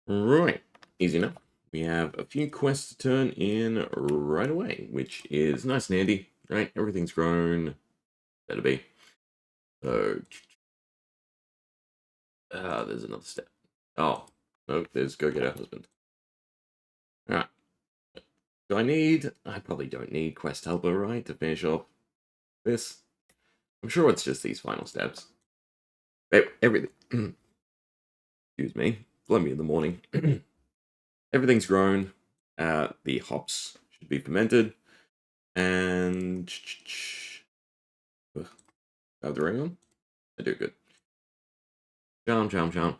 Right, easy enough. We have a few quests to turn in right away, which is nice and handy, right? Everything's grown. Better be. So, there's another step. Oh, no, there's go get her husband. Alright. I probably don't need quest helper, right, to finish off this. I'm sure it's just these final steps. Everything. Excuse me. Blow me in the morning. Everything's grown. The hops should be fermented. And have the ring on? I do good. Charm.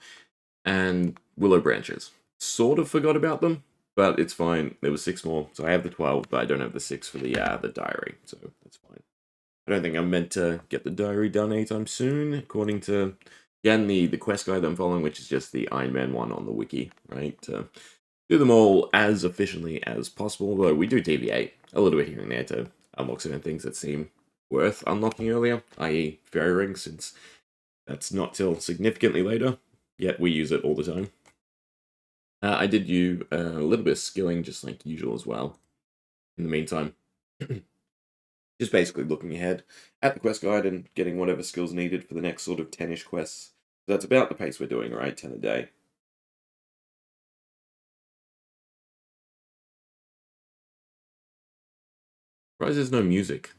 And willow branches. Sort of forgot about them, but it's fine. There was 6 more, so I have the 12, but I don't have the 6 for the diary, so that's fine. I don't think I'm meant to get the diary done anytime soon, according to, again, the quest guide I'm following, which is just the Ironman one on the wiki, right? To do them all as efficiently as possible, though we do deviate a little bit here and there to unlock certain things that seem worth unlocking earlier, i.e. fairy rings, since that's not till significantly later, yet we use it all the time. I did do a little bit of skilling, just like usual as well, in the meantime. Just basically looking ahead at the quest guide and getting whatever skills needed for the next sort of 10-ish quests. So that's about the pace we're doing, right? 10 a day. Surprised there's no music.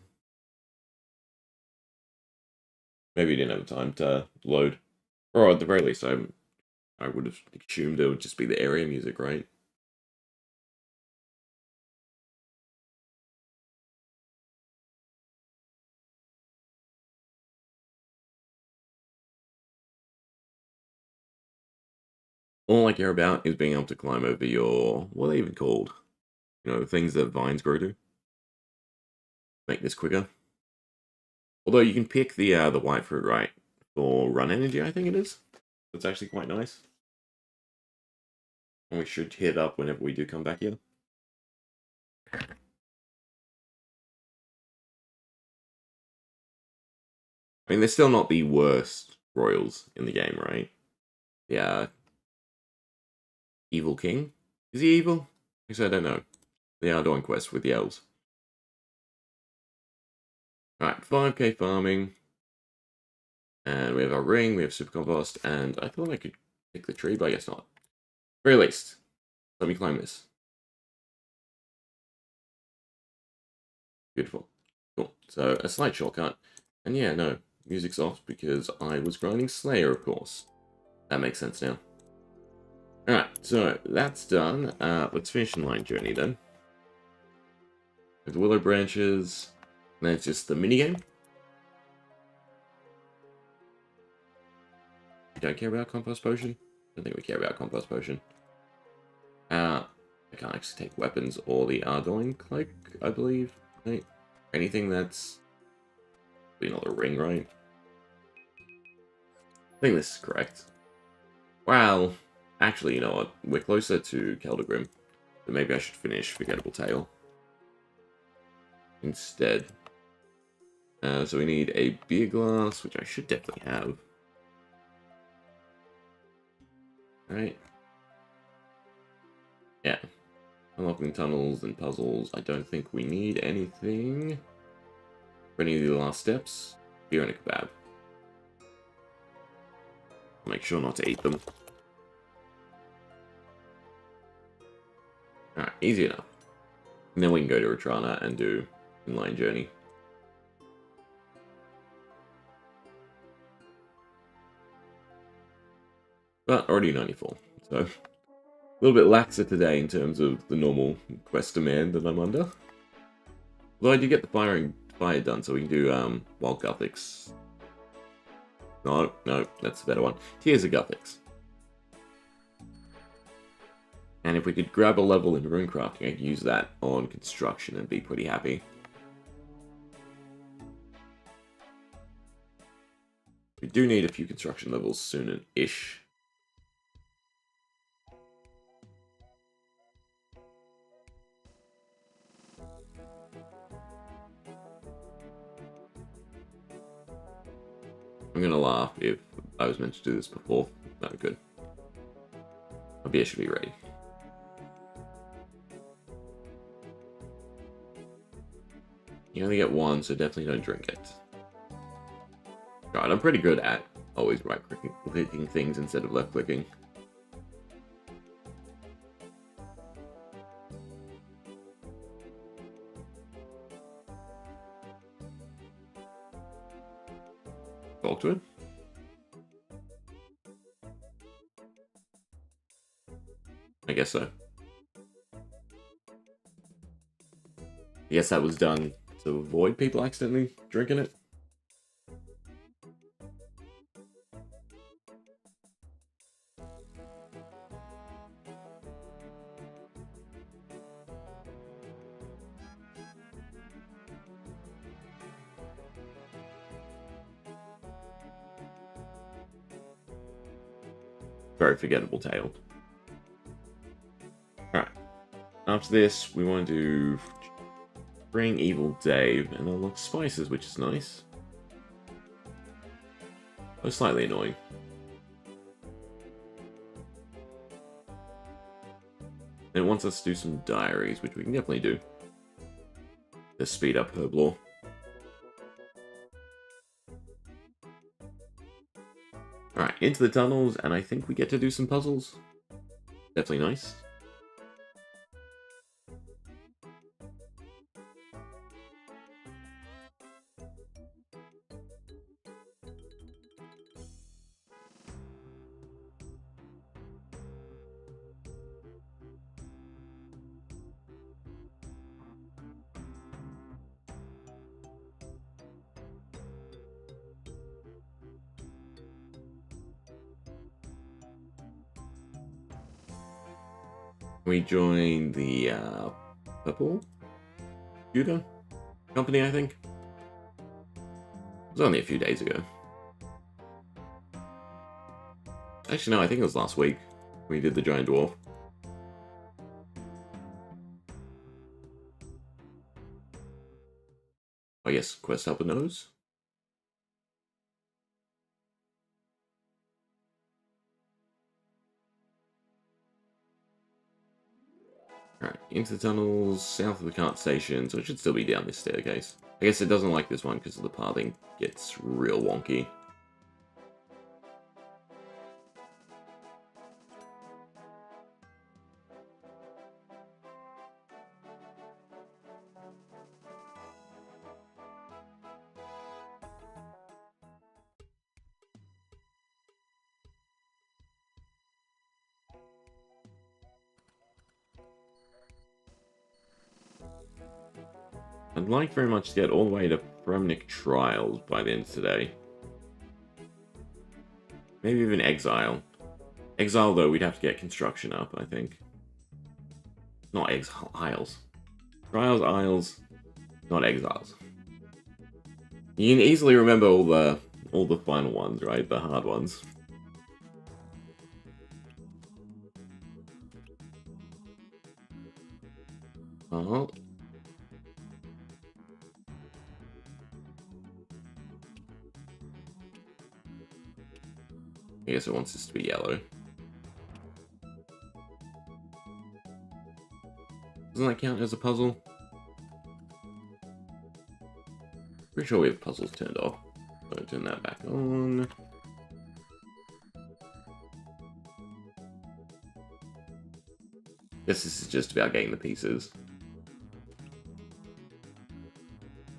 Maybe you didn't have time to load. Or at the very least, I would have assumed it would just be the area music, right? All I care about is being able to climb over your, what are they even called? You know, things that vines grow to. Make this quicker. Although you can pick the white fruit, right, for run energy, I think it is. That's actually quite nice. And we should hit up whenever we do come back here. I mean, they're still not the worst royals in the game, right? Yeah. Evil King? Is he evil? Because I don't know. They are doing quests with the elves. Alright, 5k farming. And we have our ring, we have super compost, and I thought I could pick the tree, but I guess not. Very least, let me climb this. Beautiful. Cool. So, a slight shortcut. And yeah, no, music's off because I was grinding Slayer, of course. That makes sense now. Alright, so that's done. Let's finish Line Journey then. With the willow branches. And then it's just the minigame. We don't care about compost potion? I don't think we care about compost potion. I can't actually take weapons or the Ardoin cloak, I believe. Right? Anything that's not a ring, right? I think this is correct. Well, actually, you know what? We're closer to Keldagrim. So maybe I should finish Forgettable Tale instead. So we need a beer glass, which I should definitely have. Right? Yeah. Unlocking tunnels and puzzles. I don't think we need anything for any of the last steps. Beer and a kebab. Make sure not to eat them. Alright, easy enough. And then we can go to Ratrana and do inline journey. But already 94, so a little bit laxer today in terms of the normal quest demand that I'm under. Although I do get the fire done, so we can do Wild Gothics. No, that's the better one. Tears of Gothics. And if we could grab a level in runecrafting, I could use that on construction and be pretty happy. We do need a few construction levels soon-ish. I'm gonna laugh if I was meant to do this before. No, good. I'll beer should be ready. You only get one, so definitely don't drink it. God, I'm pretty good at always right-clicking things instead of left-clicking. Talk to it. I guess so. I guess that was done to avoid people accidentally drinking it. Very forgettable tale. Alright. After this, we want to do Bring Evil Dave and unlock spices, which is nice. Though slightly annoying. It wants us to do some diaries, which we can definitely do. To speed up herb lore. Alright, into the tunnels, and I think we get to do some puzzles. Definitely nice. We joined the Purple Computer Company, I think. It was only a few days ago. Actually, no, I think it was last week. We did the Giant Dwarf. I guess Quest Helper knows. Alright, into the tunnels, south of the cart station, so it should still be down this staircase. I guess it doesn't like this one because the pathing gets real wonky. I'd like very much to get all the way to Fremnik Trials by the end of today. Maybe even Exile. Exile, though, we'd have to get construction up, I think. Not Isles. Trials, Isles, not Exiles. You can easily remember all the final ones, right? The hard ones. Oh. I guess it wants this to be yellow. Doesn't that count as a puzzle? Pretty sure we have puzzles turned off. So turn that back on. Guess this is just about getting the pieces.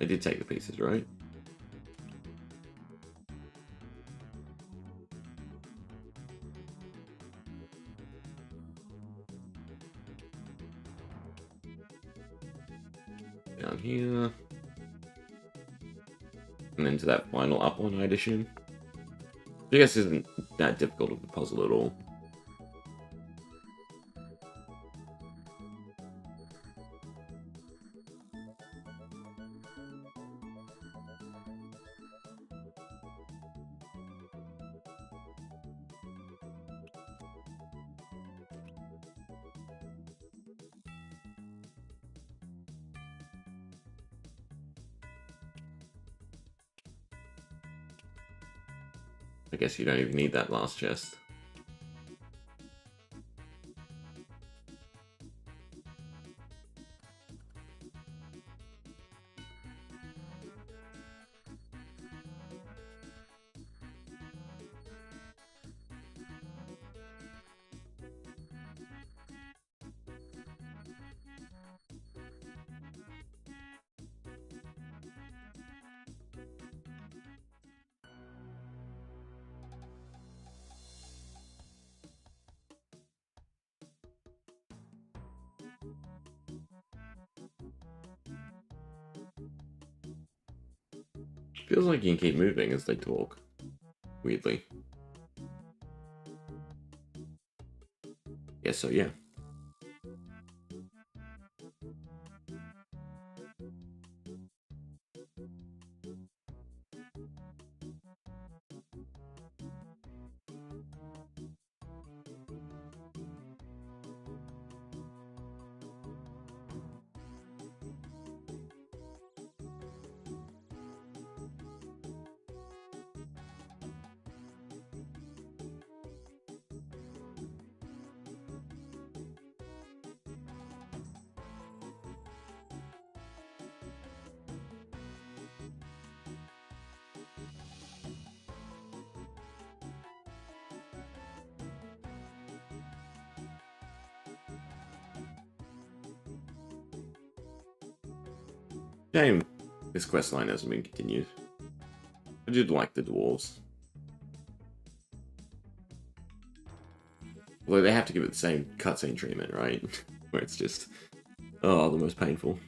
I did take the pieces, right? Down here. And then to that final up one, I'd assume. I guess isn't that difficult of a puzzle at all. I guess you don't even need that last chest. Feels like you can keep moving as they talk. Weirdly. Yeah, so yeah. Shame this quest line hasn't been continued. I did like the dwarves. Although they have to give it the same cutscene treatment, right? Where it's just, oh, the most painful.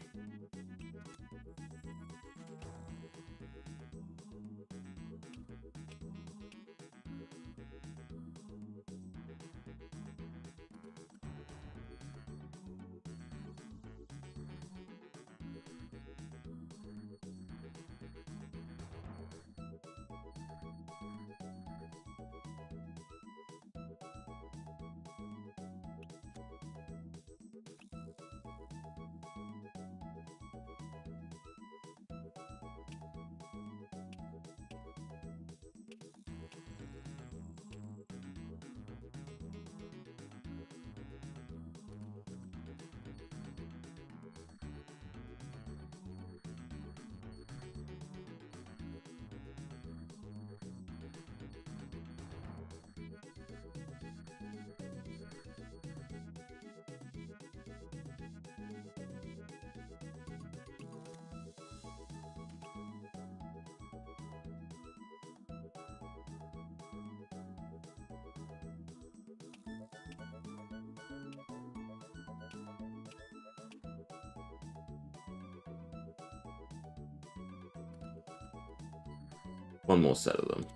One more set of them.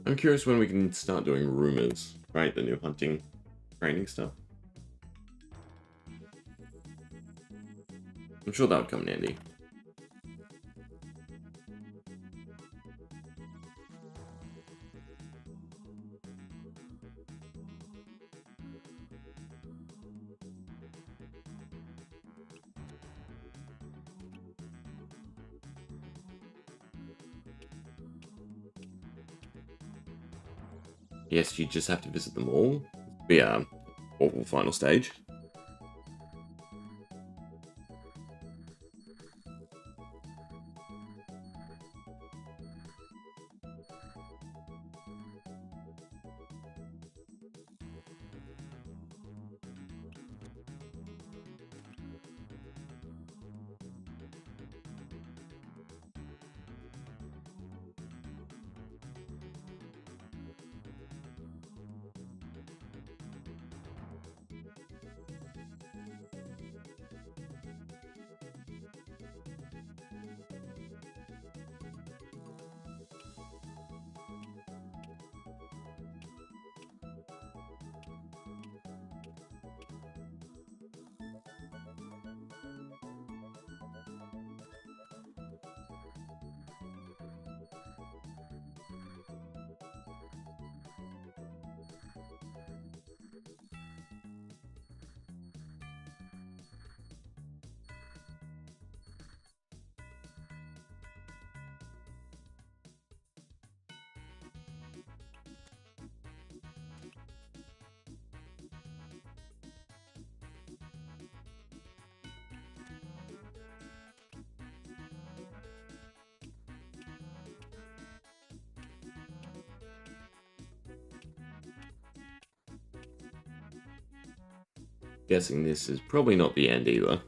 I'm curious when we can start doing rumors, right? The new hunting training stuff. I'm sure that would come in handy. Yes, you just have to visit them all. Yeah, awful final stage. Guessing this is probably not the end either.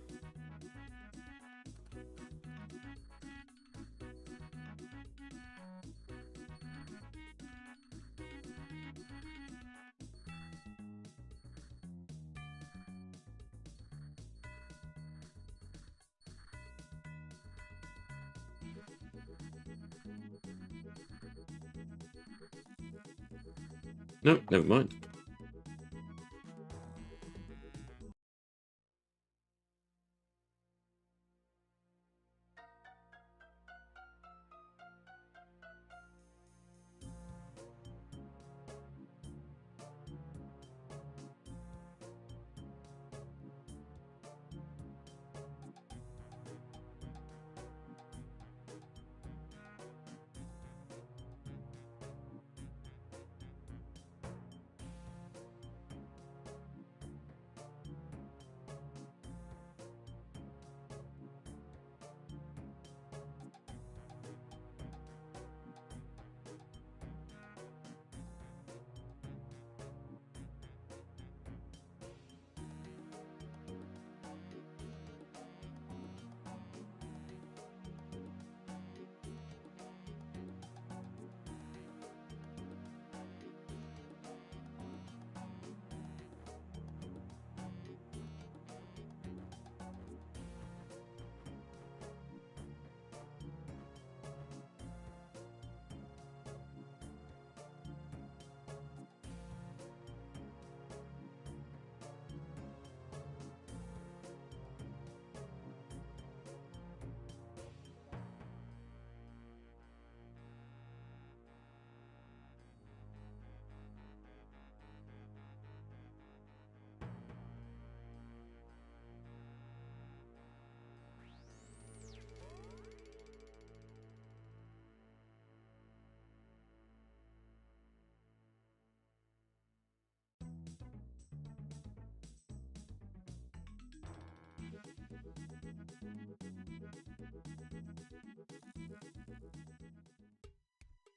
Nope, never mind.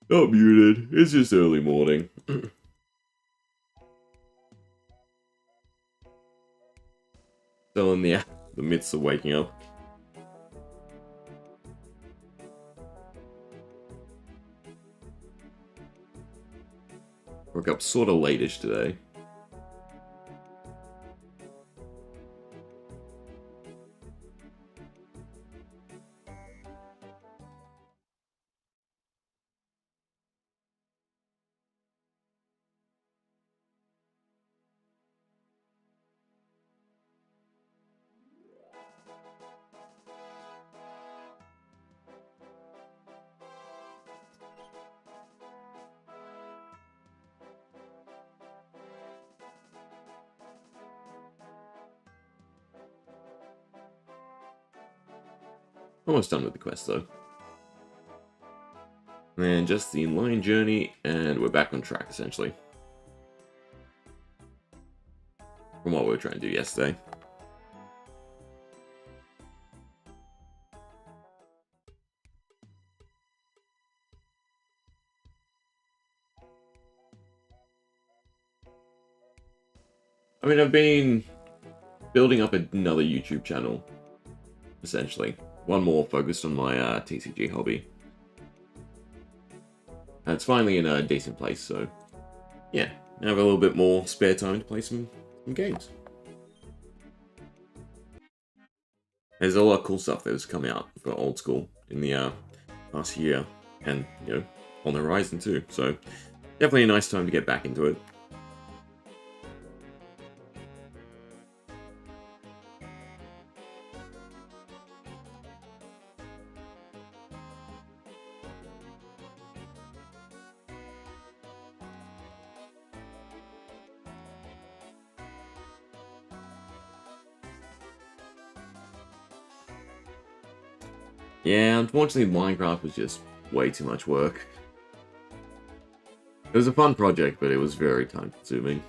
Not muted. It's just early morning. Still in the midst of waking up. Woke up sort of late-ish today. Almost done with the quest though. And just the line journey, and we're back on track essentially. From what we were trying to do yesterday. I mean, I've been building up another YouTube channel, essentially. One more focused on my TCG hobby. And it's finally in a decent place, so yeah, I have a little bit more spare time to play some games. There's a lot of cool stuff that has come out for Old School in the past year, and you know, on the horizon too. So definitely a nice time to get back into it. Yeah, unfortunately Minecraft was just way too much work. It was a fun project, but it was very time consuming.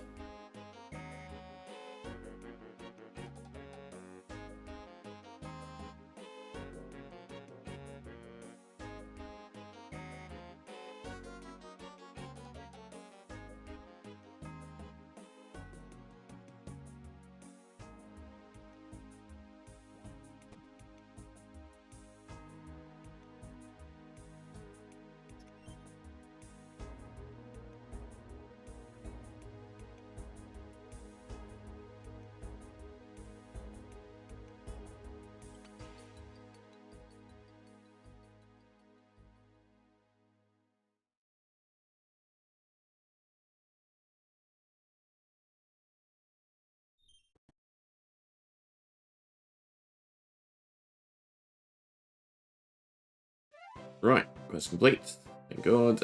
Right, quest complete. Thank God.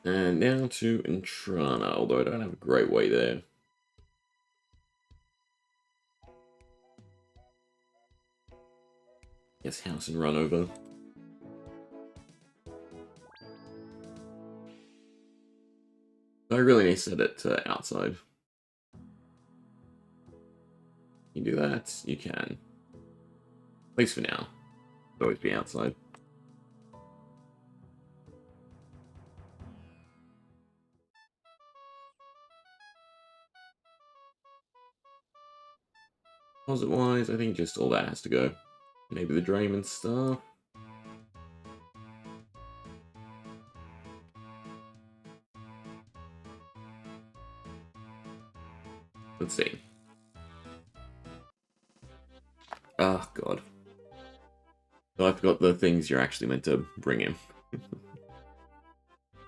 And now to Entrana, although I don't have a great way there. Yes, house and run over. I really need to set it to outside. You do that? You can. At least for now. It'll always be outside. Deposit-wise, I think just all that has to go. Maybe the Draymond stuff. Let's see. Oh, God. Oh, I forgot the things you're actually meant to bring in.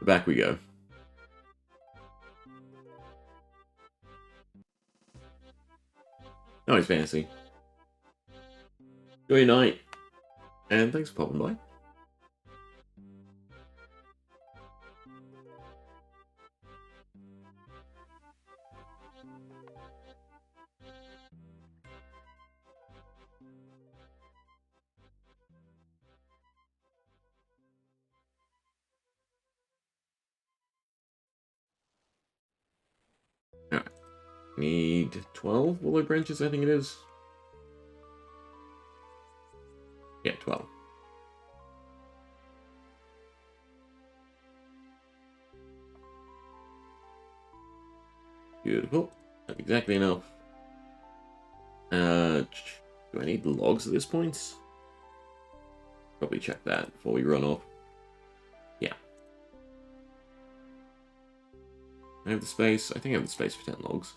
Back we go. Oh, it's fancy. Enjoy your night. And thanks for popping by. Alright. Need 12 willow branches, I think it is. Yeah, 12. Beautiful. That's exactly enough. Do I need logs at this point? Probably check that before we run off. Yeah. I have the space. I think I have the space for 10 logs.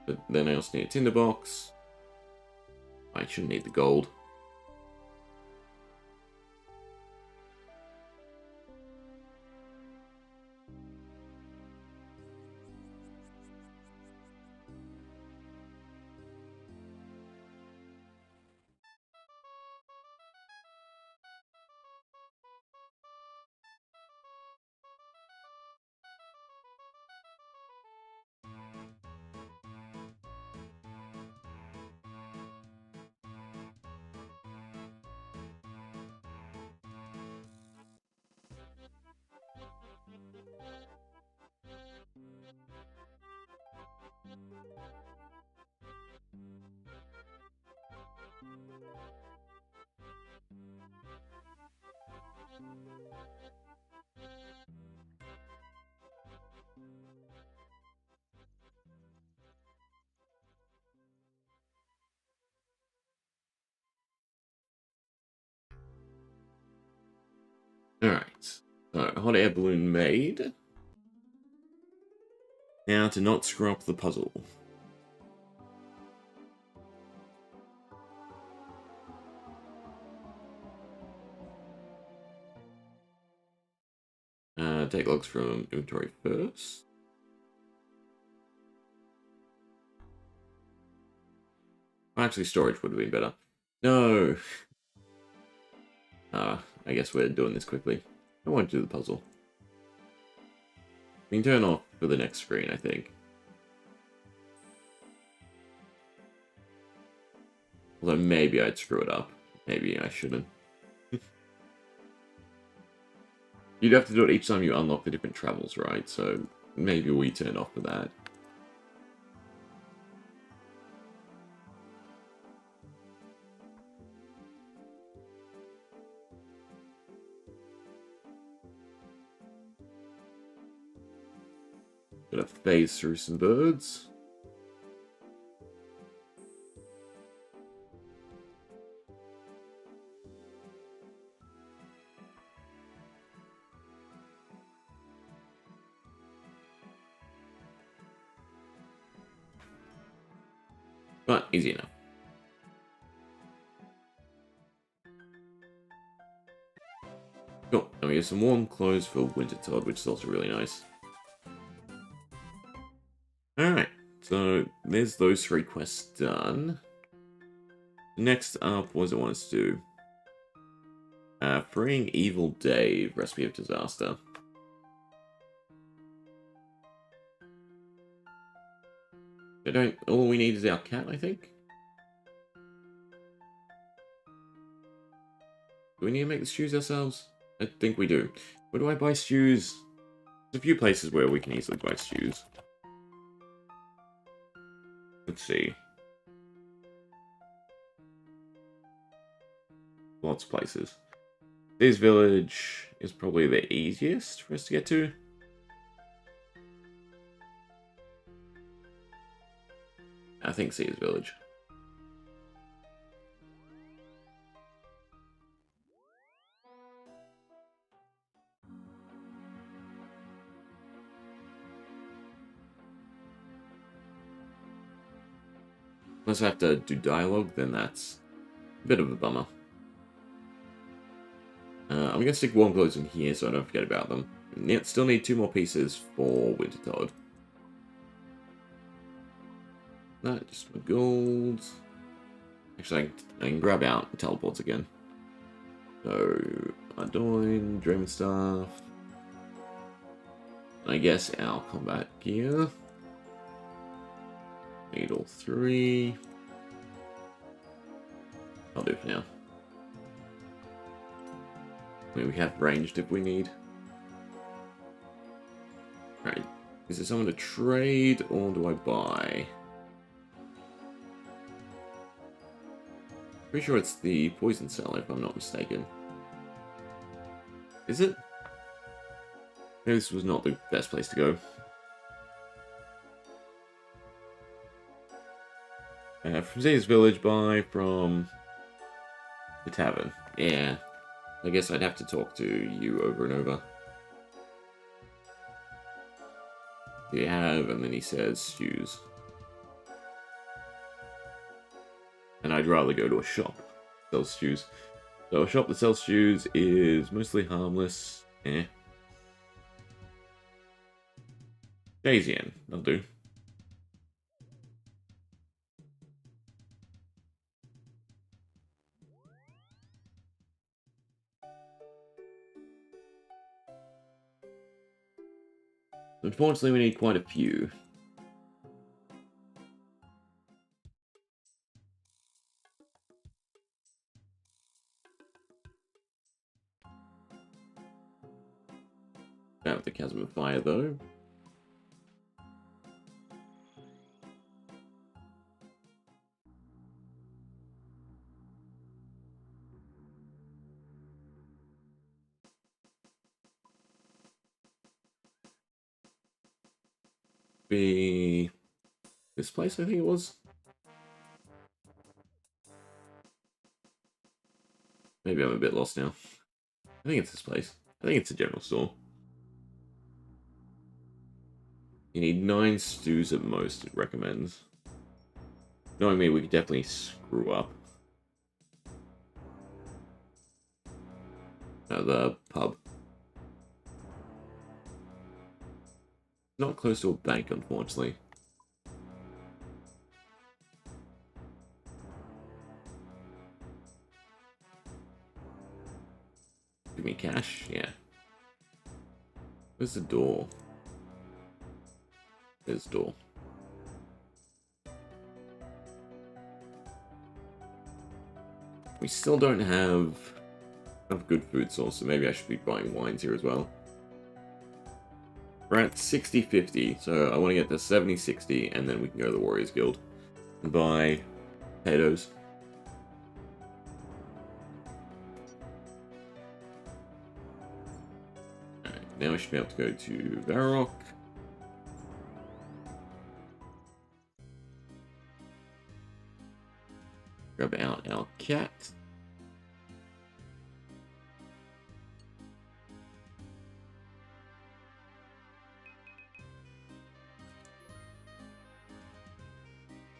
But then I also need a tinderbox. I shouldn't need the gold. Alright. So, hot air balloon made. Now to not screw up the puzzle. Take logs from inventory first. Actually, storage would have been better. No! I guess we're doing this quickly. I want to do the puzzle. We can turn off for the next screen, I think. Although maybe I'd screw it up. Maybe I shouldn't. You'd have to do it each time you unlock the different travels, right? So maybe we turn off for that. Gotta phase through some birds. But easy enough. Cool. And we get some warm clothes for Winter Todd, which is also really nice. Alright, so there's those 3 quests done. Next up, what does it want us to do? Freeing Evil Day, Recipe of Disaster. All we need is our cat, I think. Do we need to make the stews ourselves? I think we do. Where do I buy stews? There's a few places where we can easily buy stews. Let's see. Lots of places. This village is probably the easiest for us to get to. I think Sears Village. Unless I have to do dialogue, then that's a bit of a bummer. I'm going to stick warm clothes in here so I don't forget about them. Still need 2 more pieces for Winter Todd. No, just my gold. Actually, I can grab out teleports again. So, Ardoin, Dream Staff. I guess our combat gear. Need all 3. I'll do it for now. I mean, we have ranged if we need. Alright. Is there someone to trade or do I buy? Pretty sure it's the poison cell if I'm not mistaken. Is it? Maybe this was not the best place to go. From Zay's village, buy from the tavern. Yeah. I guess I'd have to talk to you over and over. Do you have? And then he says stews. And I'd rather go to a shop that sells stews. So a shop that sells stews is mostly harmless. Eh. Daisian, that'll do. Unfortunately, we need quite a few. Out of the Chasm of Fire, though. Be this place, I think it was. Maybe I'm a bit lost now. I think it's this place. I think it's a general store. You need 9 stews at most, it recommends. Knowing me, we could definitely screw up. The pub. Not close to a bank, unfortunately. Give me cash? Yeah. Where's the door? There's the door. We still don't have enough good food source, so maybe I should be buying wines here as well. We're at 60-50, so I want to get to 70-60, and then we can go to the Warriors Guild and buy potatoes. Alright, now we should be able to go to Varrock. Grab out our cat.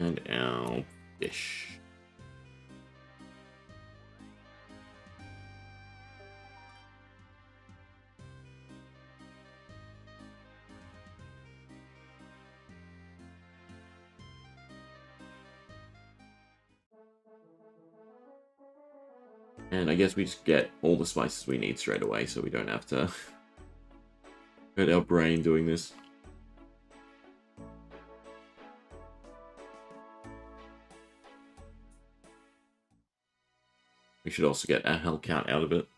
And our fish. And I guess we just get all the spices we need straight away, so we don't have to hurt our brain doing this. We should also get a health count out of it.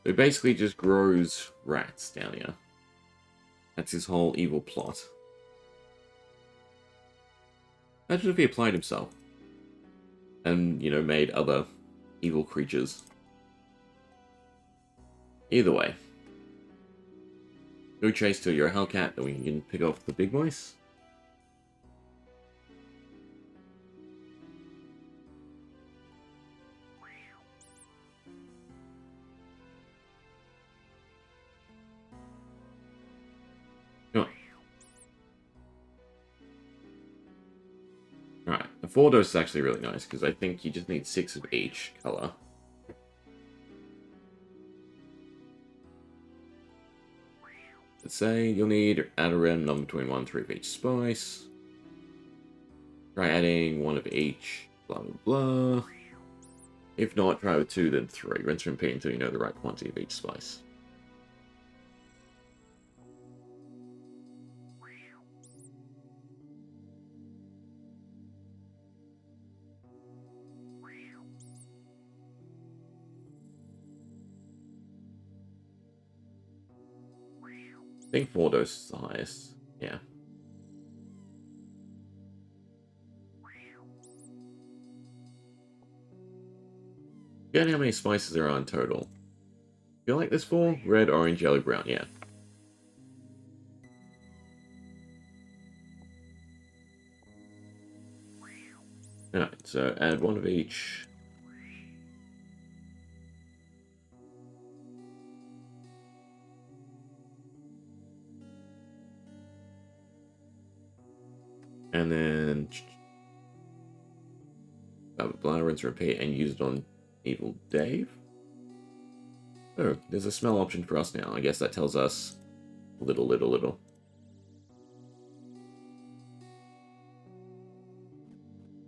It basically just grows rats down here. That's his whole evil plot. Imagine if he applied himself. And, you know, made other evil creatures. Either way. Go chase till you're a Hellcat, then we can pick off the big mice. Alright, the 4 dose is actually really nice, because I think you just need 6 of each color. Let's say you'll need add a random number between 1 and 3 of each spice. Try adding 1 of each, blah blah blah. If not, try with 2, then 3. Rinse and repeat until you know the right quantity of each spice. I think 4 doses is the highest. Yeah. Forget how many spices there are in total. Feel like there's 4? Red, orange, yellow, brown, yeah. Alright, so add 1 of each. And then blah blah blah, rinse, repeat, and use it on Evil Dave. Oh, there's a smell option for us now. I guess that tells us little.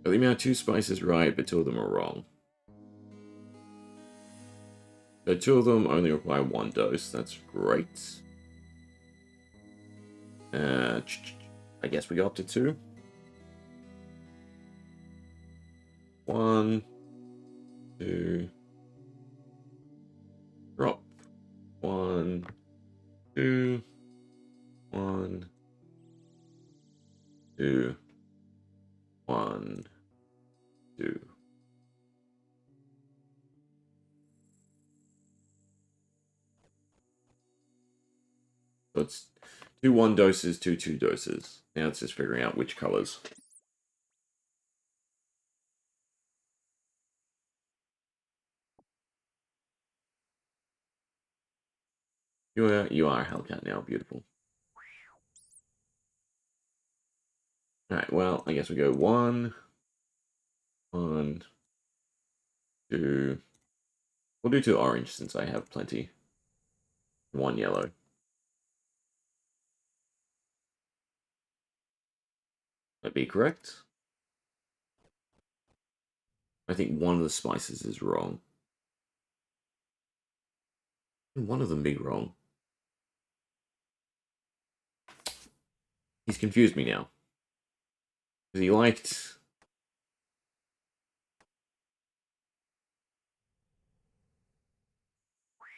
The amount of 2 spices right, but 2 of them are wrong. So 2 of them only require 1 dose. That's great. I guess we go up to 2. 1, 2. Drop. 1, 2. 1, 2. 1, 2. So it's 2 1 doses, 2 2 doses. Now it's just figuring out which colors. You are a Hellcat now, beautiful. Alright, well, I guess we go 1, 1, 2. We'll do 2 orange since I have plenty. 1 yellow. That'd be correct. I think one of the spices is wrong. One of them be wrong. He's confused me now. Because he liked...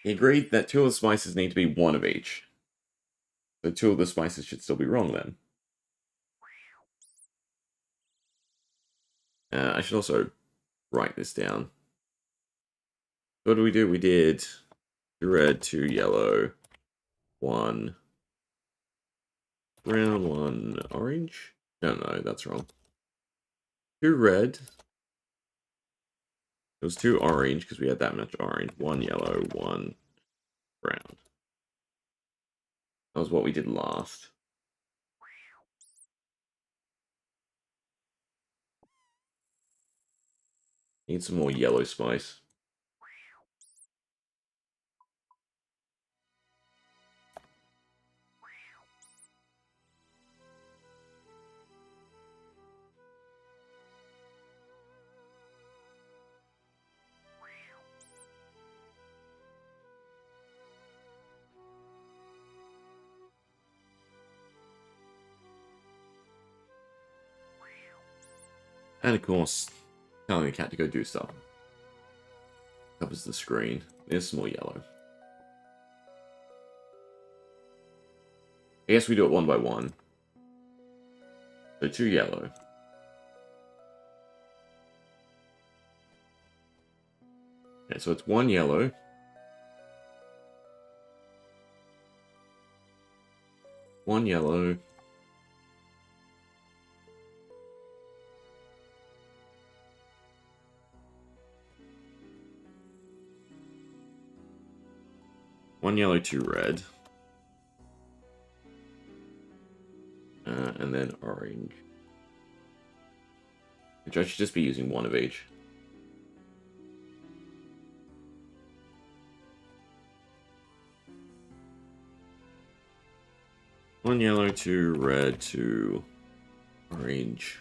He agreed that 2 of the spices need to be 1 of each. So 2 of the spices should still be wrong then. I should also write this down. What did we do? We did 2 red, 2 yellow, 1 brown, 1 orange. No, that's wrong. 2 red. It was 2 orange because we had that much orange. 1 yellow, 1 brown. That was what we did last. Need some more yellow spice. And of course, telling the cat to go do stuff. Covers the screen. There's some more yellow. I guess we do it one by one. So 2 yellow. Okay, so it's 1 yellow. 1 yellow. One yellow, 2 red. And then orange. Which I should just be using 1 of each. One yellow, 2 red, 2 orange.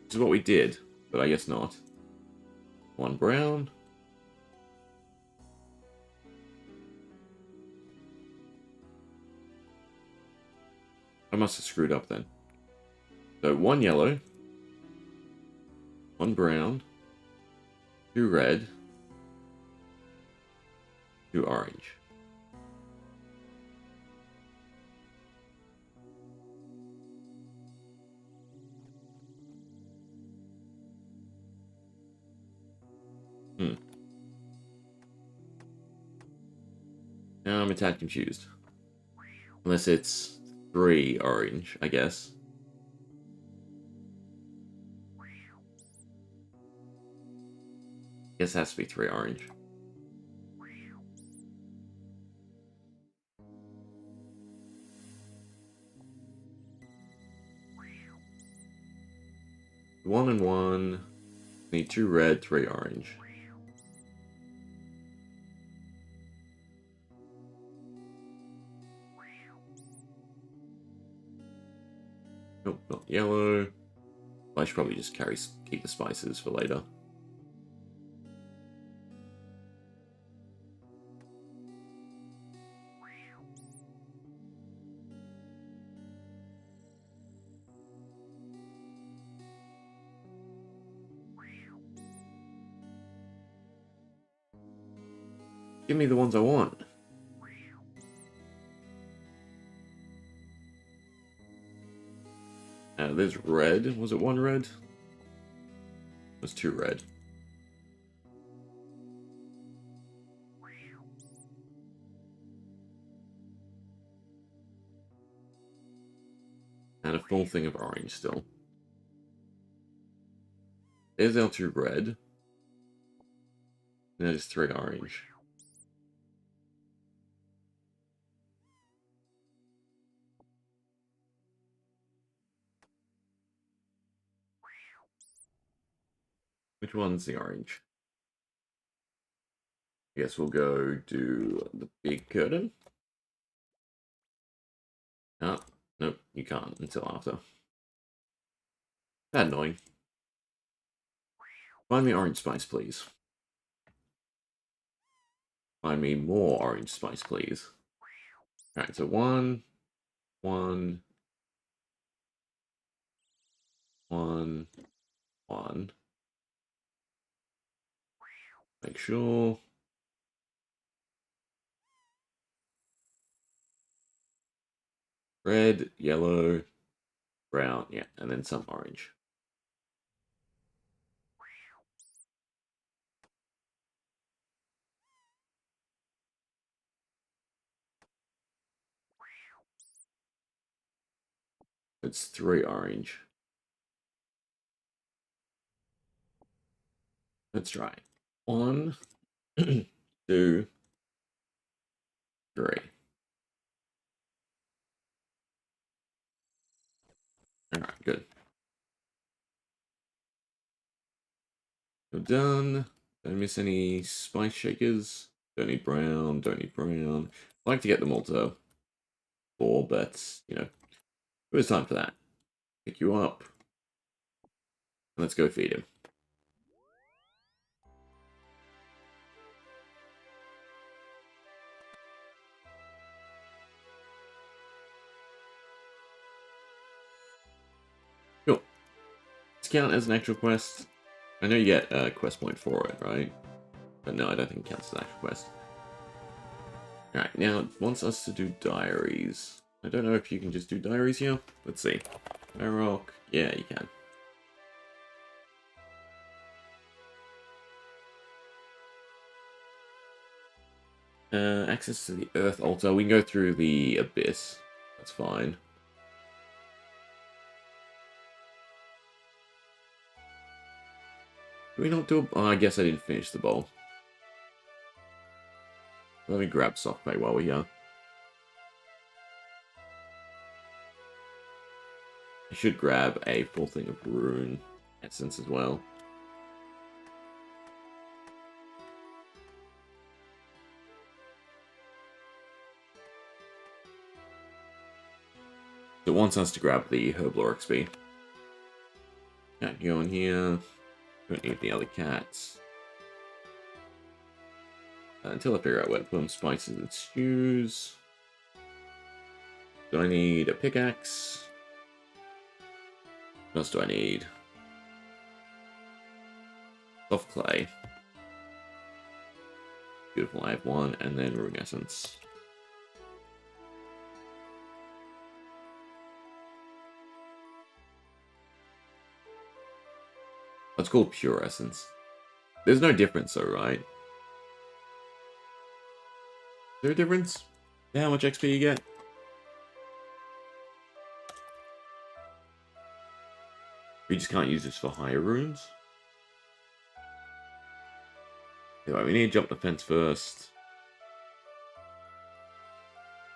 This is what we did, but I guess not. 1 brown. I must have screwed up then. So 1 yellow, 1 brown, 2 red, 2 orange. Now I'm a tad confused. Unless it's 3 orange, I guess. Guess it has to be 3 orange. One and 1. Need 2 red, 3 orange. Nope, not yellow. I should probably just keep the spices for later. Give me the ones I want. There's red. Was it 1 red? It was 2 red. And a full thing of orange still. There's our 2 red. And there's 3 orange. Which one's the orange? I guess we'll go do the big curtain. Oh, nope, you can't until after. That annoying. Find me orange spice, please. Find me more orange spice, please. Alright, so 1, 1, 1, 1. Make sure. Red, yellow, brown, yeah, and then some orange. It's 3 orange. Let's try. 1, 2, 3. Alright, good. We're done. Don't miss any spice shakers. Don't need brown, don't need brown. I like to get them all to 4, but, you know, it was time for that. Pick you up. Let's go feed him. Cool. Let's count as an actual quest. I know you get a quest point for it, right? But no, I don't think it counts as an actual quest. Alright, now it wants us to do diaries. I don't know if you can just do diaries here. Let's see. Rock. Yeah, you can. Access to the Earth altar. We can go through the Abyss. That's fine. Do we not do a... Oh, I guess I didn't finish the bowl. Let me grab soft play while we're here. I should grab a full thing of rune essence as well. So it wants us to grab the Herblore XP. Cat go in here. Don't need the other cats. Until I figure out where to put them, spices and stews. Do I need a pickaxe? What else do I need? Soft clay. Beautiful, I have 1, and then rune essence. Let's call pure essence. There's no difference though, right? Is there a difference? Yeah, how much XP you get? We just can't use this for higher runes. Anyway, we need to jump the fence first.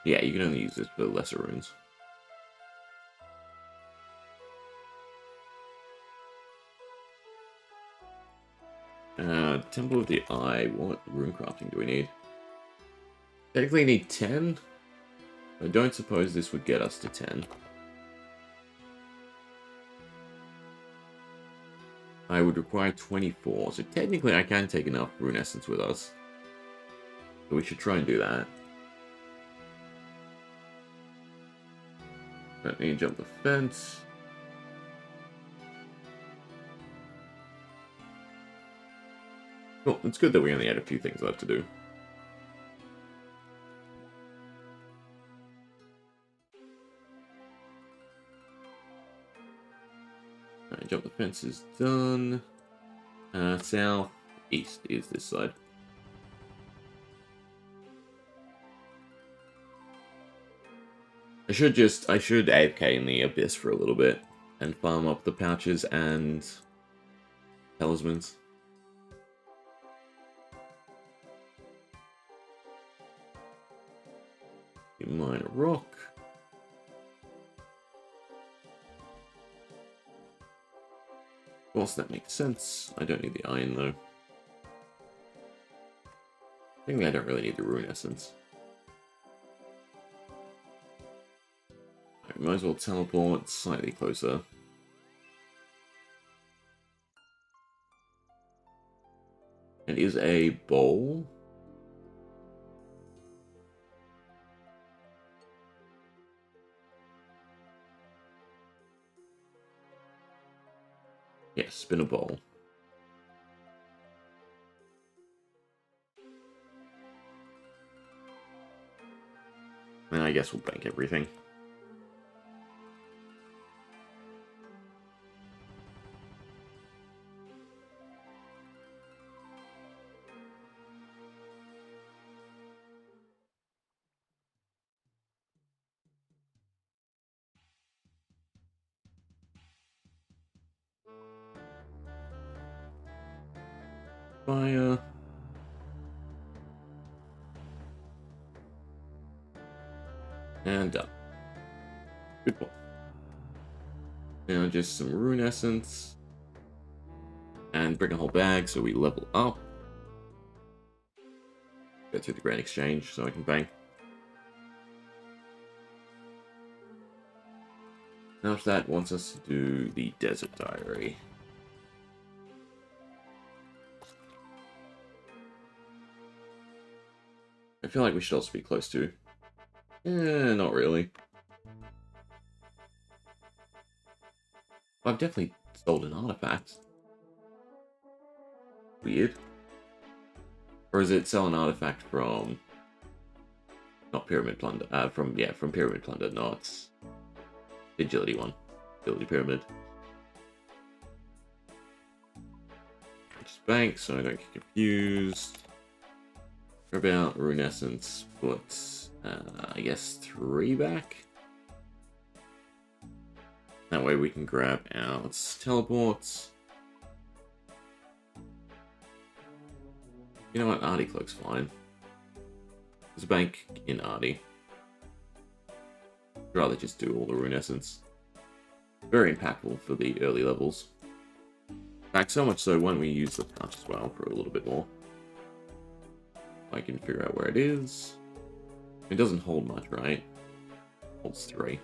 Yeah, you can only use this for lesser runes. Temple of the Eye. What rune crafting do we need? Technically need 10. I don't suppose this would get us to 10. I would require 24, so technically I can take enough rune essence with us. So we should try and do that. Don't need to jump the fence. Well, it's good that we only had a few things left to do. Alright, jump the fence is done. South, east is this side. I should AFK in the Abyss for a little bit and farm up the pouches and talismans. Mine a rock. Of course, that makes sense. I don't need the iron though. I think I don't really need the rune essence. Might as well teleport slightly closer. It is a bowl. Yes, spin a bowl. And I guess we'll bank everything. fire. And done. Good one. Now just some rune essence. And bring a whole bag so we level up. Go through the Grand Exchange so I can bank. After that, wants us to do the Desert Diary. I feel like we should also be close to. Not really. I've definitely sold an artifact. Weird. Or is it sell an artifact from... Not Pyramid Plunder. From Pyramid Plunder, not... The Agility one. Agility Pyramid. Just bank so I don't get confused. About Rune Essence, put, I guess 3 back. That way we can grab out teleports. You know what? Artie Cloak's fine. There's a bank in Artie. I'd rather just do all the Rune Essence. Very impactful for the early levels. In fact, so much so when we use the pouch as well for a little bit more. I can figure out where it is. It doesn't hold much, right? Holds 3.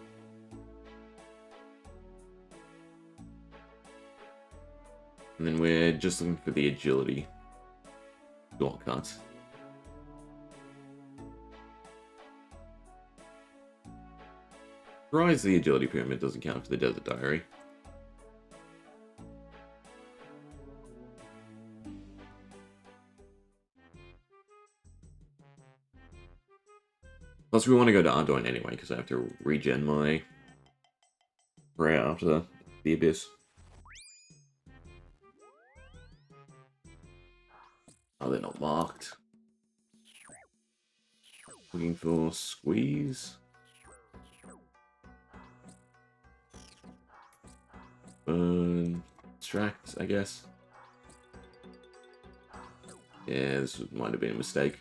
And then we're just looking for the agility shortcut. Surprised the agility pyramid doesn't count for the Desert Diary. Plus, we want to go to Ardoin anyway, because I have to regen my prayer after the Abyss. Oh, they're not marked. Looking for Squeeze. Extract, I guess. Yeah, this might have been a mistake.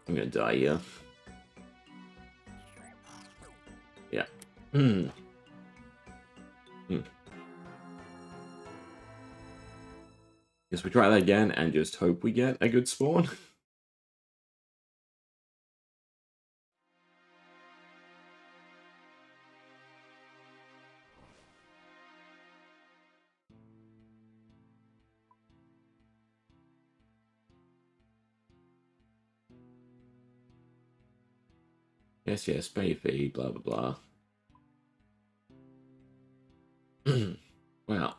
I'm gonna die here. Yeah. Guess we try that again and just hope we get a good spawn. Yes, pay fee, blah blah blah. Wow.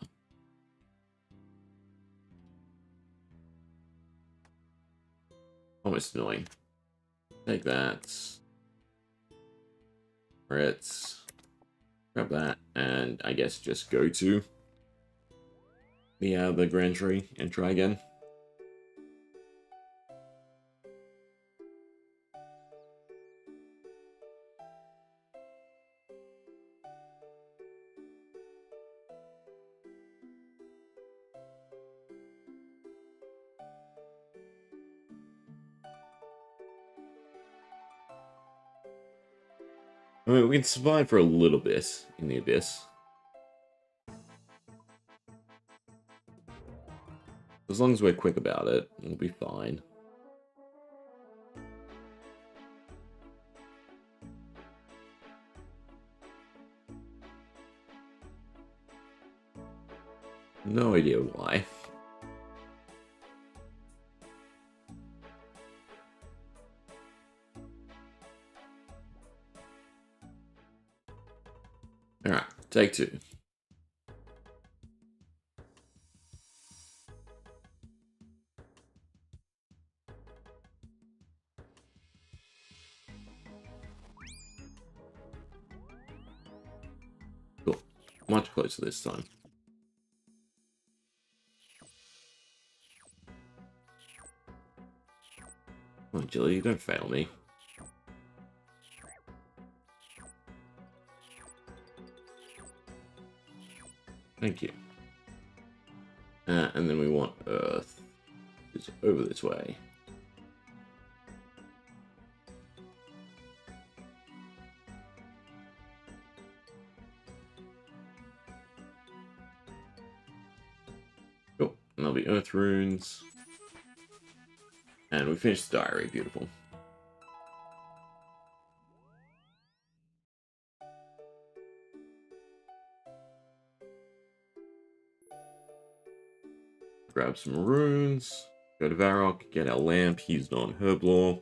Almost annoying. Take that. Let's grab that, and I guess just go to the Grand Tree and try again. I mean, we can survive for a little bit in the Abyss. As long as we're quick about it, we'll be fine. No idea why. Alright, take 2. Cool. Much closer this time. Come on, Jilly, don't fail me. Thank you. And then we want earth. It's over this way. Cool. And there'll be earth runes. And we finished the diary. Beautiful. Grab some runes. Go to Varrock. Get our lamp. He's on herb lore.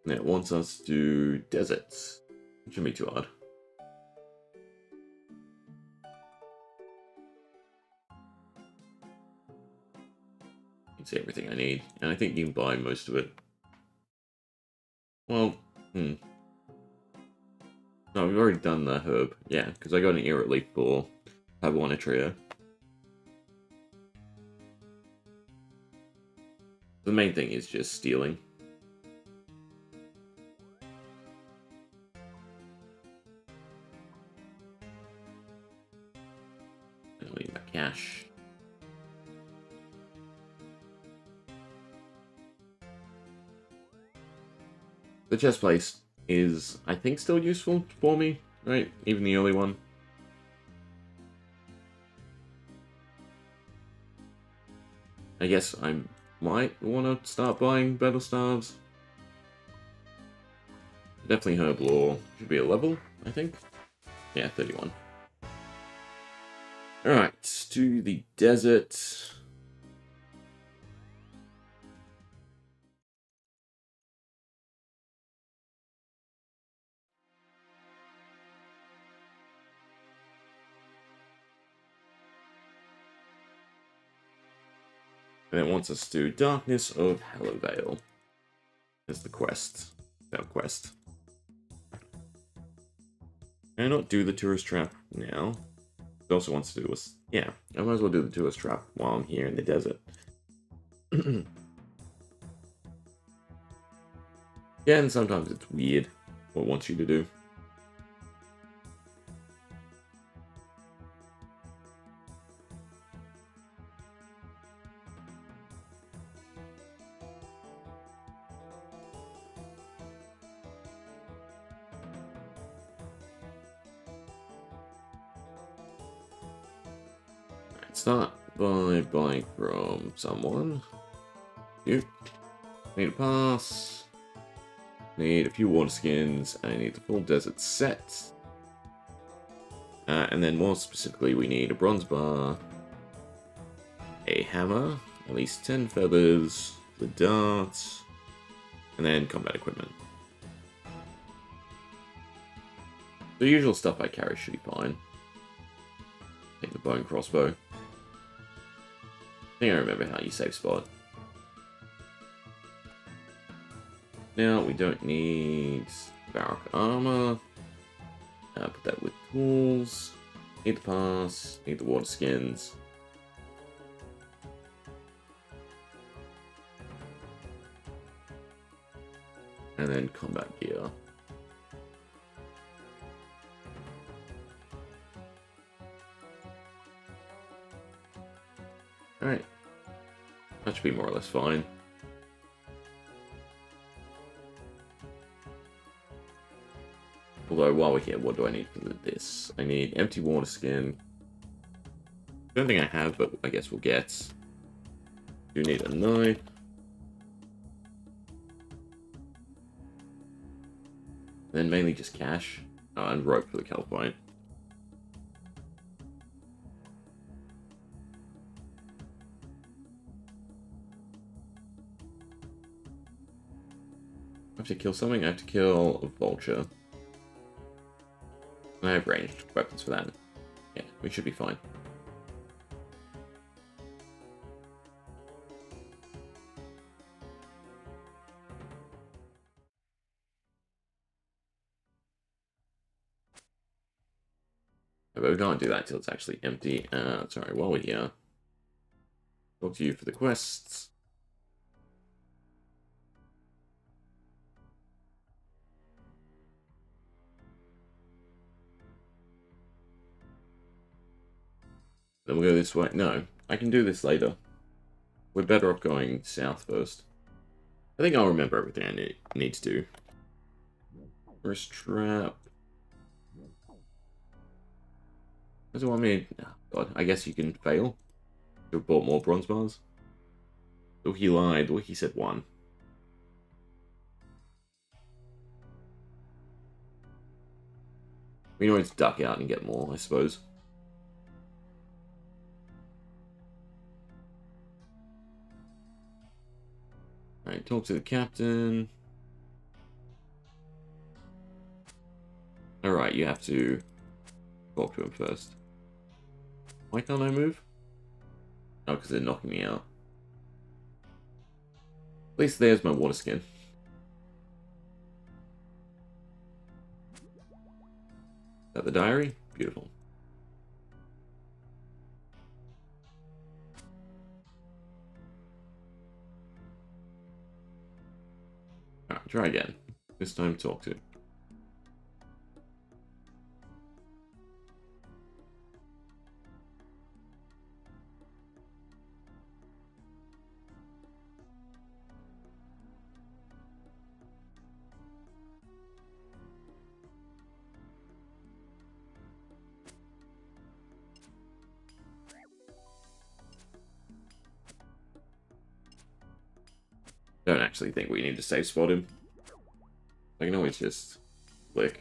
And it wants us to do deserts. It shouldn't be too hard. You can see everything I need. And I think you can buy most of it. Well, No, we've already done the herb. Yeah, because I got an Errant Leaf for Pavlona Trio. The main thing is just stealing. I need my cash. The chest place is, I think, still useful for me, right? Even the early one. I guess I might want to start buying Battle Stars. Definitely Herb Lore should be a level, I think. Yeah, 31. Alright, to the desert. And it wants us to do Darkness of Hallowvale as the quest. That quest. Can I not do the tourist trap now? It also wants to do us. Yeah, I might as well do the tourist trap while I'm here in the desert. Yeah, and sometimes it's weird what it wants you to do. Start by buying from someone. You need a pass. Need a few water skins. I need the full desert set. And then more specifically, we need a bronze bar, a hammer, at least 10 feathers, the darts, and then combat equipment. The usual stuff I carry should be fine. Take the bow and crossbow. I think I remember how you save spot. Now we don't need Varrock armor. Put that with tools. Need the pass. Need the water skins. And then combat gear. Alright. That should be more or less fine. Although, while we're here, what do I need for this? I need empty water skin. Don't think I have, but I guess we'll get. You need a knife. Then mainly just cash. And rope for the Kelpite. I have to kill something. I have to kill a vulture. And I have ranged weapons for that. Yeah, we should be fine. But we can't do that until it's actually empty. Sorry, while we're here, talk to you for the quests. Then we'll go this way. No, I can do this later. We're better off going south first. I think I'll remember everything I need to do. First trap. What do I mean? Oh, God, I guess you can fail. To have bought more bronze bars. Oh, he lied. Well, he said 1. We can always duck out and get more, I suppose. Alright, talk to the captain. Alright, you have to talk to him first. Why can't I move? Oh, because they're knocking me out. At least there's my water skin. Is that the diary? Beautiful. Alright, try again. This time talk to. Don't actually think we need to safe spot him. I can always just click.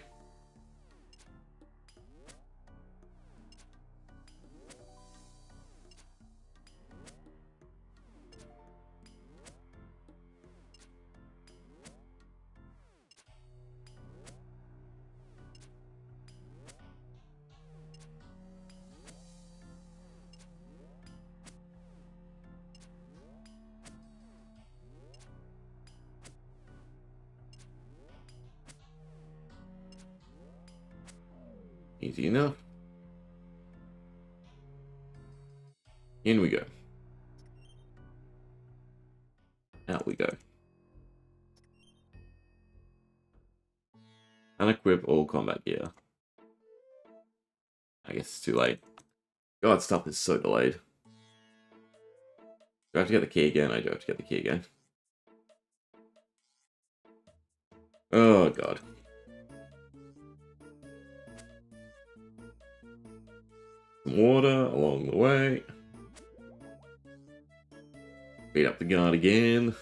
Easy enough. In we go. Out we go. Unequip all combat gear. I guess it's too late. God, stuff is so delayed. Do I have to get the key again? I do have to get the key again. Oh, God. Some water along the way. Beat up the guard again.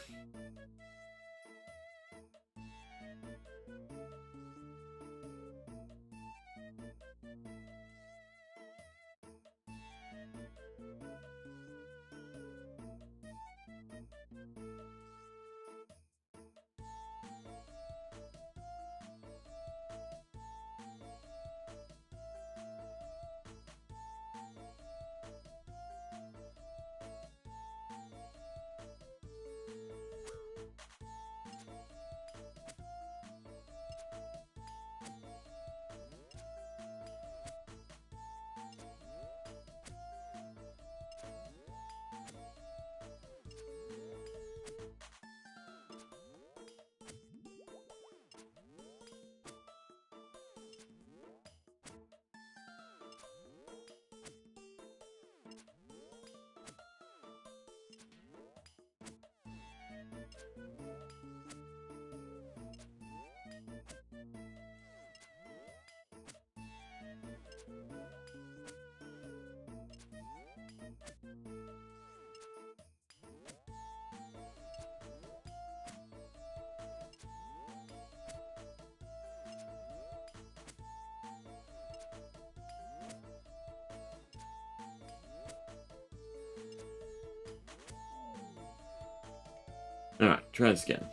Alright, try this again.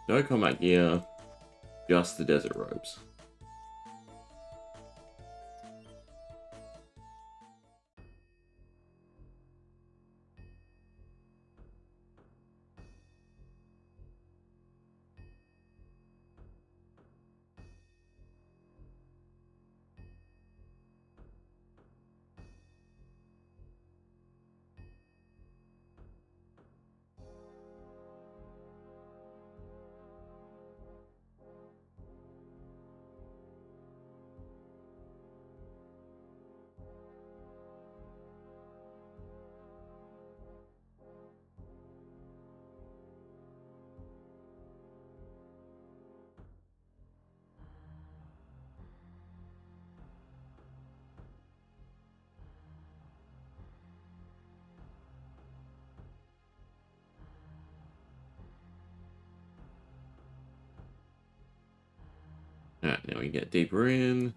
No combat gear, just the desert robes. Alright, now we get deeper in.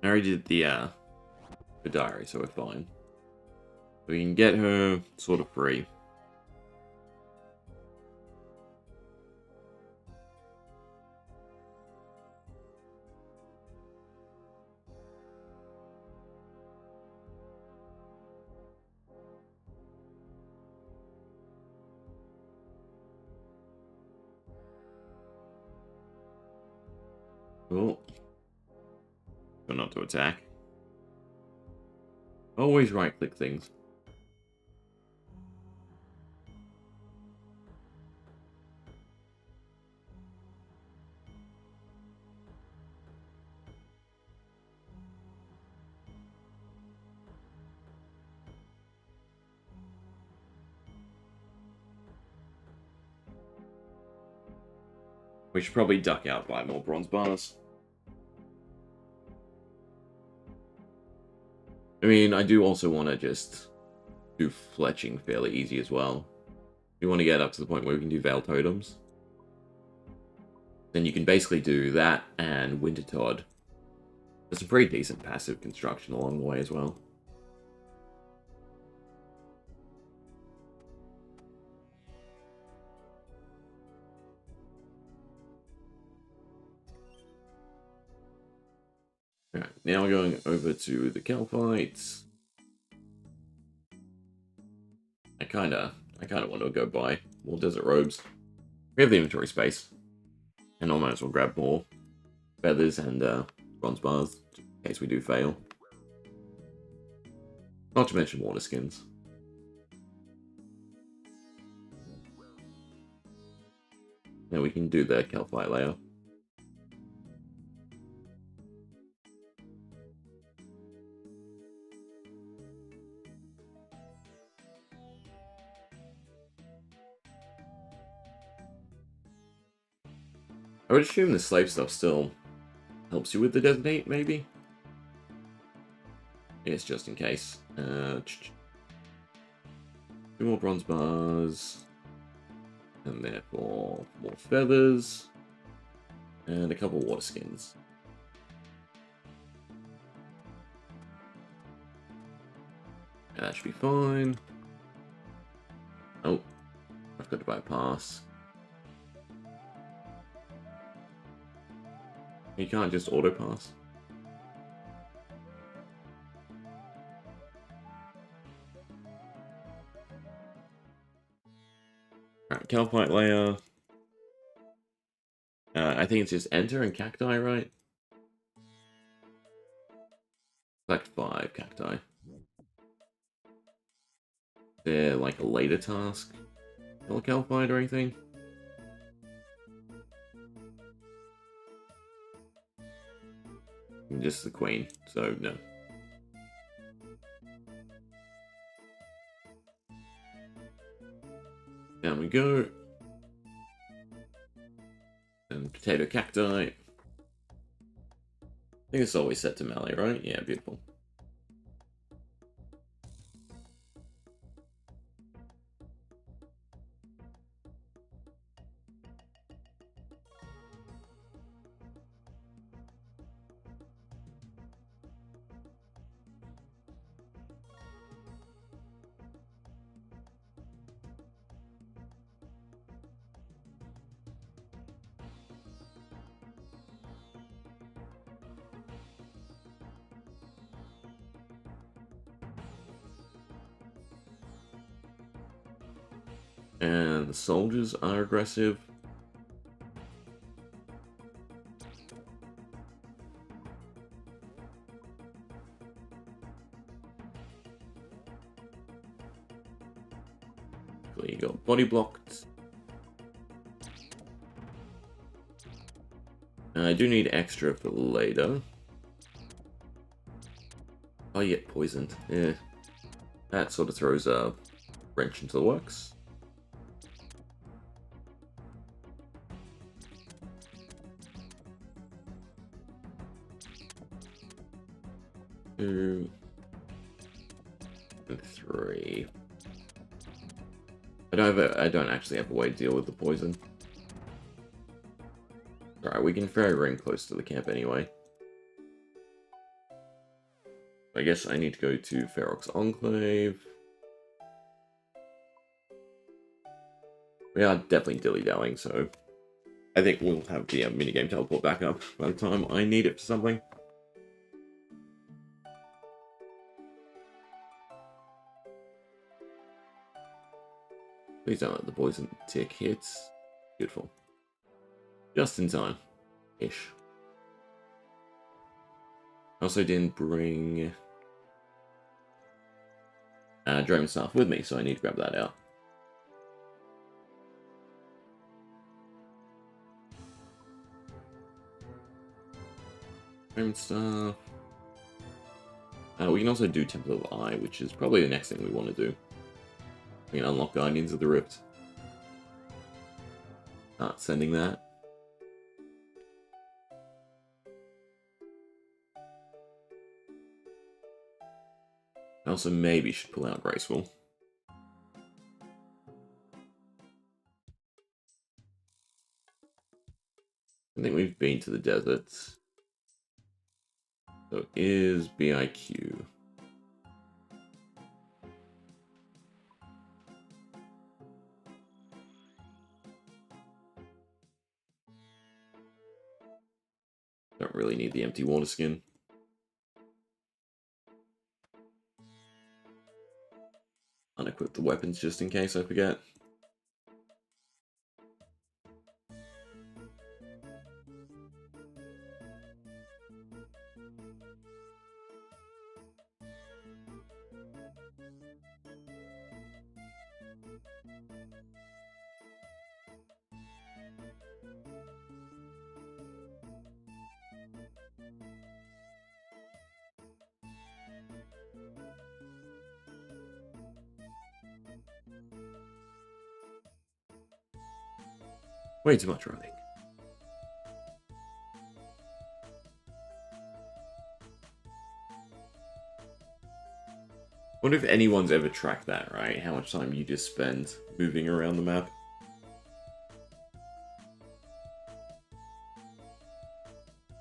I already did the diary, so we're fine. We can get her sort of free. Cool. Try not to attack. Always right-click things. We should probably duck out by more bronze bars. I mean, I do also want to just do fletching fairly easy as well. We want to get up to the point where we can do Veil Totems. Then you can basically do that and Winter Todd. There's some pretty decent passive construction along the way as well. Alright, now we're going over to the Kelpites. I kinda want to go buy more desert robes. We have the inventory space. And I might as well grab more feathers and bronze bars, in case we do fail. Not to mention water skins. Now we can do the Kelpite layer. I would assume the slave stuff still helps you with the designate, maybe? Yes, just in case. 2 more bronze bars. And therefore, more feathers. And a couple water skins. And that should be fine. Oh, I've got to buy a pass. You can't just auto pass. Alright, Kelpite layer. I think it's just enter and cacti, right? Select 5 cacti. They're like a later task. Kill Kelpite or anything? Just the queen, so no. Down we go. And potato cacti. I think it's always set to melee, right? Yeah, beautiful. And the soldiers are aggressive. So you got body blocked. I do need extra for later. Oh, you get poisoned. Yeah. That sort of throws a wrench into the works. Two and 3. I I don't actually have a way to deal with the poison. Alright, we can ferry ring close to the camp anyway. I guess I need to go to Ferox Enclave. We are definitely dilly-dallying, so I think we'll have the minigame teleport back up by the time I need it for something. Please don't let the poison tick hit. Beautiful. Just in time. Ish. I also didn't bring Dragon Staff with me, so I need to grab that out. Dragon Staff. We can also do Temple of Eye, which is probably the next thing we want to do. We can unlock Guardians of the Rift. Start sending that. I also maybe should pull out Graceful. I think we've been to the deserts. So it is BIQ. Don't really need the empty water skin. Unequip the weapons just in case I forget. Way too much running. Wonder if anyone's ever tracked that, right? How much time you just spend moving around the map.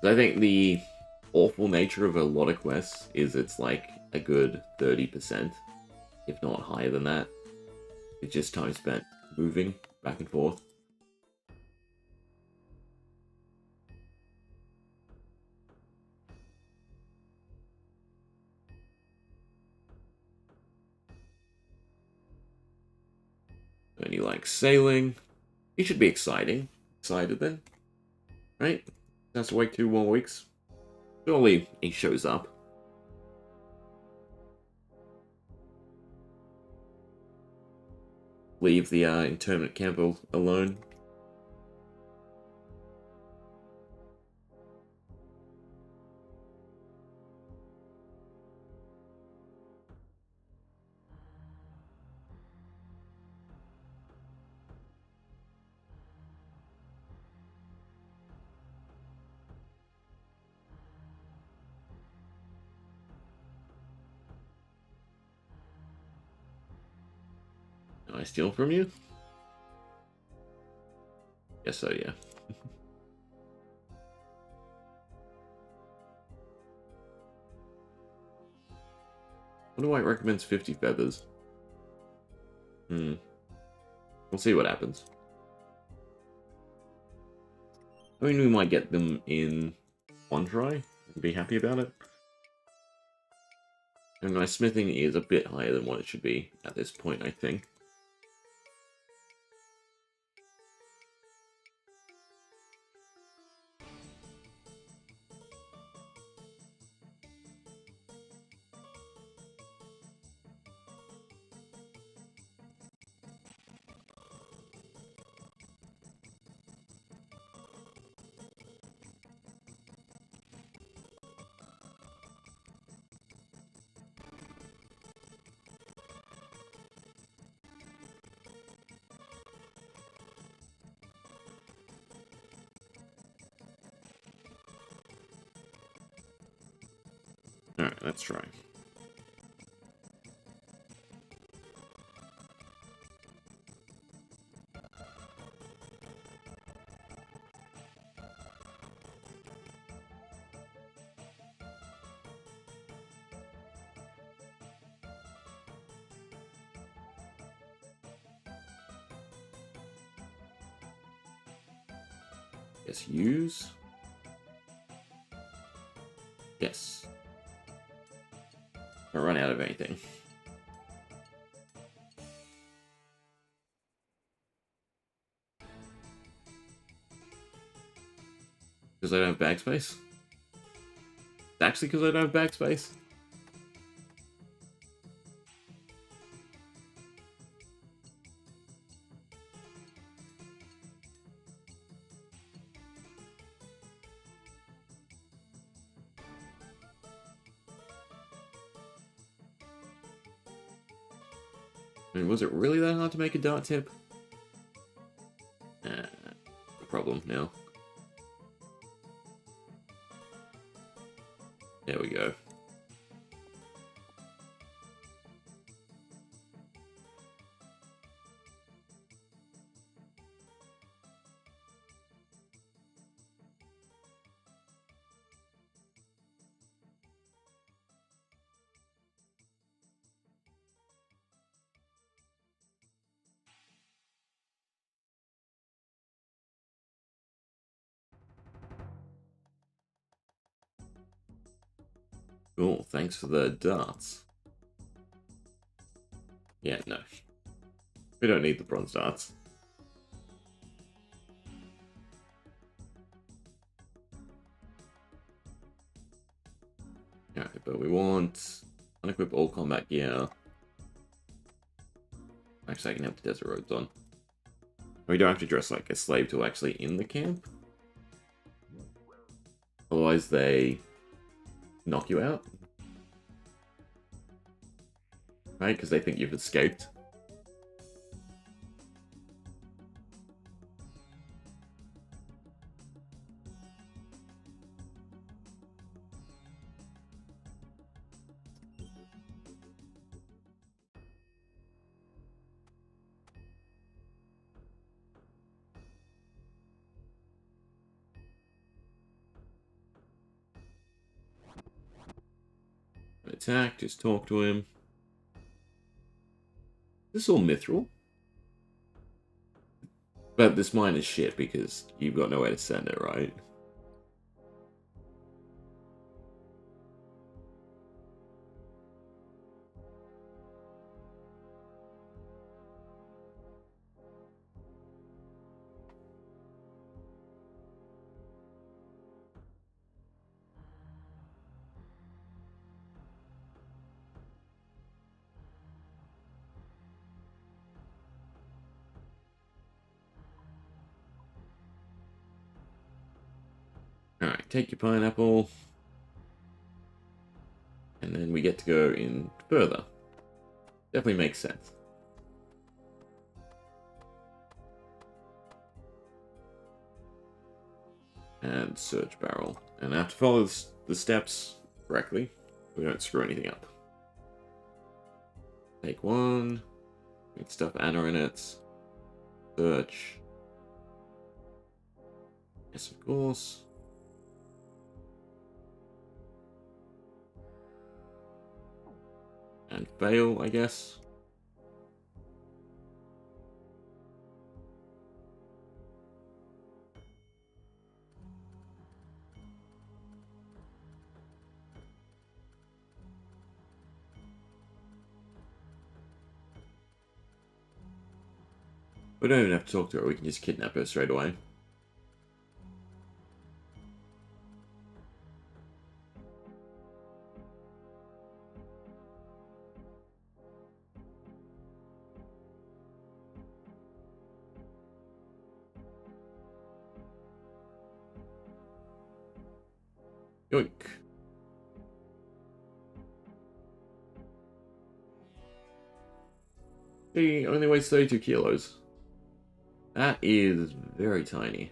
I think the awful nature of a lot of quests is it's like a good 30%, if not higher than that. It's just time spent moving back and forth. And you like sailing. It should be exciting. Excited then. Right? Has to wait 2 more weeks. Surely he shows up. Leave the internment camp alone. Can I steal from you? Yes, so yeah. What do I recommend? 50 feathers. We'll see what happens. I mean, we might get them in one try and be happy about it. And my smithing is a bit higher than what it should be at this point, I think. Alright, let's try. Yes, use. Yes. I run out of anything. Because I don't have backspace? It's actually because I don't have backspace? I mean, was it really that hard to make a dart tip? No problem now. There we go. Cool, thanks for the darts. Yeah, no. We don't need the bronze darts. Alright, but we want unequip all combat gear. Actually, I can have the desert robes on. We don't have to dress like a slave till actually in the camp. Otherwise, they knock you out. Right? Because they think you've escaped. Attack, just talk to him. This is all mithril. But this mine is shit because you've got nowhere to send it, right? Alright, take your pineapple. And then we get to go in further. Definitely makes sense. And search barrel. And I have to follow the steps correctly. We don't screw anything up. Take one. Make stuff Anna in it. Search. Yes, of course. And fail, I guess. We don't even have to talk to her, we can just kidnap her straight away. Yoink. He only weighs 32 kilos. That is very tiny.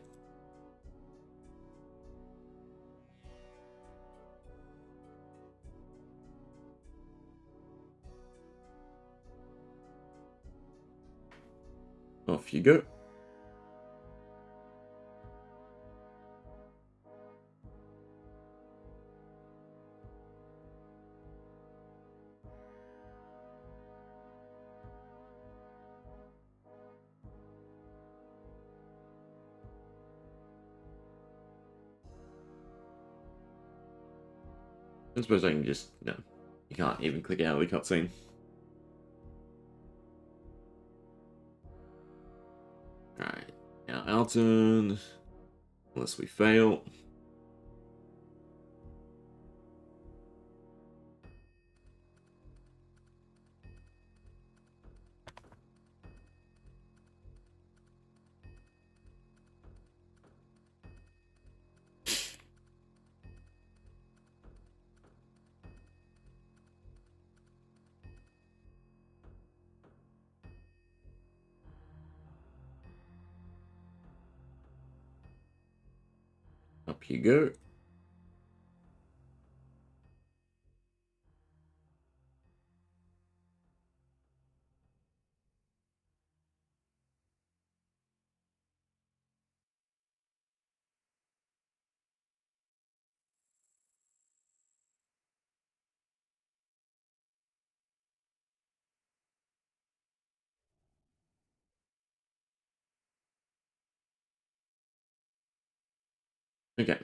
Off you go. I suppose I can just... No. You can't even click out of the cutscene. Alright. Now our turn. Unless we fail. Up you go. Okay.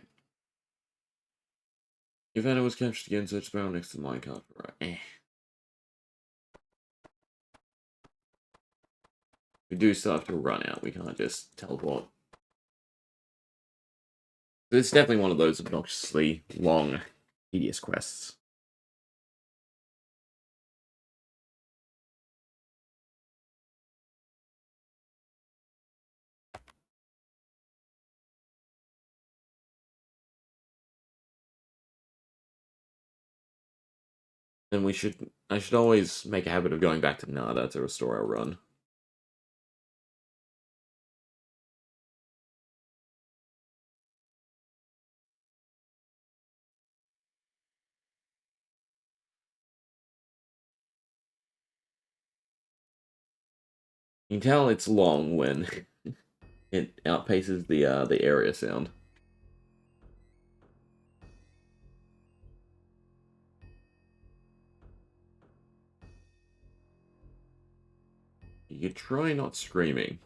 If Anna was captured again, search the barrel next to the minecart. Right. We do still have to run out. We can't just teleport. It's definitely one of those obnoxiously long, tedious quests. Then I should always make a habit of going back to Nada to restore our run. You can tell it's long when it outpaces the area sound. You could try not screaming.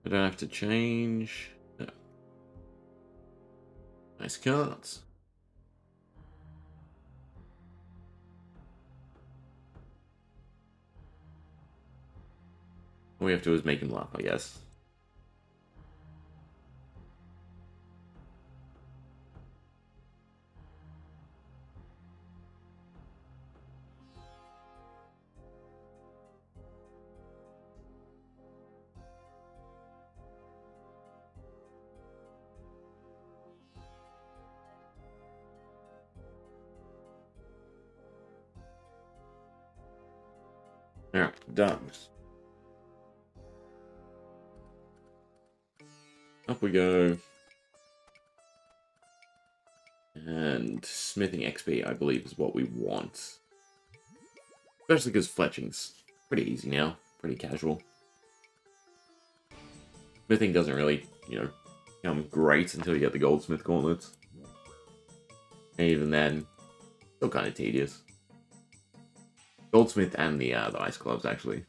I don't have to change. No. Nice cards. All we have to do is make him laugh, I guess. Alright, done. Up we go. And smithing XP, I believe, is what we want. Especially because fletching's pretty easy now. Pretty casual. Smithing doesn't really, become great until you get the goldsmith gauntlets. And even then, still kind of tedious. Goldsmith and the ice gloves, actually.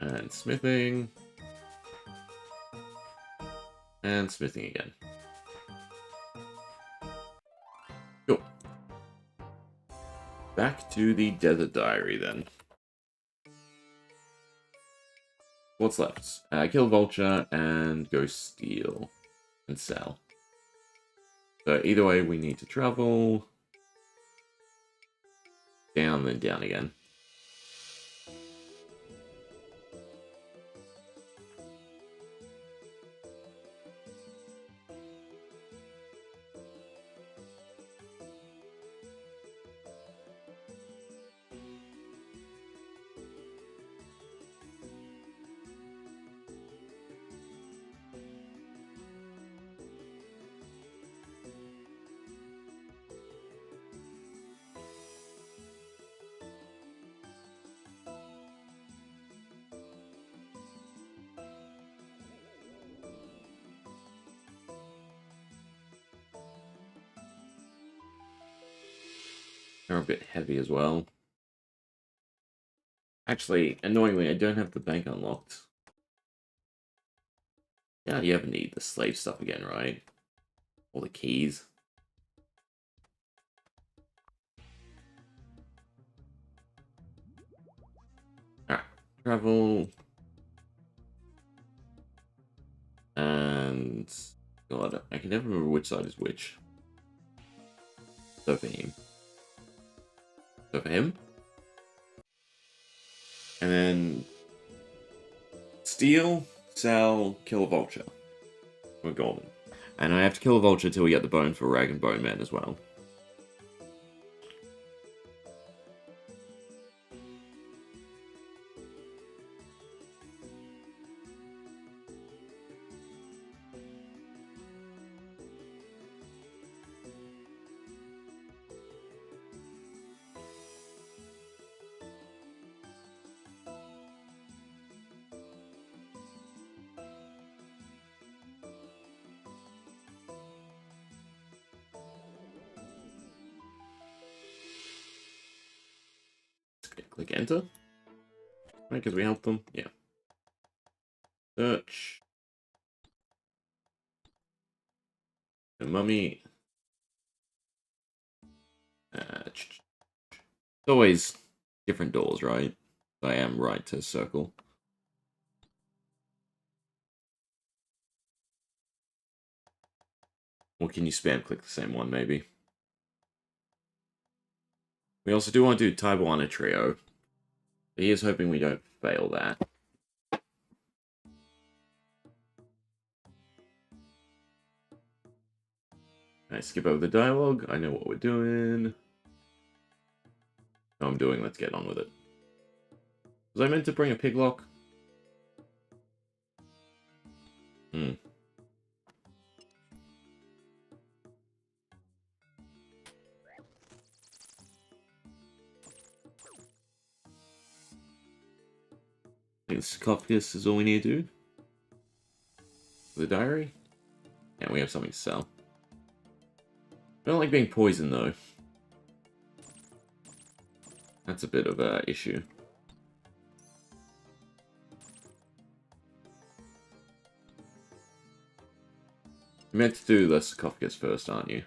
And smithing. And smithing again. Cool. Back to the Desert Diary, then. What's left? Kill Vulture and go steal and sell. So either way, we need to travel down, then down again. They're a bit heavy as well. Actually, annoyingly, I don't have the bank unlocked. Yeah, you ever need the slave stuff again, right? All the keys. Alright, travel. And... God, I can never remember which side is which. So for him. So for him. And then... Steal, sell, kill a vulture. We're golden. And I have to kill a vulture till we get the bone for Rag and Bone Man as well. Click enter. Right, because we helped them. Yeah. Search. The mummy. It's always different doors, right? I am right to circle. Or can you spam click the same one, maybe? We also do want to do Taiwan trio. He is hoping we don't fail that. I skip over the dialogue. I know what we're doing. No, I'm doing. Let's get on with it. Was I meant to bring a pig lock? Hmm. I think the sarcophagus is all we need to do. The diary? Yeah, we have something to sell. I don't like being poisoned, though. That's a bit of an issue. You meant to do the sarcophagus first, aren't you?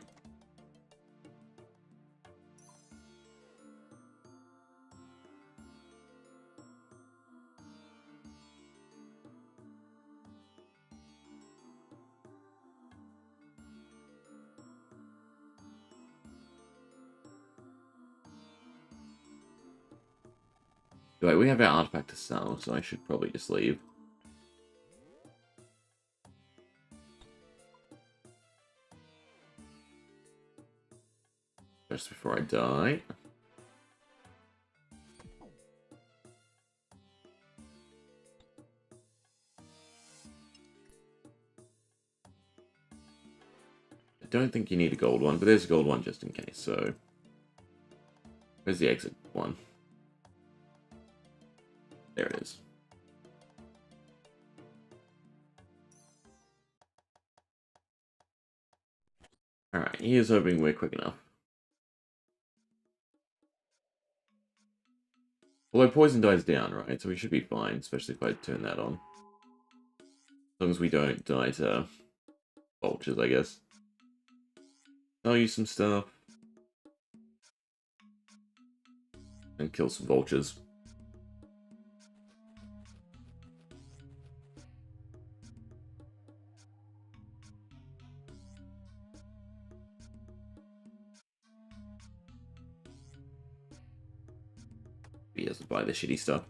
Right, we have our artifact to sell, so I should probably just leave. Just before I die. I don't think you need a gold one, but there's a gold one just in case, so... Where's the exit one? There it is. Alright, he is hoping we're quick enough. Although poison dies down, right? So we should be fine, especially if I turn that on. As long as we don't die to vultures, I guess. I'll use some stuff. And kill some vultures. He has to buy the shitty stuff.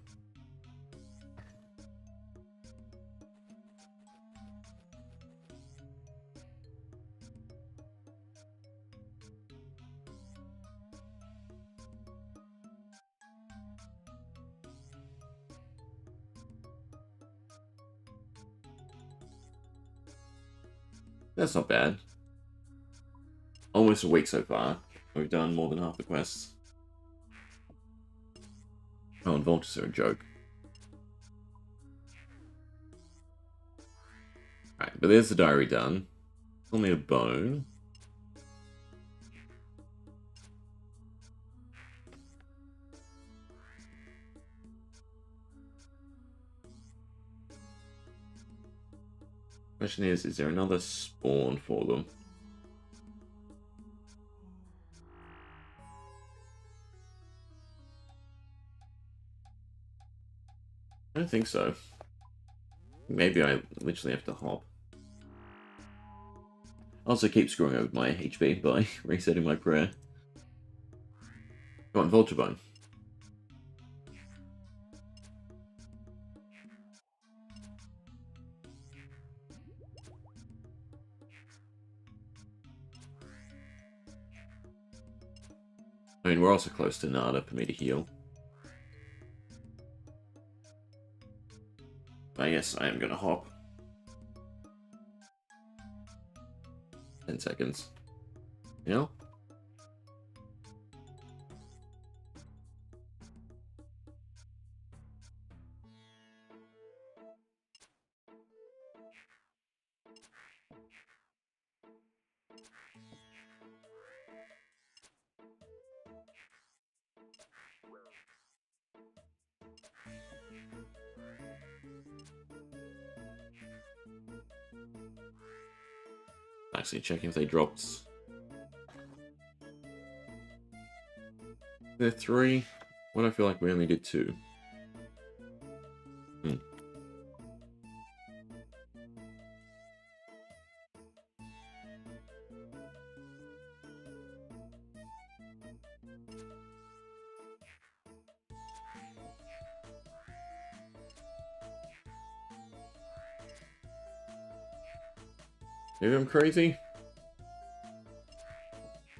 That's not bad. Almost a week so far. We've done more than half the quests. Oh, and vultures are a joke. Right, but there's the diary done. Still need a bone. Question is there another spawn for them? I don't think so. Maybe I literally have to hop. I also keep screwing over my HP by resetting my prayer. Come on, Vulture Bone. I mean, we're also close to Nada for me to heal. I guess I am gonna hop. 10 seconds. You know? Actually checking if they dropped. They're 3. What do I feel like we only did 2? Maybe I'm crazy?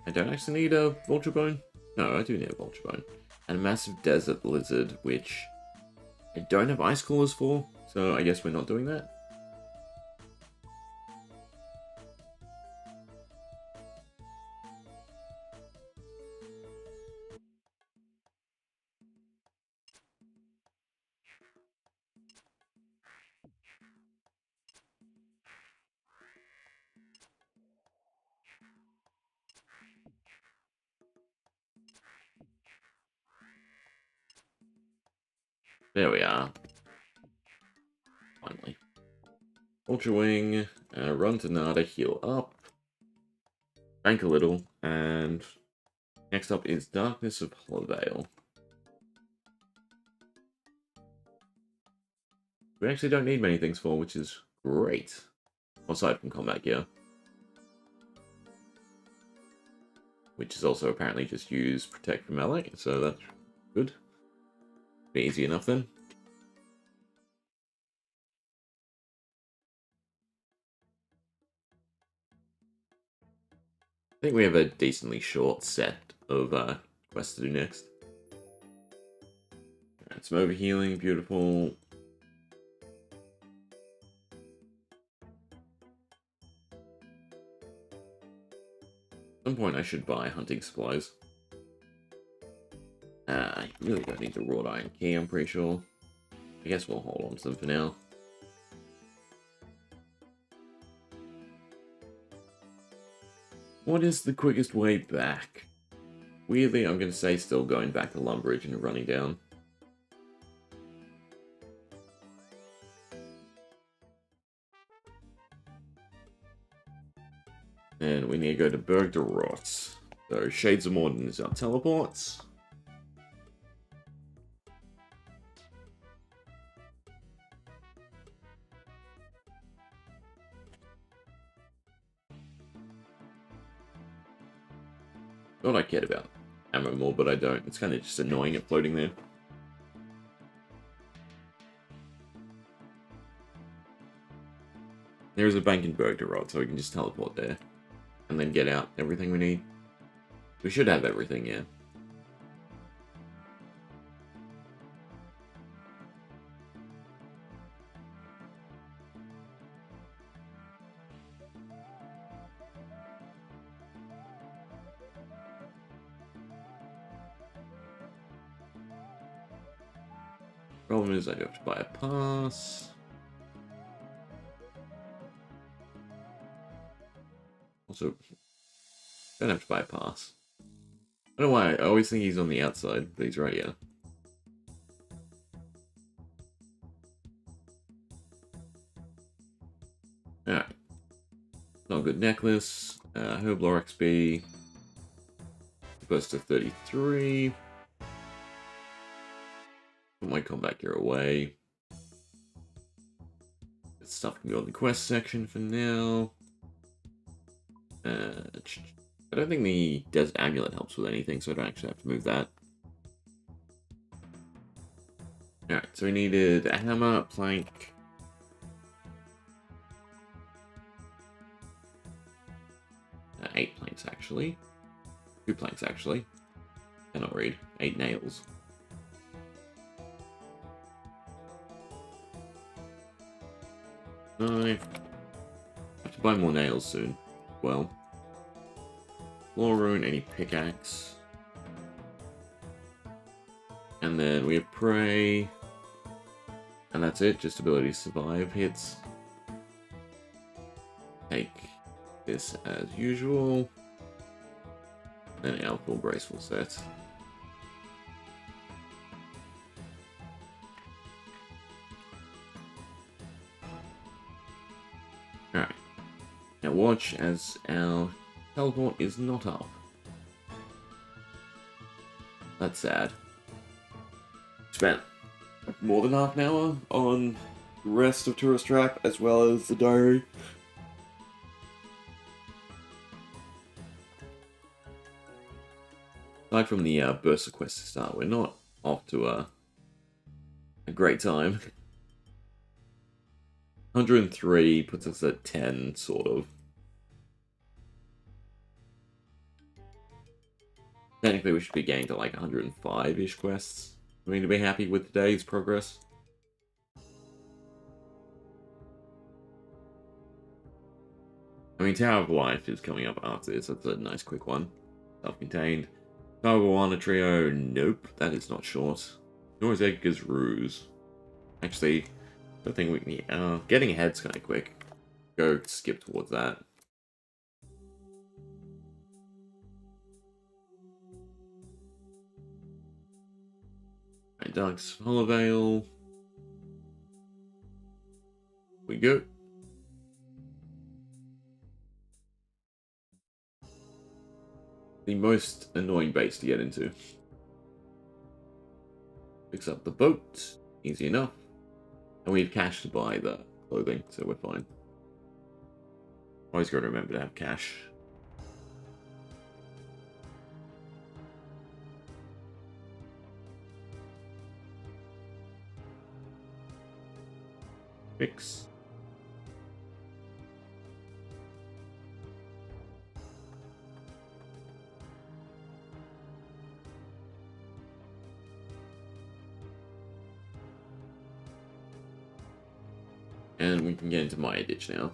I don't actually need a Vulture Bone. No, I do need a Vulture Bone. And a massive desert lizard, which I don't have ice coolers for, so I guess we're not doing that. There we are. Finally. Ultra Wing, run to Nada, heal up, bank a little, and next up is Darkness of Hollowvale. We actually don't need many things for, which is great. Aside from combat gear. Which is also apparently just use Protect from melee, so that's good. Be easy enough then. I think we have a decently short set of quests to do next. Alright, some overhealing, beautiful. At some point I should buy hunting supplies. I really don't need the wrought iron key, I'm pretty sure. I guess we'll hold on to them for now. What is the quickest way back? Weirdly, I'm going to say still going back to Lumbridge and running down. And we need to go to Berg de Rot. So Shades of Morden is our teleports. Thought I cared about ammo more, but I don't. It's kind of just annoying it floating there. There is a bank in Berg de Rot, so we can just teleport there. And then get out everything we need. We should have everything, yeah. Problem is I do have to buy a pass. Also, don't have to buy a pass. I don't know why, I always think he's on the outside, but he's right here. Alright. good necklace. Herblore XP. Burst to 33. Put my combat gear away. This stuff can go in the quest section for now. I don't think the Desert Amulet helps with anything, so I don't actually have to move that. Alright, so we needed a hammer, a plank. 8 planks, actually. 2 planks, actually. Cannot read. 8 nails. I have to buy more nails soon. Well. Law Rune, any pickaxe. And then we have Prey. And that's it, just ability to survive hits. Take this as usual. And our full braceful set. Alright. Now watch as our teleport is not up. That's sad. Spent more than half an hour on the rest of Tourist Trap as well as the diary. Aside from the Bursa quest to start, we're not off to a great time. 103 puts us at 10, sort of. Technically, we should be getting to like 105-ish quests. I mean, to be happy with today's progress. I mean, Tower of Life is coming up after this. That's a nice quick one. Self-contained. Tower of Moana Trio, nope, that is not short. Nor is Edgar's Ruse. Actually, I don't think we can... getting ahead's kind of quick. Go skip towards that. Right, Dark's Hollowvale. We go. The most annoying base to get into. Picks up the boat. Easy enough. And we have cash to buy the clothing, so we're fine. Always got to remember to have cash. Fix. And we can get into Maya Ditch now.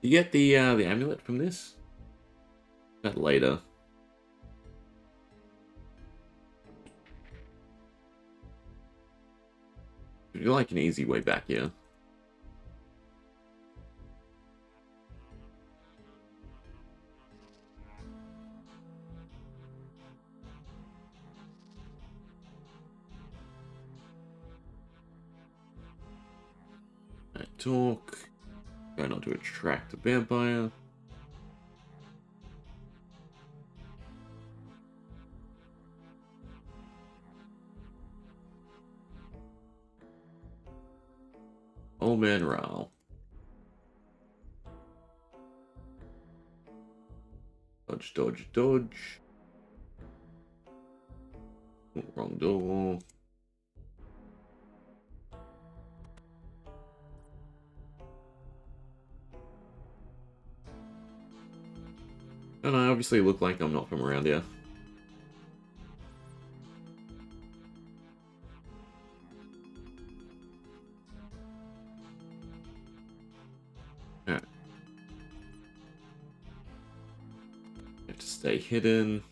You get the amulet from this? That later. You like an easy way back here. Talk. Try not to attract a vampire. Old Man Ral. Dodge, dodge, dodge. Wrong door. And I obviously look like I'm not from around here. Alright. Have to stay hidden.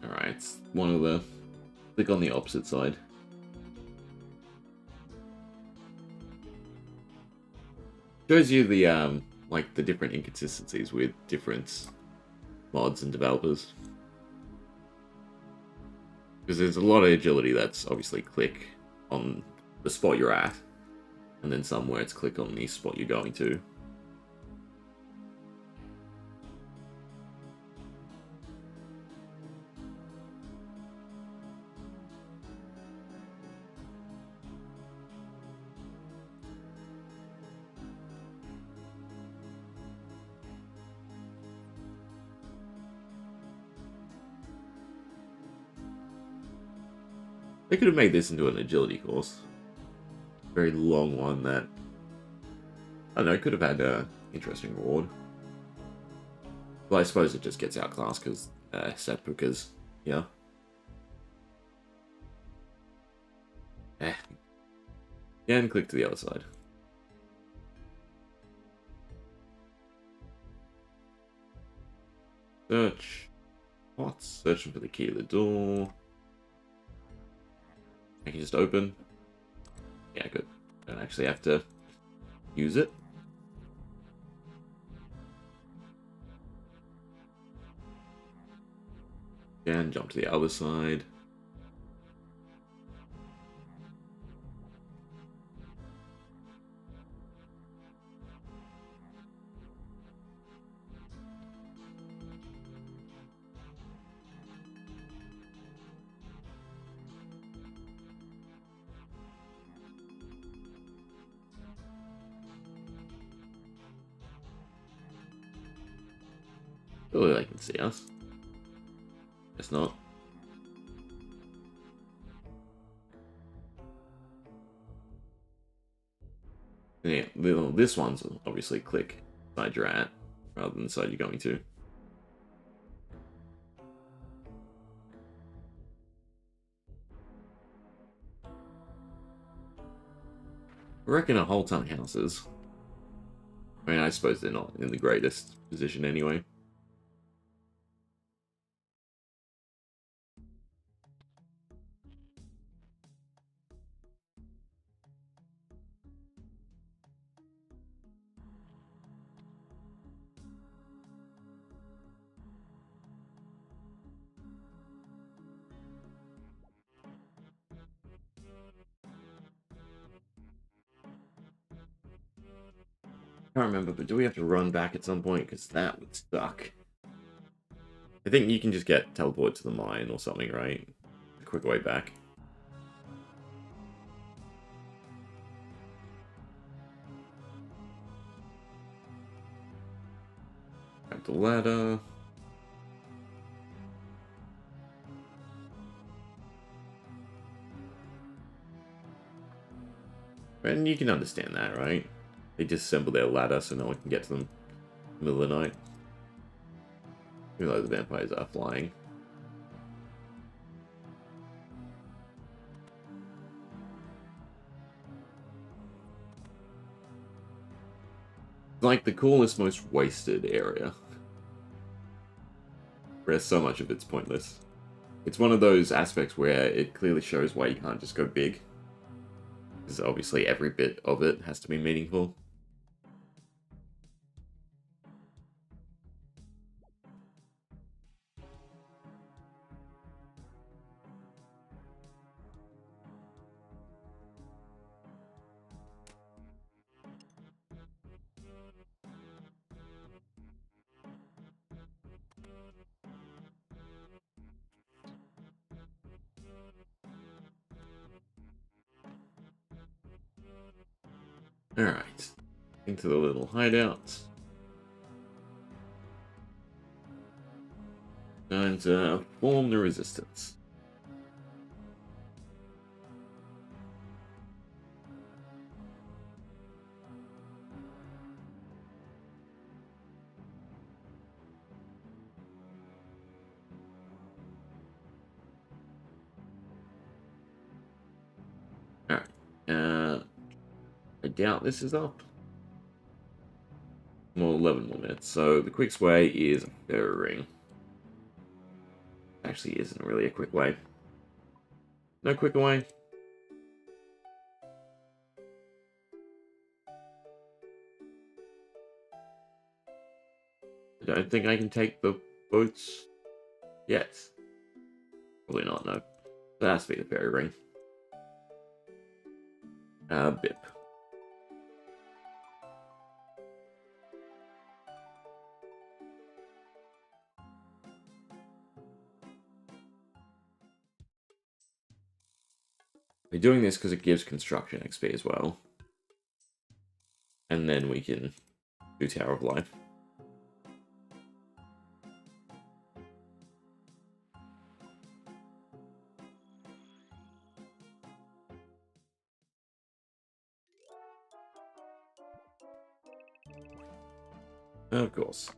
Alright, it's one of the... Click on the opposite side. Shows you the, like, the different inconsistencies with different mods and developers. Because there's a lot of agility that's obviously click on the spot you're at, and then somewhere it's click on the spot you're going to. They could have made this into an agility course. Very long one that, I don't know, could have had an interesting reward. Well, I suppose it just gets outclassed because, seppukas, yeah. Eh. Yeah, and click to the other side. Search. What? Searching for the key to the door. I can just open. Yeah, good. Don't actually have to use it. And jump to the other side. Surely they can see us. Guess not. Yeah, this one's obviously click side you're at, rather than the side you're going to. I reckon a whole ton of houses. I mean, I suppose they're not in the greatest position anyway. I can't remember, but do we have to run back at some point? Because that would suck. I think you can just get teleported to the mine or something, right? A quick way back. Grab the ladder. And you can understand that, right? They disassemble their ladder so no one can get to them in the middle of the night. Even though the vampires are flying. It's like the coolest, most wasted area. Where so much of it's pointless. It's one of those aspects where it clearly shows why you can't just go big. Because obviously every bit of it has to be meaningful. Alright. Into the little hideout. And form the resistance. doubt this is up. Well, 11 more minutes. So the quickest way is a fairy ring. Actually isn't really a quick way. No quicker way. I don't think I can take the boats yet. Probably not, no. That has to be the fairy ring. Bip. We're doing this because it gives construction XP as well. And then we can do Tower of Life. Of course.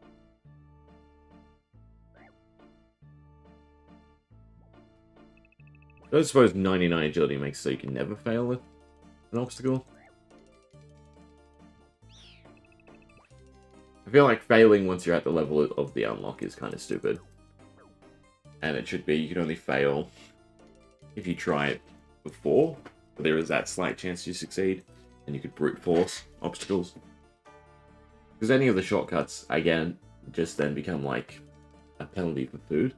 I suppose 99 agility makes so you can never fail with an obstacle. I feel like failing once you're at the level of the unlock is kind of stupid. And it should be you can only fail if you try it before. There is that slight chance you succeed, and you could brute force obstacles. Because any of the shortcuts, again, just then become like a penalty for food.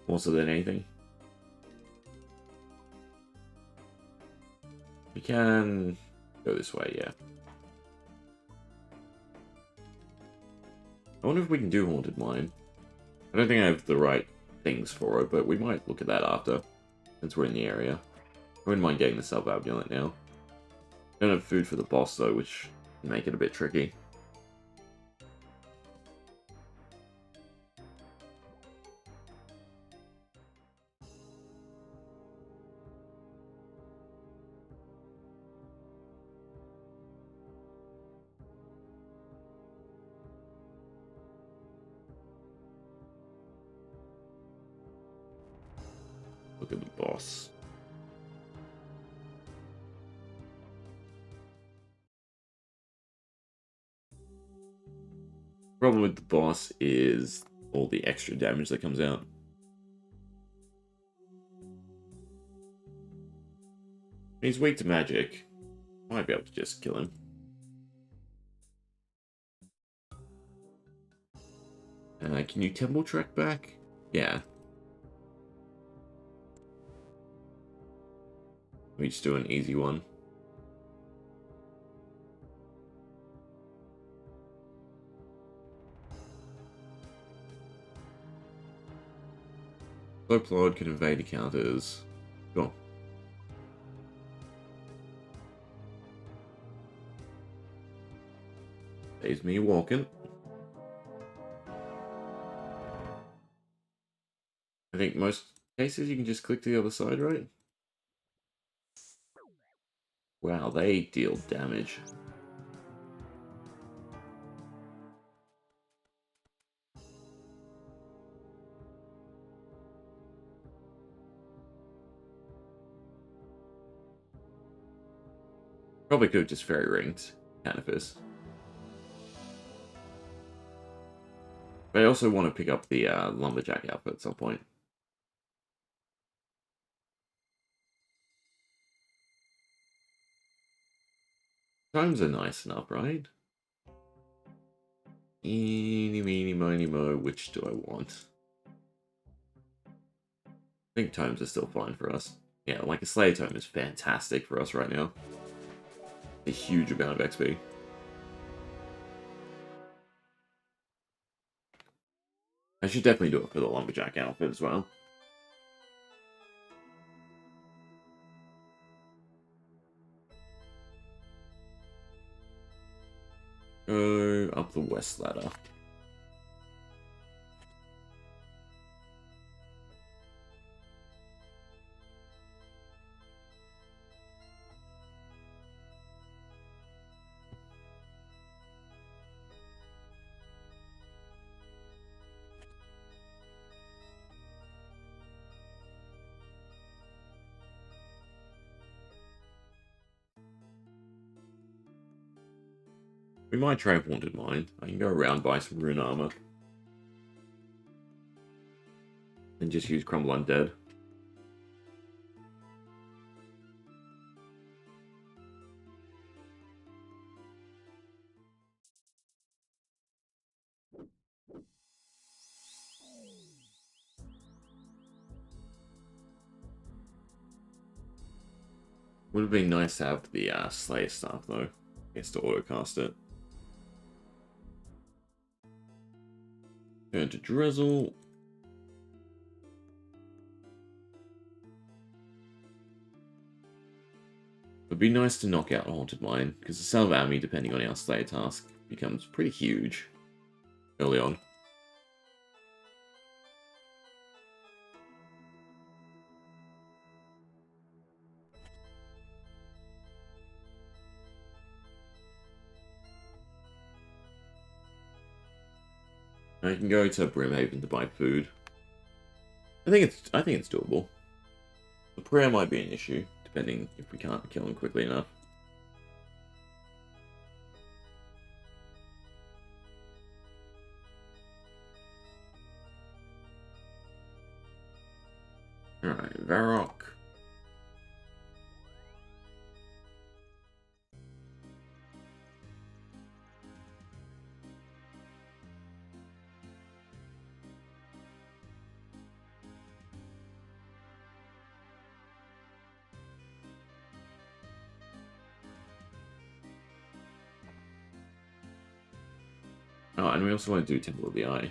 More so than anything. We can go this way, yeah. I wonder if we can do Haunted Mine. I don't think I have the right things for it, but we might look at that after, since we're in the area. I wouldn't mind getting the self-amulet now. Don't have food for the boss though, which can make it a bit tricky. Look at the boss. Problem with the boss is all the extra damage that comes out. He's weak to magic. Might be able to just kill him. Can you temple track back? Yeah. We just do an easy one. Slow plod can evade encounters. Sure. Saves me walking. I think most cases you can just click to the other side, right? Wow, they deal damage. Probably could have just fairy ringed Canifis. But I also want to pick up the lumberjack outfit at some point. Times are nice enough, right? Eeny, meeny, miny, mo, which do I want? I think tomes are still fine for us. Yeah, like a Slayer tome is fantastic for us right now. A huge amount of XP. I should definitely do it for the lumberjack outfit as well. Go up the west ladder. We might try Haunted Mine. I can go around, buy some rune armor. And just use Crumble Undead. Would have been nice to have the Slayer stuff though. I guess to autocast it. Turn to Drizzle. It'd be nice to knock out Haunted Mine, because the Salvami, depending on our Slayer task, becomes pretty huge early on. I can go to Brimhaven to buy food. I think it's doable. The prayer might be an issue, depending if we can't kill him quickly enough. Alright, Varrock. Oh, and we also want to do Temple of the Eye.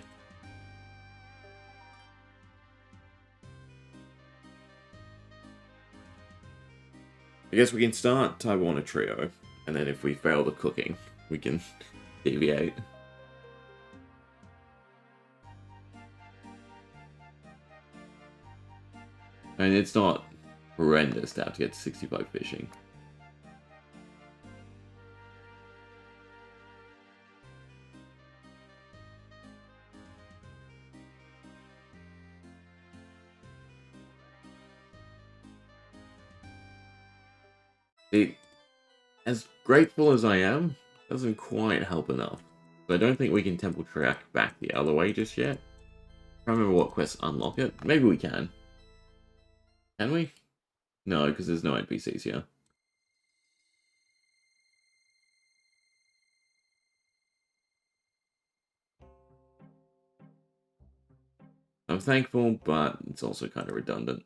I guess we can start Taiwan a trio, and then if we fail the cooking, we can deviate. And it's not horrendous to have to get to 65 fishing. See, as grateful as I am, doesn't quite help enough. So I don't think we can temple track back the other way just yet. I don't remember what quests unlock it. Maybe we can. Can we? No, because there's no NPCs here. I'm thankful, but it's also kind of redundant.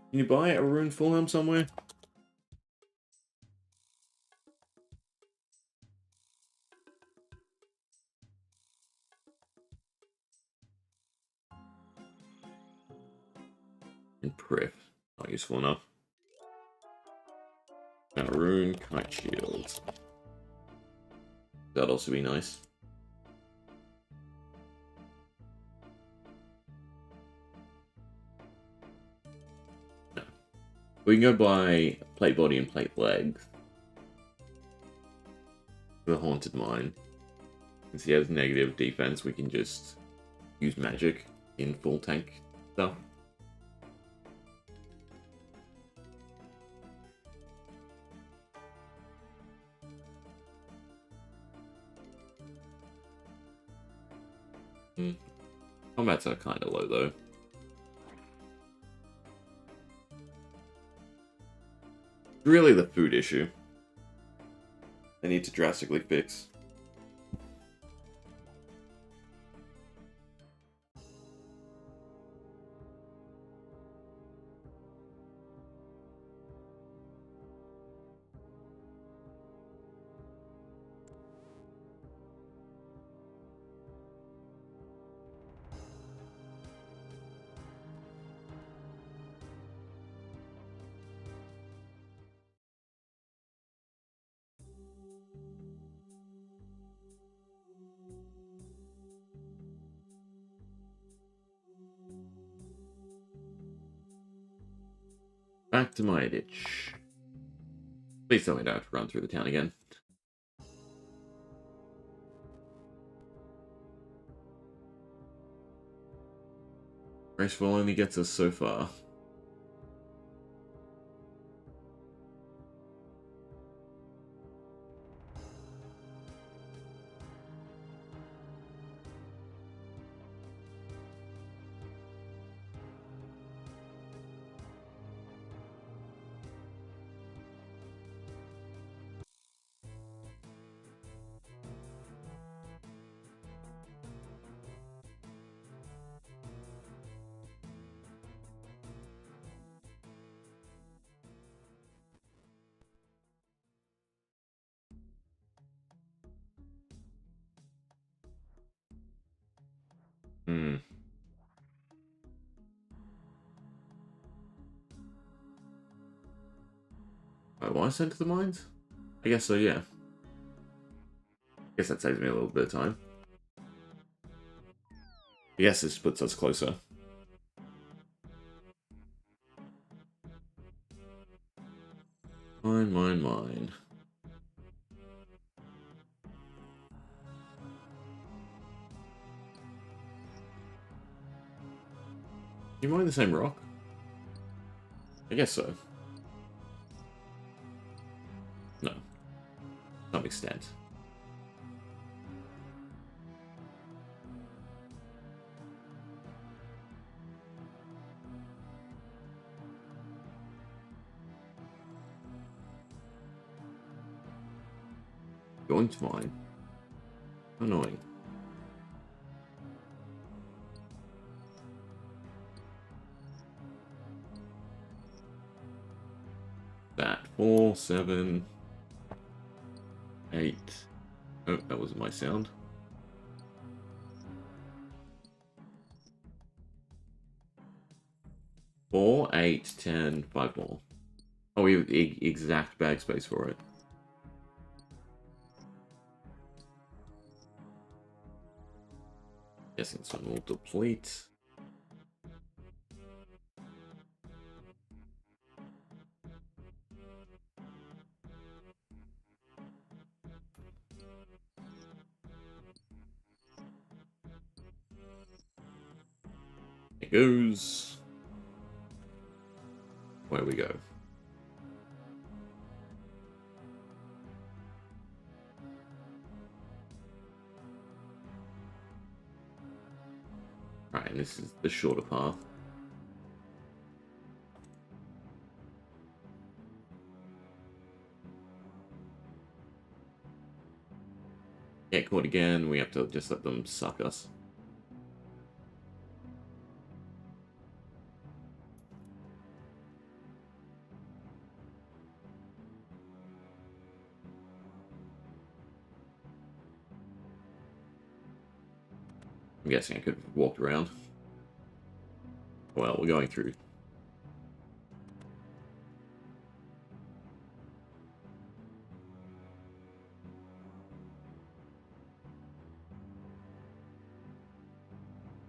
Can you buy a rune Fulham somewhere? And Priff. Not useful enough. And a rune Kite Shield. That'd also be nice. No. We can go buy Plate Body and Plate Legs. The Haunted Mine. Since he has negative defense, we can just use magic in full tank stuff. Combats are kind of low though. Really the food issue. They need to drastically fix. Back to my ditch. Please tell me I don't have to run through the town again. Graceful only gets us so far. Hmm. I want to send to the mines? I guess so, yeah. I guess that saves me a little bit of time. I guess this puts us closer. Mine. Do you mine the same rock? I guess so. No. To some extent. Going to mine. Annoying. That 4, 7, 8. Oh, that wasn't my sound. 4, 8, 10, 5 more. Oh, we have the exact bag space for it. Guessing some will deplete. It goes. Where we go. Right, and this is the shorter path. Get caught again, we have to just let them suck us. I'm guessing I could have walked around. Well, we're going through.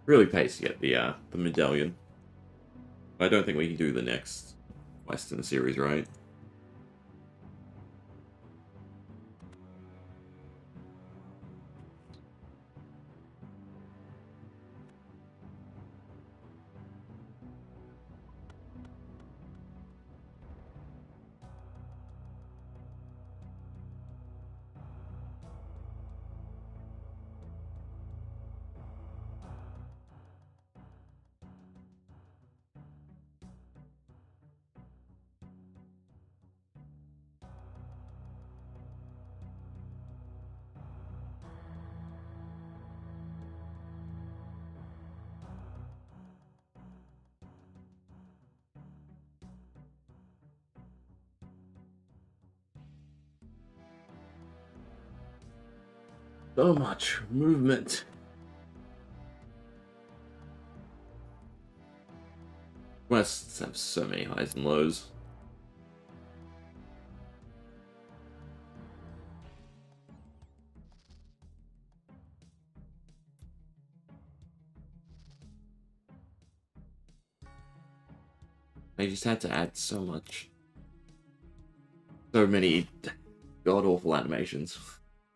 Really pays to get the medallion. I don't think we can do the next quest in the series, right? So much movement. Quests have so many highs and lows. They just had to add so much. So many god-awful animations.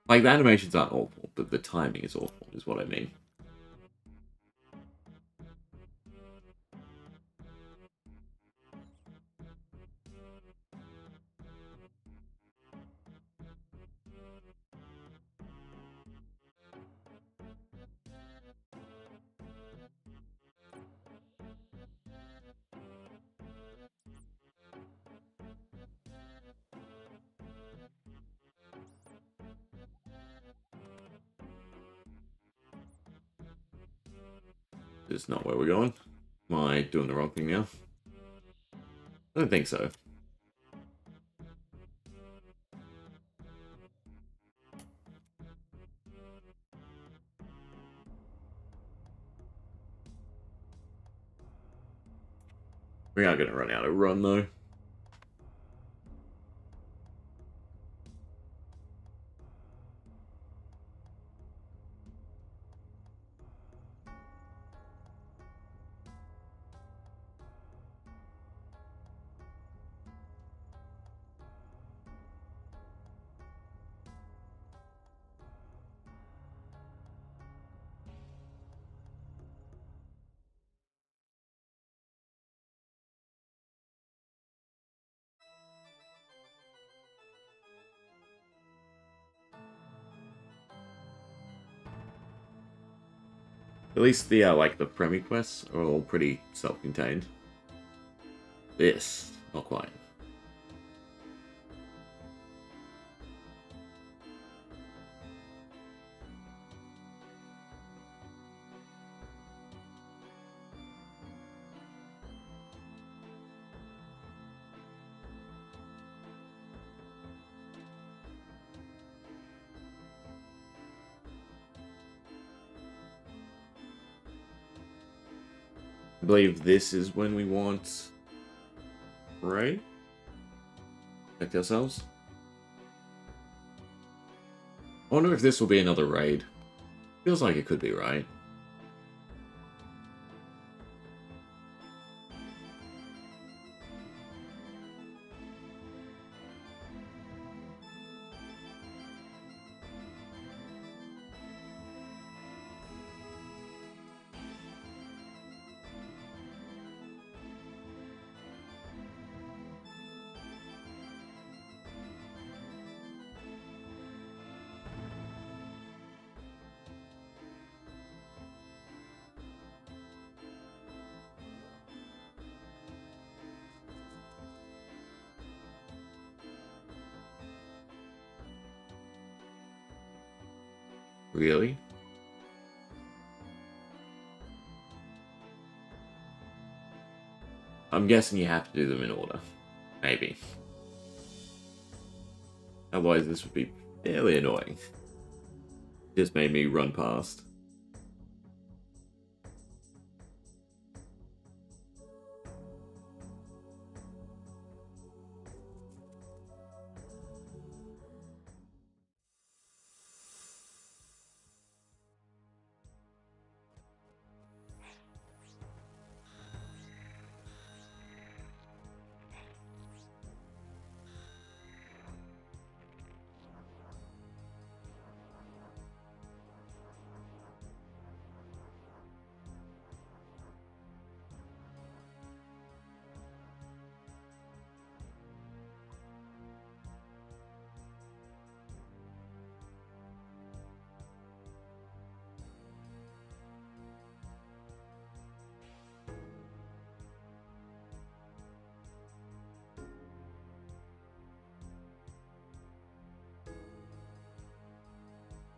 Like, the animations aren't awful, but the timing is awful, is what I mean. This is not where we're going. Am I doing the wrong thing now? I don't think so. We are going to run out of run, though. At least the, like, the Premier quests are all pretty self-contained. This, not quite. I believe this is when we want... Right? Check ourselves. I wonder if this will be another raid. Feels like it could be, right? Really? I'm guessing you have to do them in order. Maybe. Otherwise this would be fairly annoying. Just made me run past.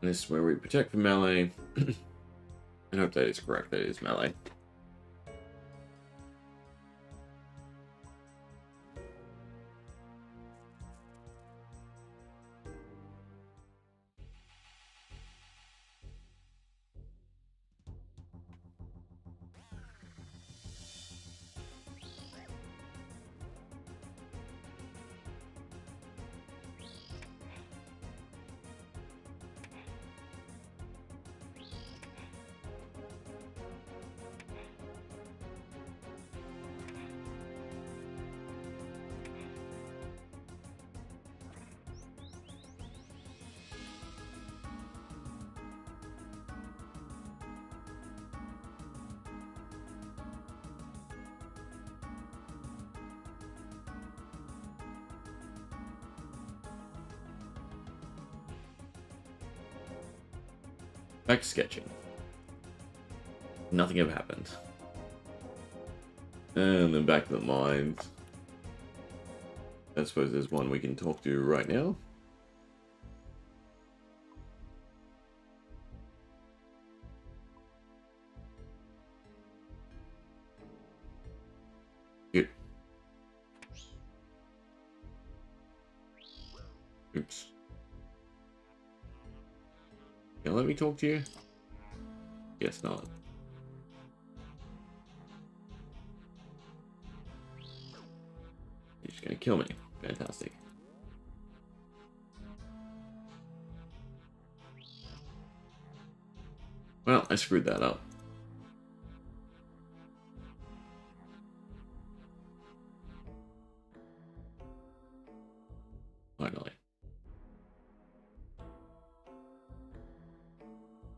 And this is where we protect from melee. I hope that is correct, that is melee. Back to sketching. Nothing ever happened. And then back to the mines. I suppose there's one we can talk to right now. Can you let me talk to you? Yes, not. You're just gonna kill me. Fantastic. Well, I screwed that up. Finally.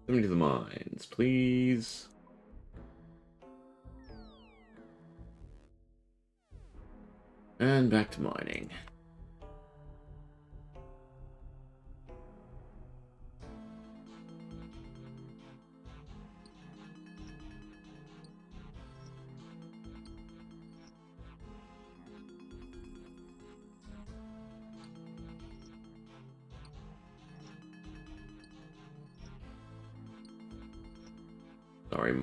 Send me to the mines, please. And back to mining. Sorry,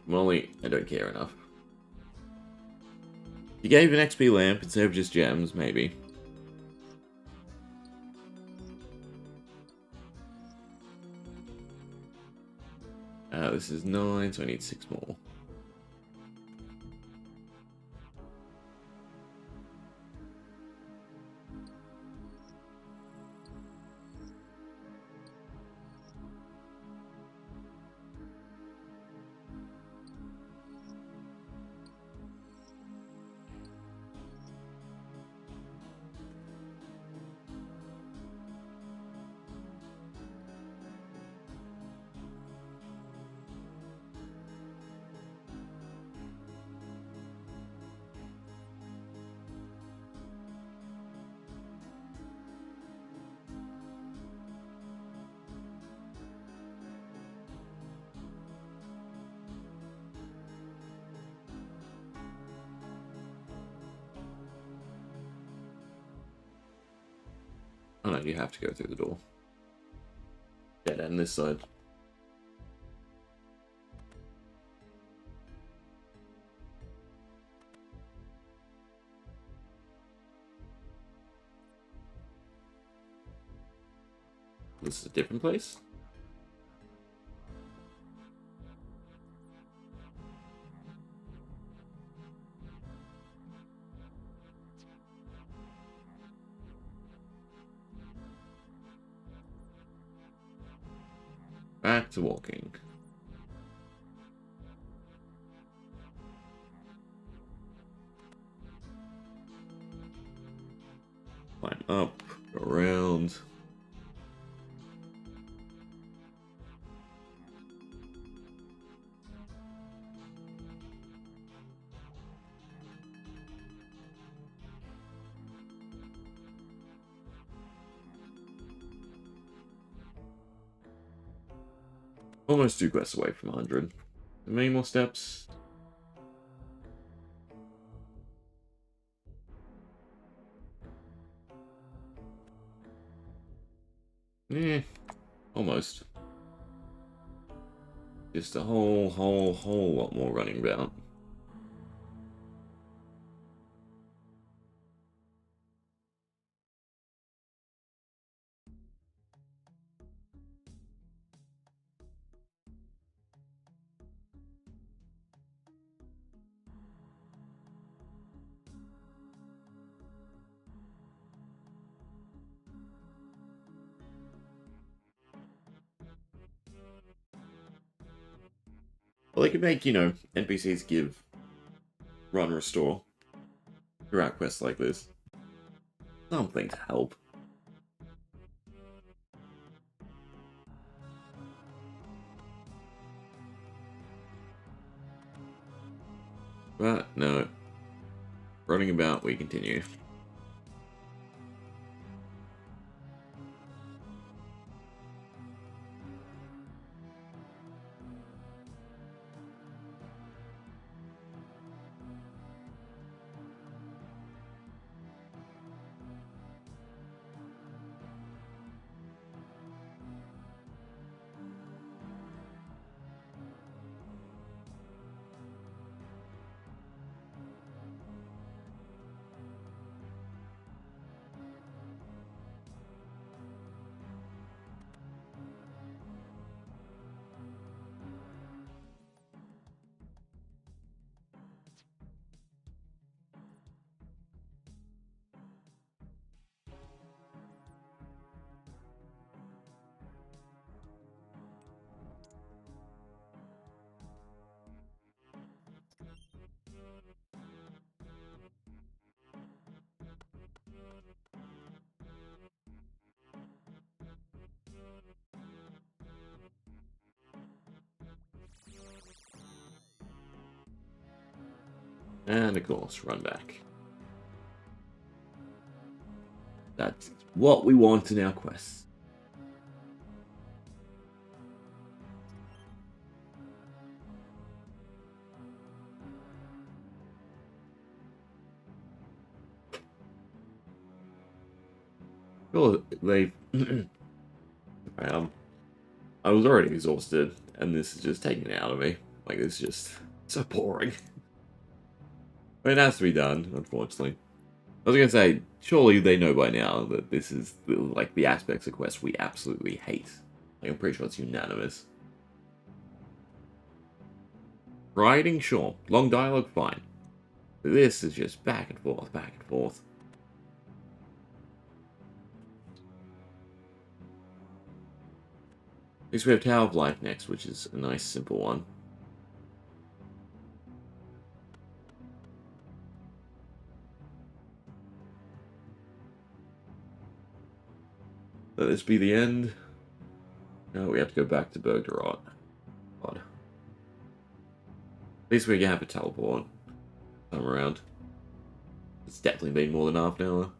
Molly, I don't care enough. You gave an XP lamp instead of just gems, maybe. This is 9, so I need 6 more. Oh no, you have to go through the door. Dead end this side. This is a different place? Back to walking. Climb up, go around. Almost 2 quests away from 100. Many more steps? Almost. Just a whole lot more running about. Well, they could make, you know, NPCs give run restore throughout quests like this. Something to help. But no. Running about, we continue. And of course, run back. That's what we want in our quests. Well, they... I was already exhausted, and this is just taking it out of me. Like, it's just so boring. It has to be done, unfortunately. I was gonna say, surely they know by now that this is, like, the aspects of quest we absolutely hate. Like, I'm pretty sure it's unanimous. Writing, sure. Long dialogue, fine. But this is just back and forth, back and forth. At least we have Tower of Life next, which is a nice, simple one. Let this be the end. No, we have to go back to Bergderot. God. At least we can have a teleport time around. It's definitely been more than half an hour.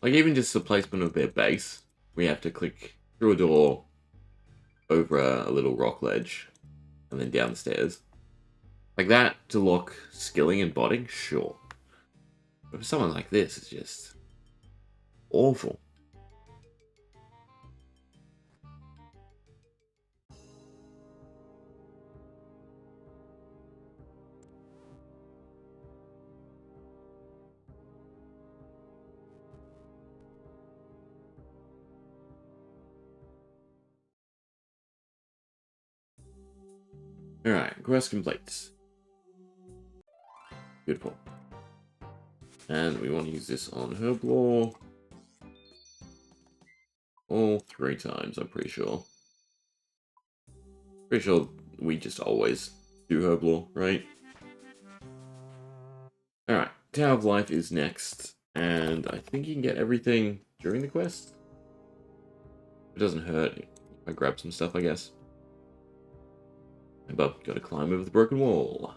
Like, even just the placement of their base, we have to click through a door, over a little rock ledge, and then down the stairs. Like that, to lock skilling and botting, sure. But for someone like this, it's just awful. Alright, quest complete. Beautiful. And we want to use this on Herblore. All 3 times, I'm pretty sure. Pretty sure we just always do Herblore, right? Alright, Tower of Life is next. And I think you can get everything during the quest. It doesn't hurt if I grab some stuff, I guess. But gotta climb over the broken wall.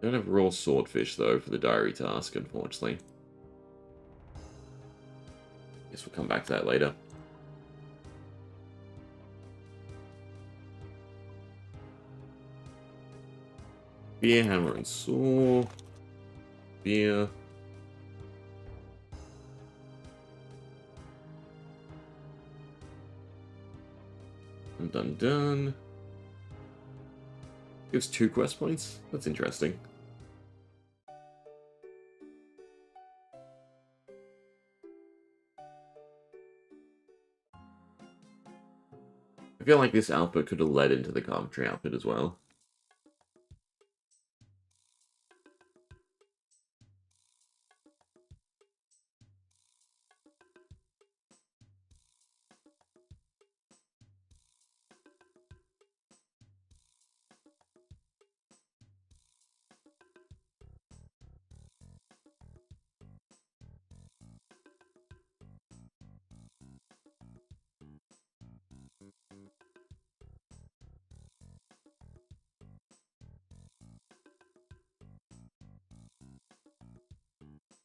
Don't have raw swordfish, though, for the diary task, unfortunately. Guess we'll come back to that later. Beer, hammer, and saw. Beer. Done. Gives 2 quest points? That's interesting. I feel like this output could have led into the commentary output as well.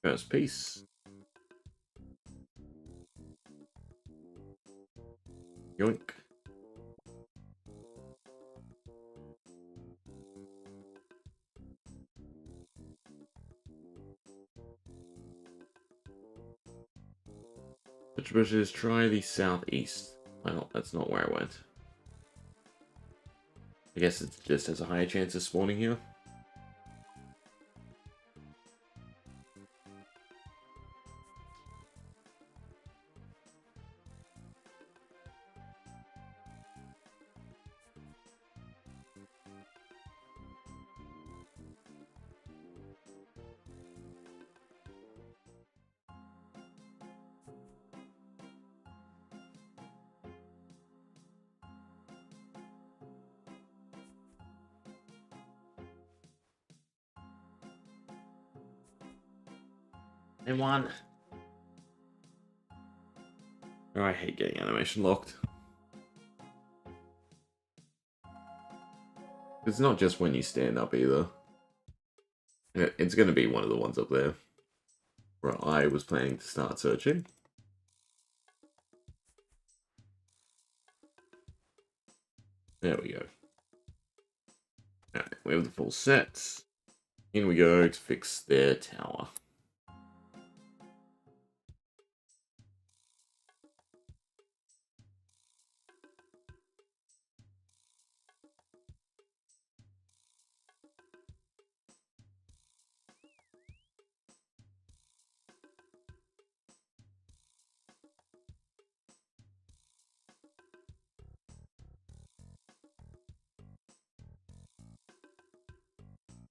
First piece. Yoink. Which bushes? Try the southeast. Well, that's not where I went. I guess it just has a higher chance of spawning here. And one. Oh, I hate getting animation locked. It's not just when you stand up either. It's going to be one of the ones up there where I was planning to start searching. There we go. Alright, we have the full set. In we go to fix their tower.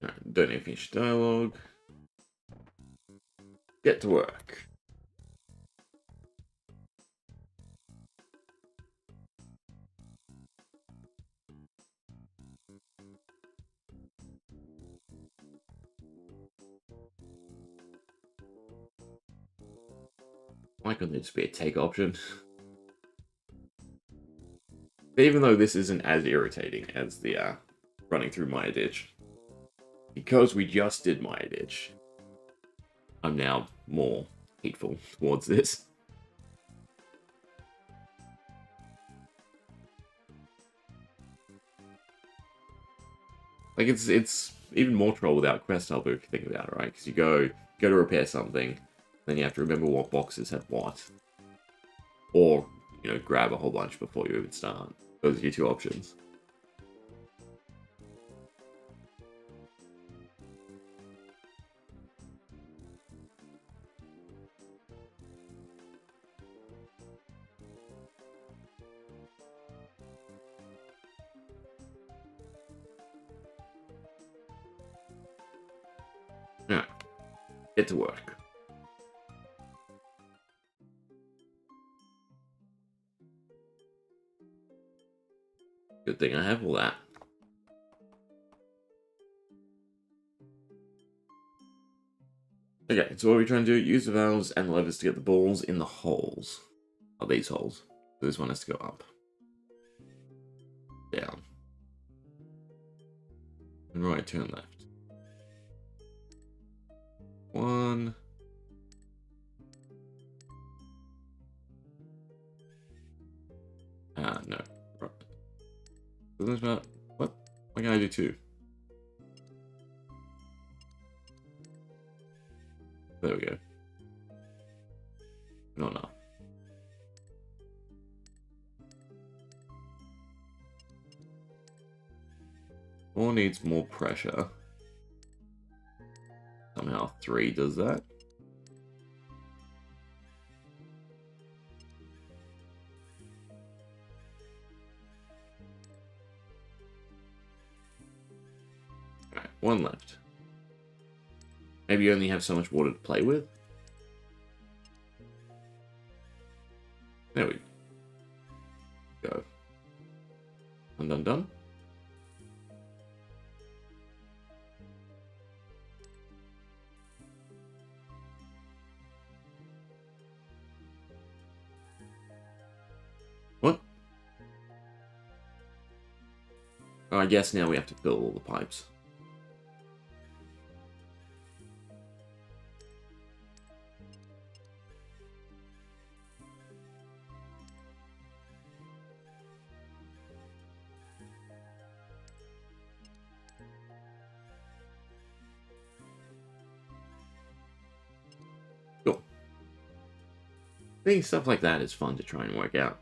Alright, don't need to finish dialogue. Get to work. Why couldn't there just be a take option? Even though this isn't as irritating as the running through Maya Ditch. Because we just did Maya Ditch, I'm now more hateful towards this. Like, it's even more troll without quest helper if you think about it, right? Because you go to repair something, then you have to remember what boxes have what. Or, you know, grab a whole bunch before you even start. Those are your two options. Alright, get to work. Good thing I have all that. Okay, so what are we trying to do? Use the valves and levers to get the balls in the holes. Oh, these holes. So this one has to go up. Down. And right, turn left. One. No. Right. So there's about... What? Why can't I do two? There we go. Not enough. Four needs more pressure. Somehow 3 does that. Alright, 1 left. Maybe you only have so much water to play with? There we go. Done. What? Oh, I guess now we have to fill all the pipes. Cool. I think stuff like that is fun to try and work out.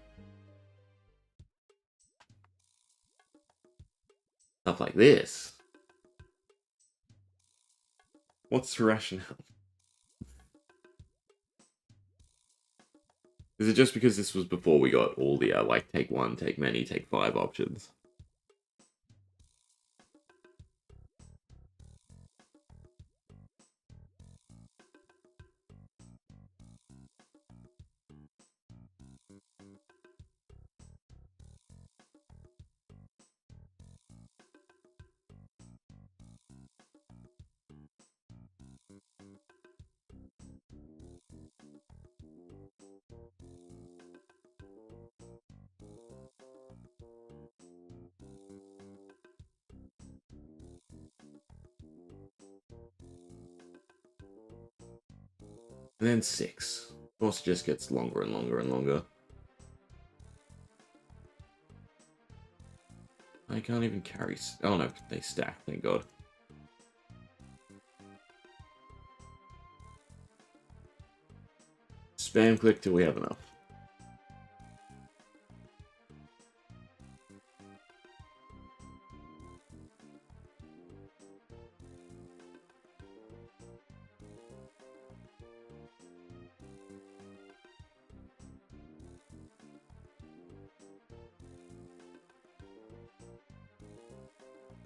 Stuff like this. What's the rationale? Is it just because this was before we got all the, like, take 1, take many, take 5 options? And then 6. Of course, it just gets longer and longer and longer. I can't even carry... Oh no, they stack, thank god. Spam click till we have enough.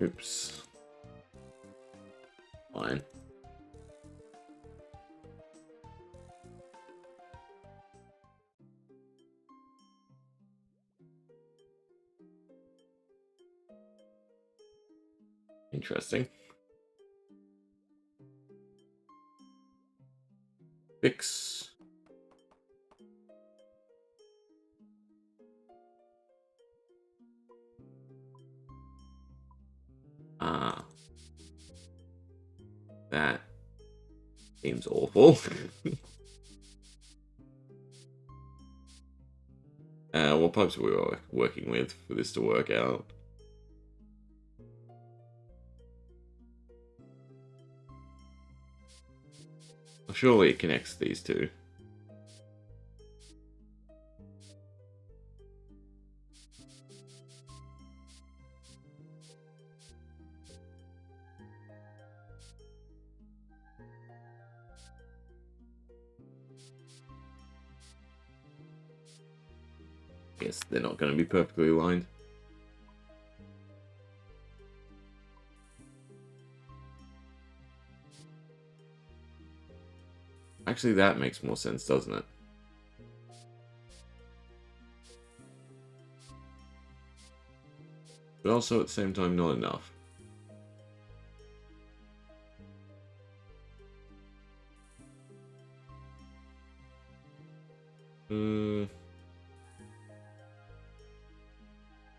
Oops. Fine. Interesting. Fix. Ah. That seems awful. What pipes were we working with for this to work out? Well, surely it connects these two. Guess they're not going to be perfectly aligned. Actually, that makes more sense, doesn't it? But also, at the same time, not enough.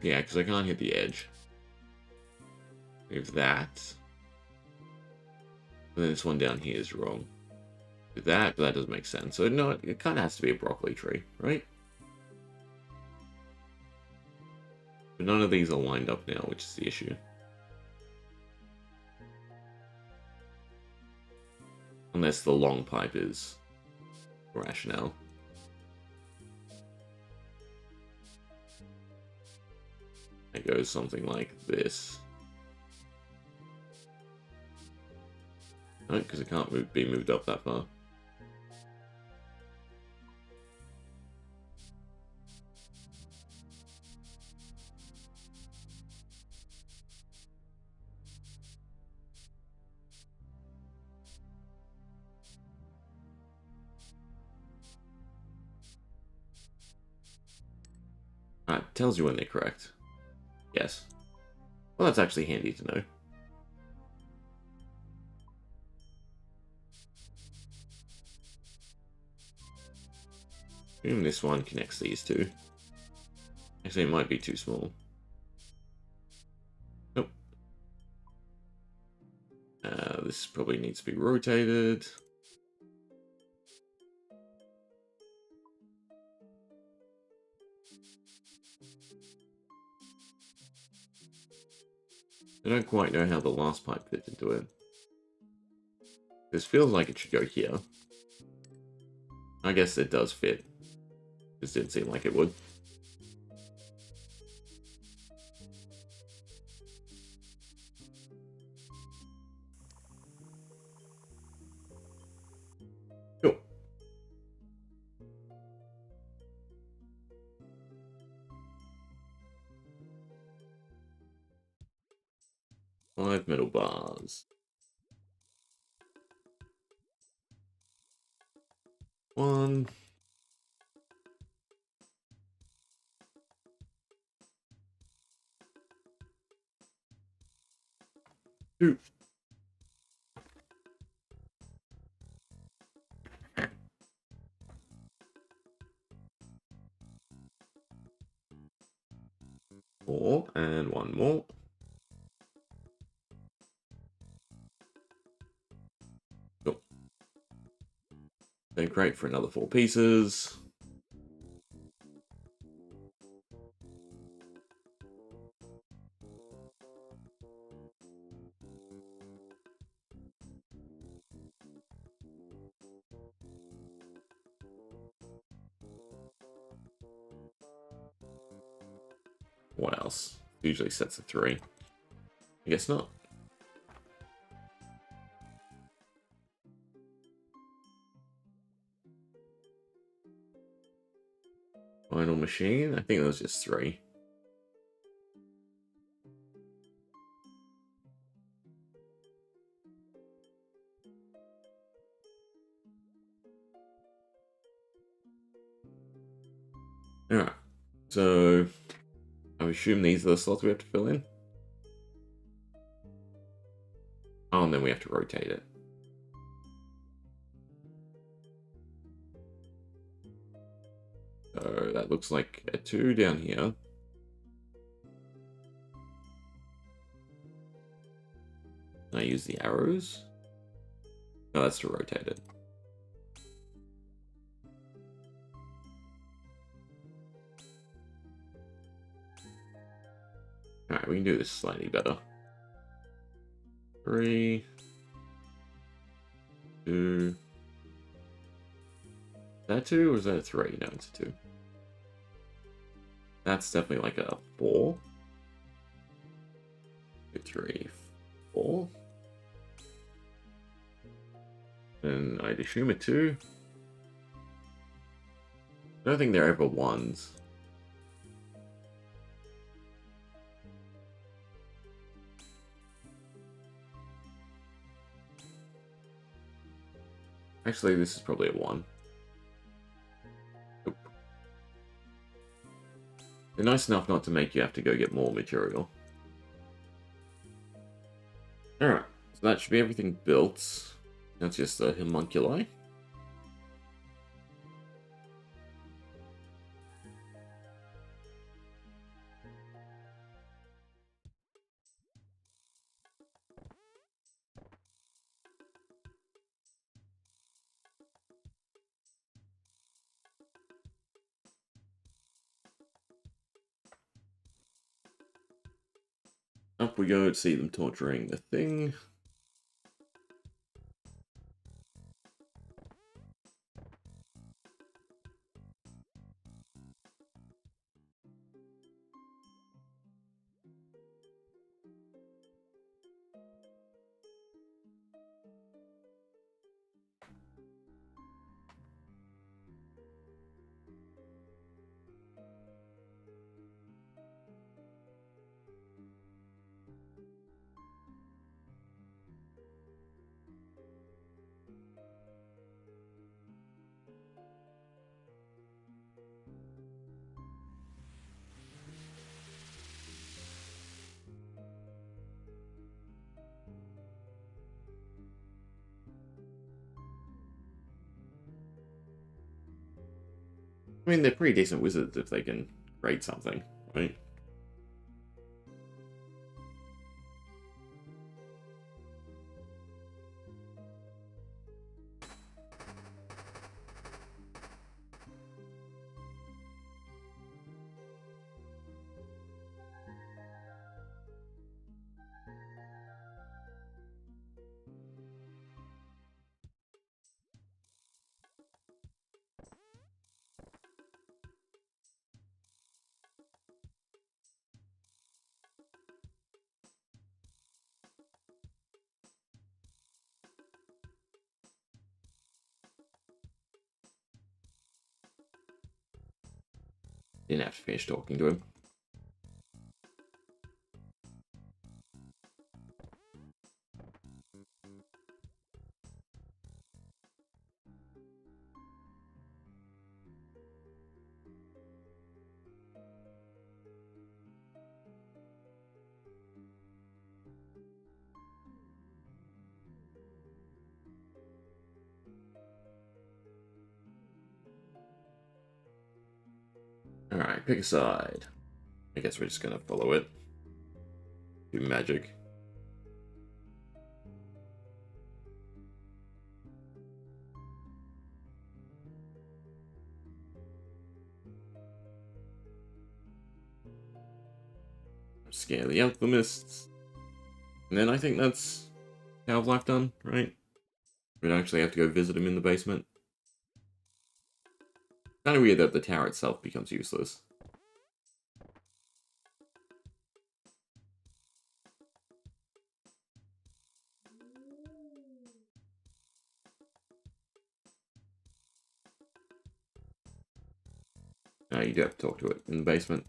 Yeah, because I can't hit the edge. We have that. And then this one down here is wrong. With that, but that doesn't make sense. So, no, it kind of has to be a broccoli tree, right? But none of these are lined up now, which is the issue. Unless the long pipe is rationale. It goes something like this. No, because it can't be moved up that far. Ah, it tells you when they're correct. Yes. Well, that's actually handy to know. Even this one connects these two. Actually, it might be too small. Nope. This probably needs to be rotated. I don't quite know how the last pipe fits into it. This feels like it should go here. I guess it does fit. This didn't seem like it would. Cool. Five metal bars. One. Two. Four, and one more. Cool. They Same crate for another 4 pieces. What else? Usually sets of 3. I guess not. Final machine? I think that was just 3. Alright. So, I assume these are the slots we have to fill in. Oh, and then we have to rotate it. So that looks like a 2 down here. Can I use the arrows? No, that's to rotate it. Alright, we can do this slightly better. 3, 2. Is that 2 or is that a 3? No, it's a 2. That's definitely like a 4. 2, 3, 4. And I'd assume a 2. I don't think they're ever 1s. Actually, this is probably a 1. Nope. They're nice enough not to make you have to go get more material. Alright, so that should be everything built. That's just a homunculi. Up we go to see them torturing the thing. I mean, they're pretty decent wizards if they can create something, right? Didn't have to finish talking to him. Alright, pick a side. I guess we're just gonna follow it. Do magic. scare the alchemists. And then I think that's Tower of Life done, right? We don't actually have to go visit him in the basement. Kind of weird that the tower itself becomes useless. No, you do have to talk to it in the basement.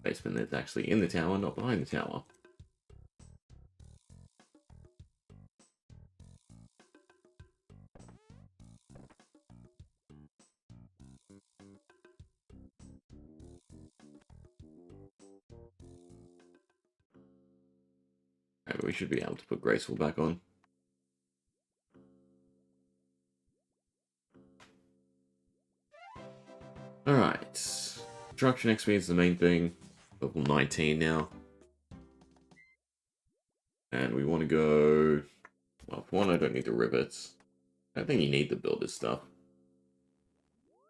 Basement that's actually in the tower, not behind the tower. Right, we should be able to put Graceful back on. Alright. Construction XP is the main thing. Level 19 now. And we want to go... Well, for one, I don't need the rivets. I don't think you need the builder stuff.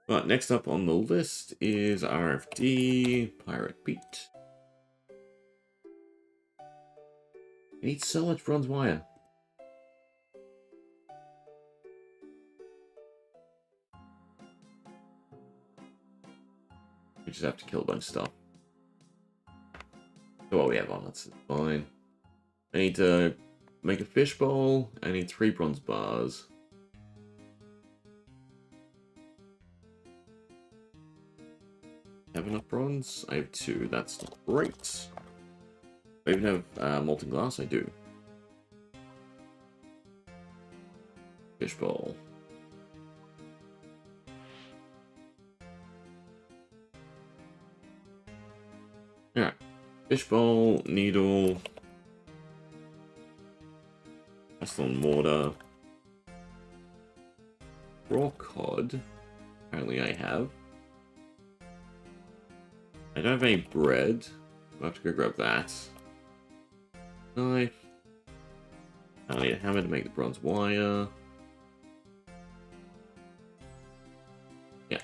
But next up on the list is RFD Pirate Beat. I need so much bronze wire. We just have to kill a bunch of stuff. So what we have on, that's fine. I need to make a fishbowl. I need 3 bronze bars. Have enough bronze? I have 2. That's not great. I even have molten glass. I do. Fishbowl. Alright. Fishbowl, needle. Pestle and mortar. Raw cod. Apparently I have. I don't have any bread. I'll have to go grab that. Knife. I need a hammer to make the bronze wire. Yeah.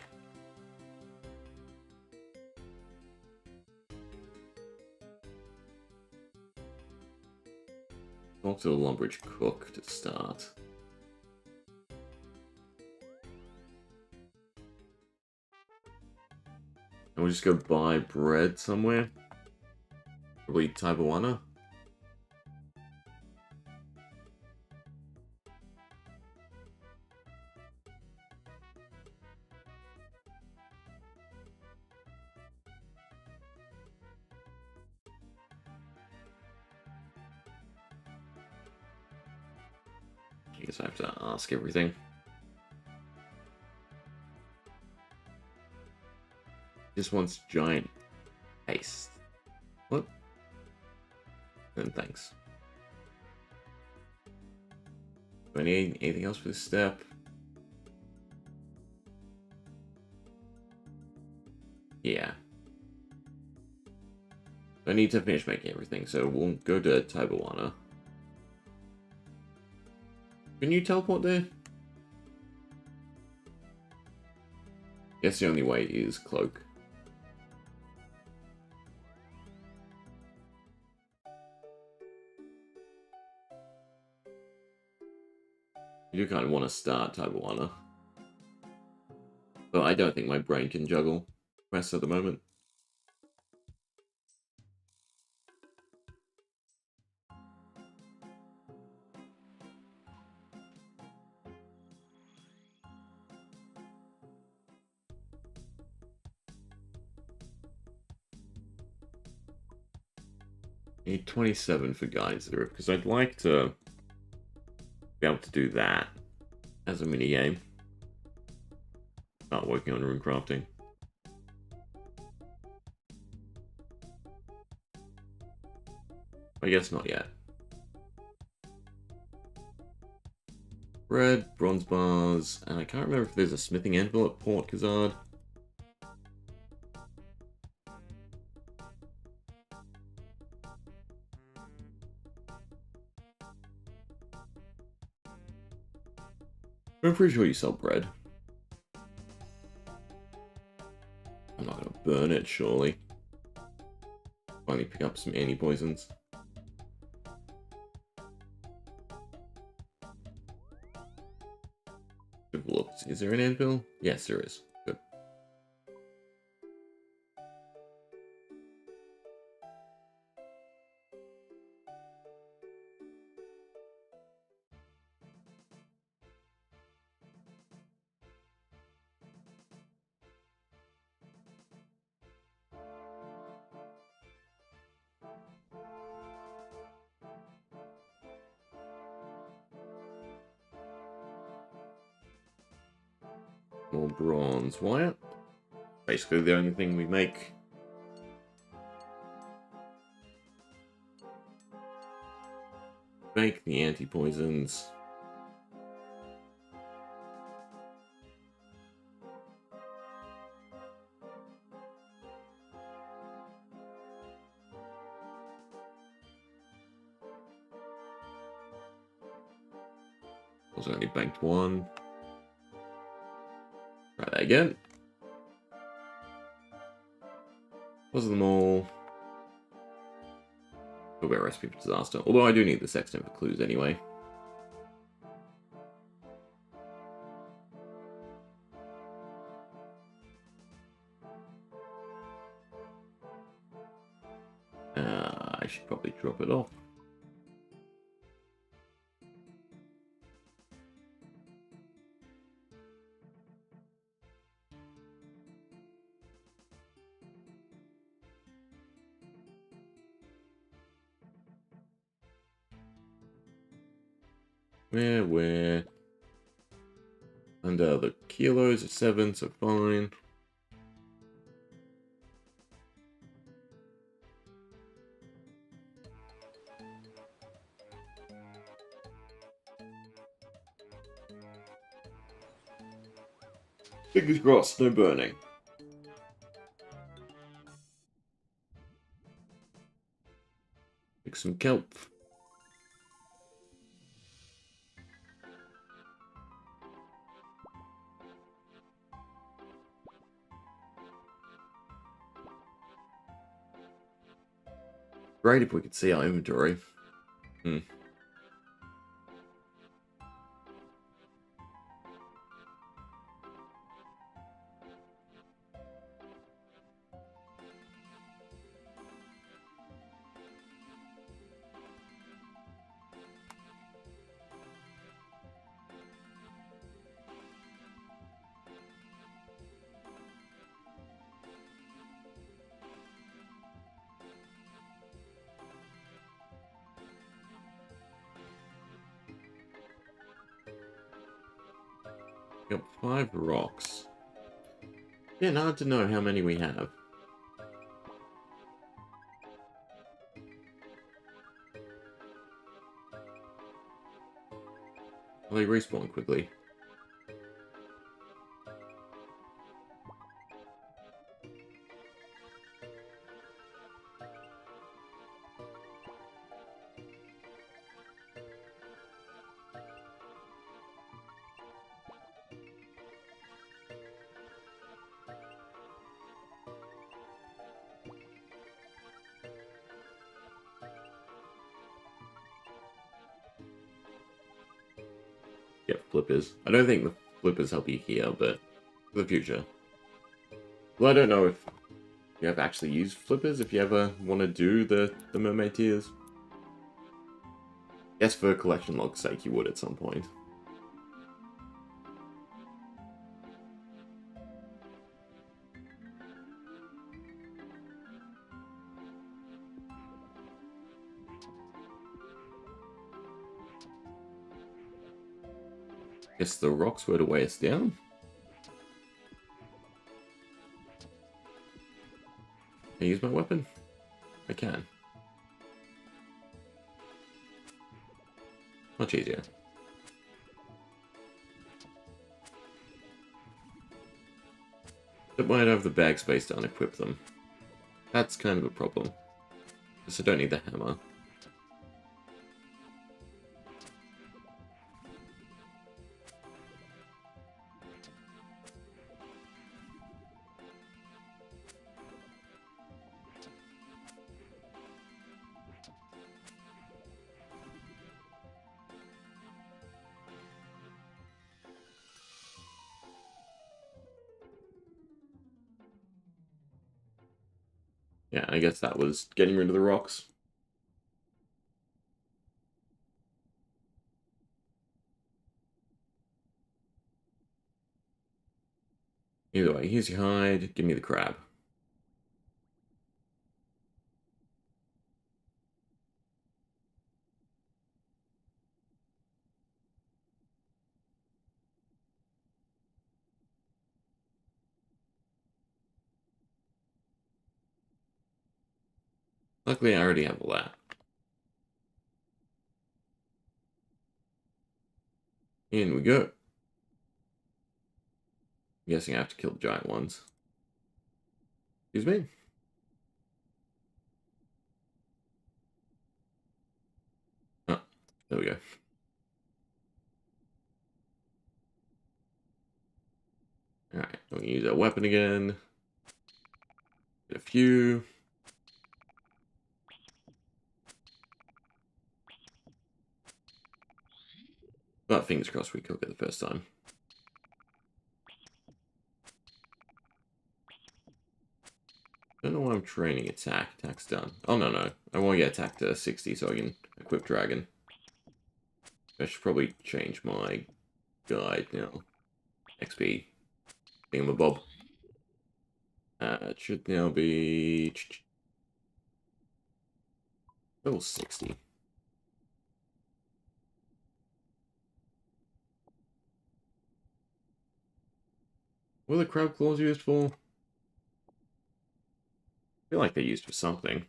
Talk to the Lumbridge cook to start. And we'll just go buy bread somewhere. Probably Taiwana. I guess I have to ask everything. Just wants giant paste. What? Then thanks. Do I need anything else for this step? Yeah. I need to finish making everything, so we'll go to Taiwana. Can you teleport there? Guess the only way is cloak. You do kind of want to start Taiwana. But I don't think my brain can juggle quests at the moment. I need 27 for Geyser, because I'd like to be able to do that as a minigame. Start working on rune crafting. I guess not yet. Bread, bronze bars, and I can't remember if there's a smithing anvil at Port Khazard. I'm pretty sure you sell bread. I'm not going to burn it, surely. Finally pick up some anti-poisons. Look, is there an anvil? Yes, there is. Good. More bronze wire. Basically the only thing we make. Make the anti-poisons. Also only banked one. Try that again. Puzzle them all. Talk about recipe for disaster. Although I do need the sextant for clues anyway. I should probably drop it off. We're under the kilos of 7, so fine. Fingers crossed, no burning. Pick some kelp. Great if we could see our inventory. Got 5 rocks. Yeah, hard to know how many we have. Well, they respawn quickly. Yep, flippers. I don't think the flippers help you here, but for the future. Well, I don't know if you have actually used flippers, if you ever want to do the mermaid tears. Yes, for collection log's sake, you would at some point. Guess the rocks were to weigh us down. Can I use my weapon? I can. Much easier. But why don't I have the bag space to unequip them? That's kind of a problem. Because I don't need the hammer. Yeah, I guess that was getting rid of the rocks. Either way, here's your hide. Give me the crab. Luckily, I already have all that. In we go. I'm guessing I have to kill the giant ones. Excuse me? Oh, there we go. Alright, I'm gonna use that weapon again. Get a few. But fingers crossed we cook it the first time. Don't know why I'm training attack. Attack's done. Oh, no. I want to get attack to 60 so I can equip dragon. I should probably change my guide now. XP. Thingamabob. It should now be... level 60. What are the crab claws used for? I feel like they're used for something.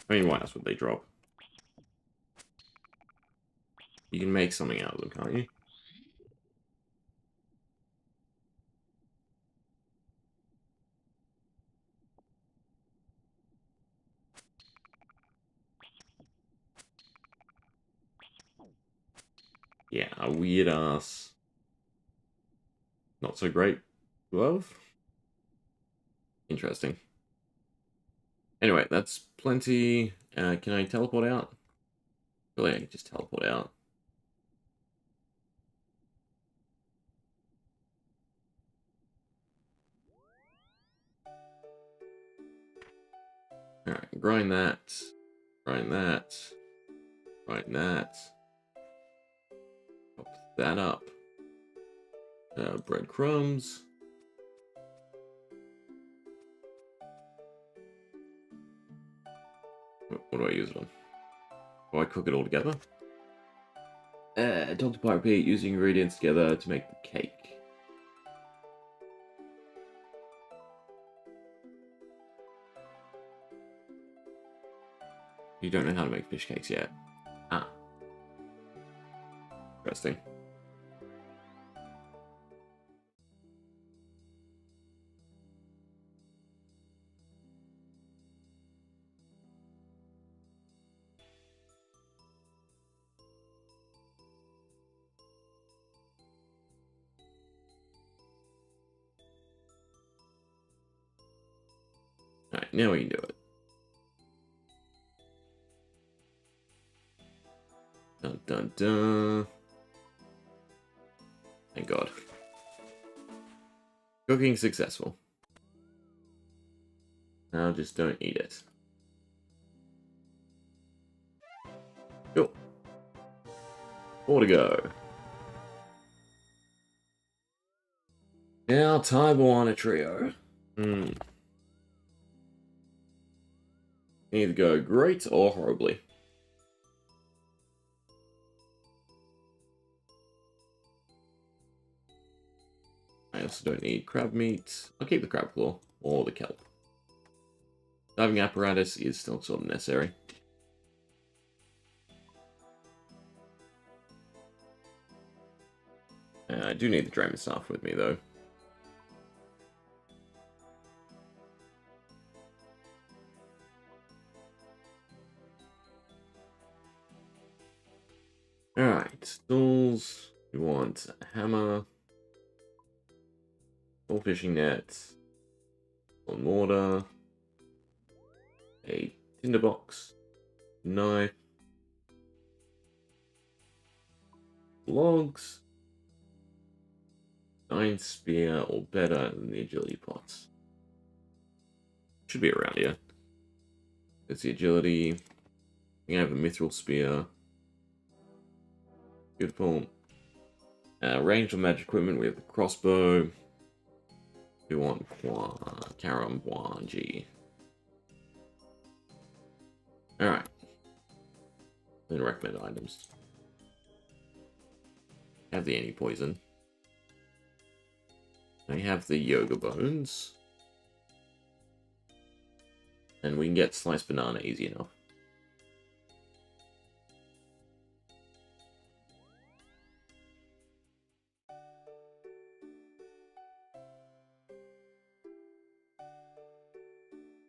I mean, what else would they drop? You can make something out of them, can't you? Yeah, a weird ass. Not so great glove. Interesting. Anyway, that's plenty. Can I teleport out? Really, I can just teleport out. Alright, grind that. Grind that. Grind that. Pop that up. Breadcrumbs. What do I use it on? Do I cook it all together? Dr. Pirate Pete using ingredients together to make the cake. You don't know how to make fish cakes yet. Ah. Interesting. Alright, now we can do it. Dun dun dun. Thank God. Cooking successful. Now just don't eat it. Cool. 4 to go. Now Taiwan trio. Either go great or horribly. I also don't need crab meat. I'll keep the crab claw or the kelp. Diving apparatus is still sort of necessary. I do need the Dragon Staff with me though. Alright, tools. We want a hammer. Full fishing net. On mortar. A tinderbox. Knife. Logs. Iron spear or better than the agility pots. Should be around here. It's the agility. We have a mithril spear. Beautiful. Range of magic equipment. We have the crossbow. We want Karamwanji. Alright. Then recommended items. Have the anti-poison. I have the yoga bones. And we can get sliced banana easy enough.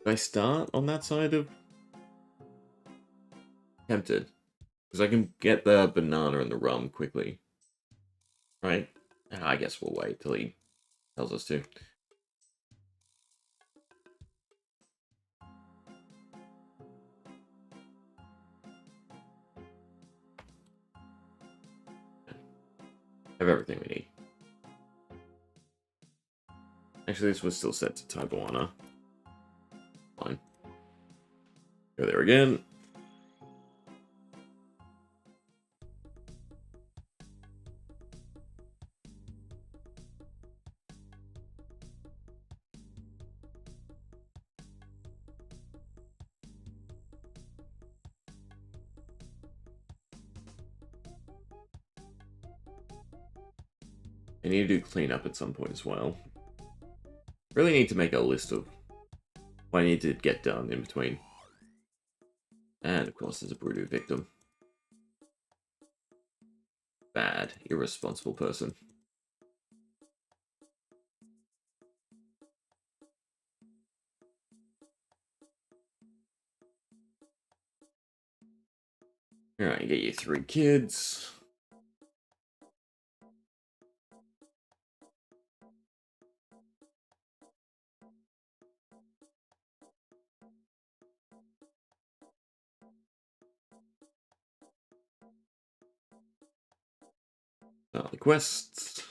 Did I start on that side of... Tempted. Because I can get the banana and the rum quickly. Right? I guess we'll wait till he tells us to. Have everything we need. Actually, this was still set to Taiwana. Fine. Go there again. I need to do cleanup at some point as well. Really need to make a list of what I need to get done in between. And of course there's a Bruto victim. Bad, irresponsible person. Alright, you get your 3 kids. The quests.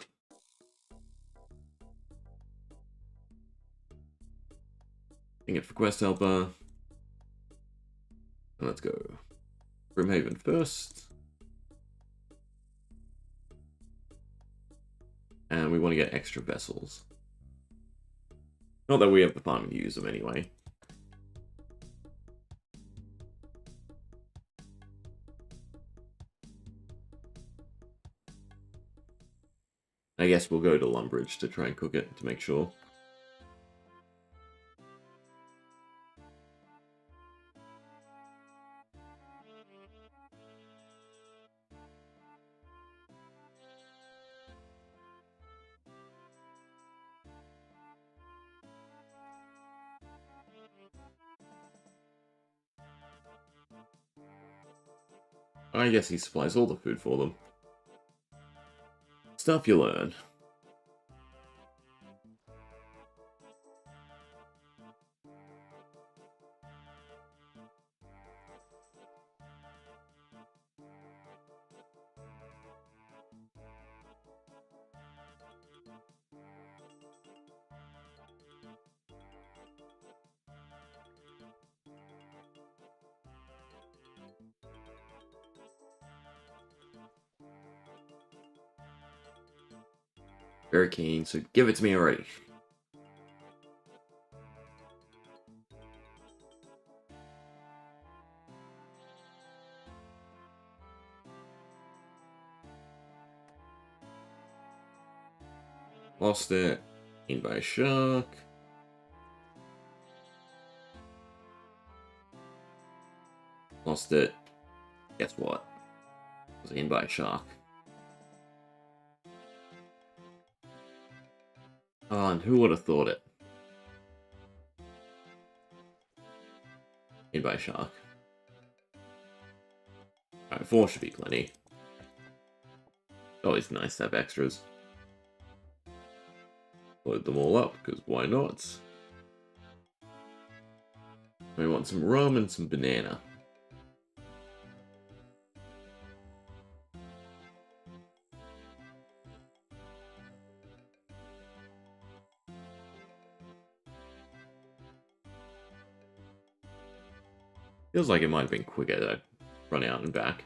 Get for quest helper. And let's go. Brimhaven first. And we want to get extra vessels. Not that we have the farming to use them anyway. I guess we'll go to Lumbridge to try and cook it to make sure. I guess he supplies all the food for them. Stuff you learn. Very keen, so give it to me already. Lost it. Eaten by a shark. Lost it. Guess what? Was eaten by a shark. Oh, and who would have thought it? Eaten by a shark. Alright, 4 should be plenty. Always nice to have extras. Load them all up, because why not? We want some rum and some banana. Feels like it might have been quicker to run out and back.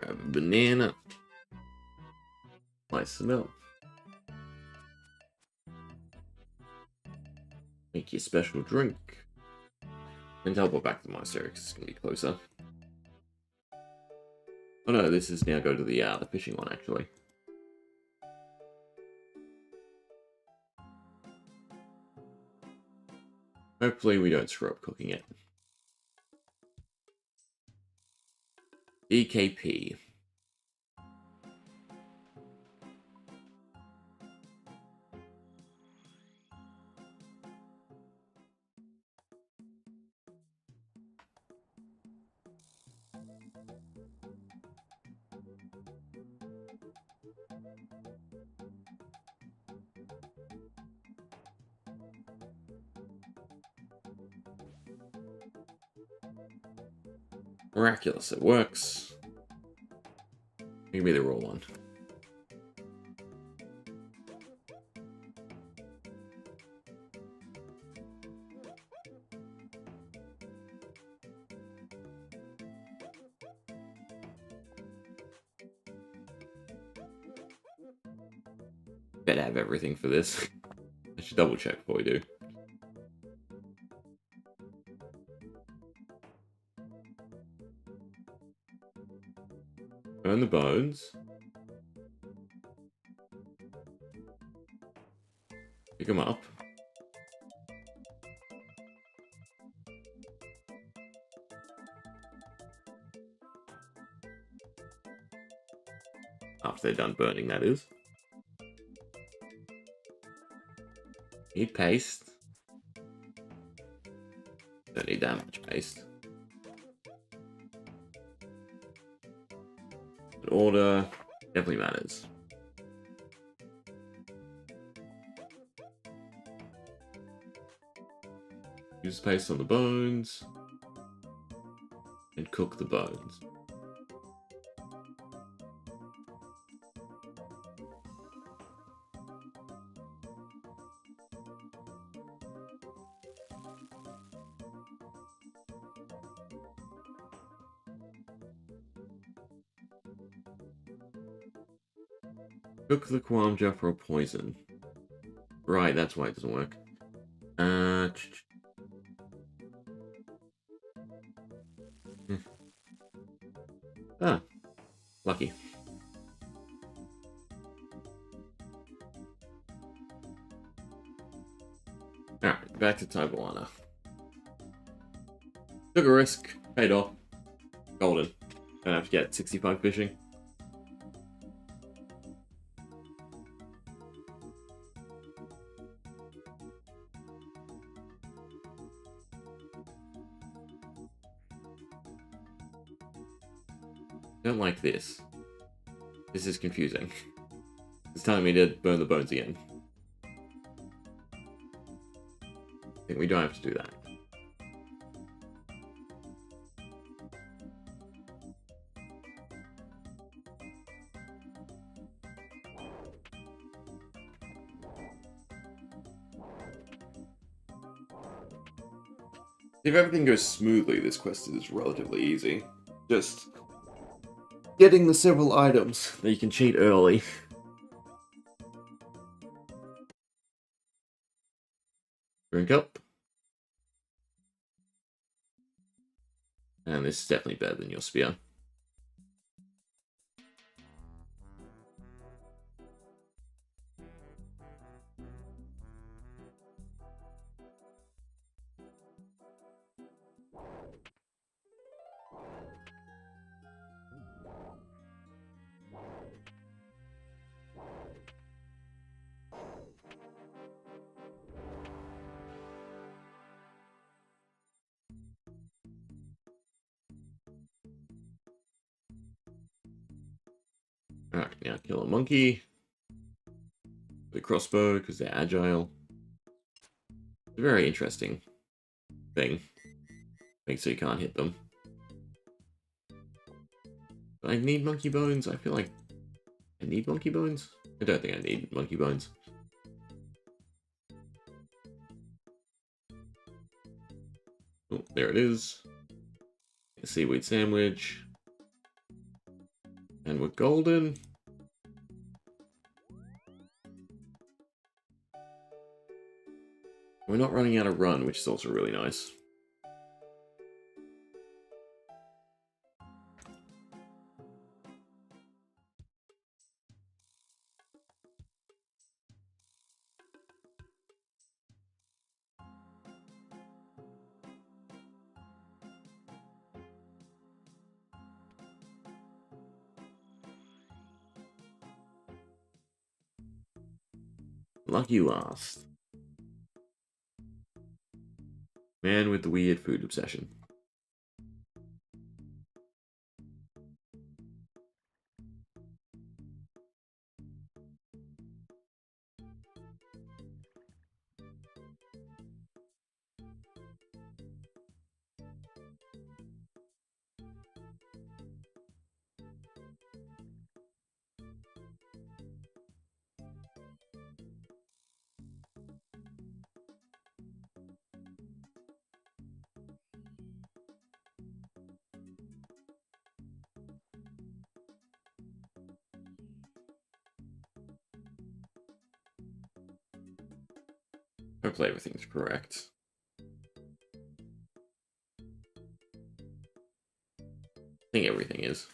Grab a banana. Slice it up. Make your special drink. And teleport back to the monastery because it's going to be closer. Oh no, this is now go to the fishing one actually. Hopefully we don't screw up cooking it. EKP. Miraculous, it works. Maybe the raw one. Better have everything for this. I should double check before we do. Burn the bones. Pick them up. After they're done burning, that is. Need paste. Don't need that much paste. But order definitely matters. Use paste on the bones. And cook the bones. Cook the Kwamja for a poison. Right, that's why it doesn't work. Ah, lucky. Alright, back to Taiwana. Took a risk, paid off. Golden. Don't have to get 65 fishing. Don't like this. This is confusing. It's telling me to burn the bones again. I think we don't have to do that. If everything goes smoothly, this quest is relatively easy. Just getting the several items that you can cheat early. Drink up. And this is definitely better than your spear. Alright, now kill a monkey. The crossbow, because they're agile. It's a very interesting thing. Makes so you can't hit them. Do I need monkey bones? I feel like I need monkey bones? I don't think I need monkey bones. Oh, there it is. A seaweed sandwich. And we're golden. We're not running out of run, which is also really nice. Lucky last. Man with the weird food obsession. Hopefully everything's correct. I think everything is.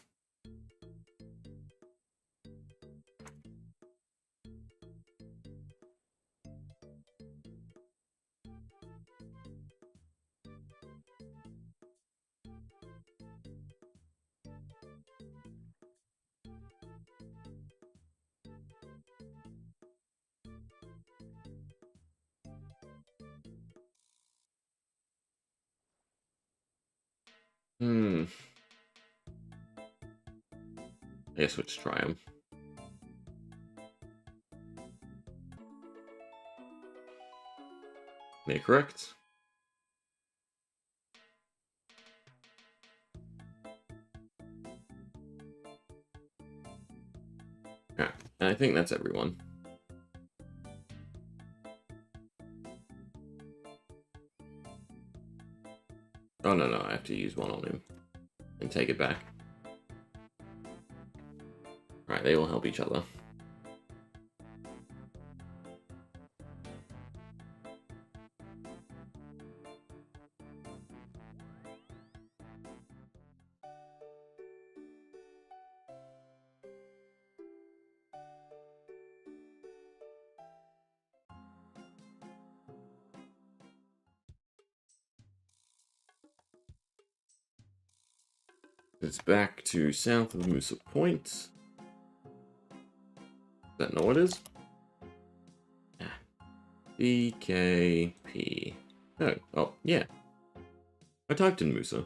I guess we'll just try them. They're correct. Okay, and I think that's everyone. Oh, no, I have to use one on him and take it back. Alright, they will help each other. It's back to south of Moosa Point. Is that not what it is? BKP. Oh, yeah. I typed in Moosa.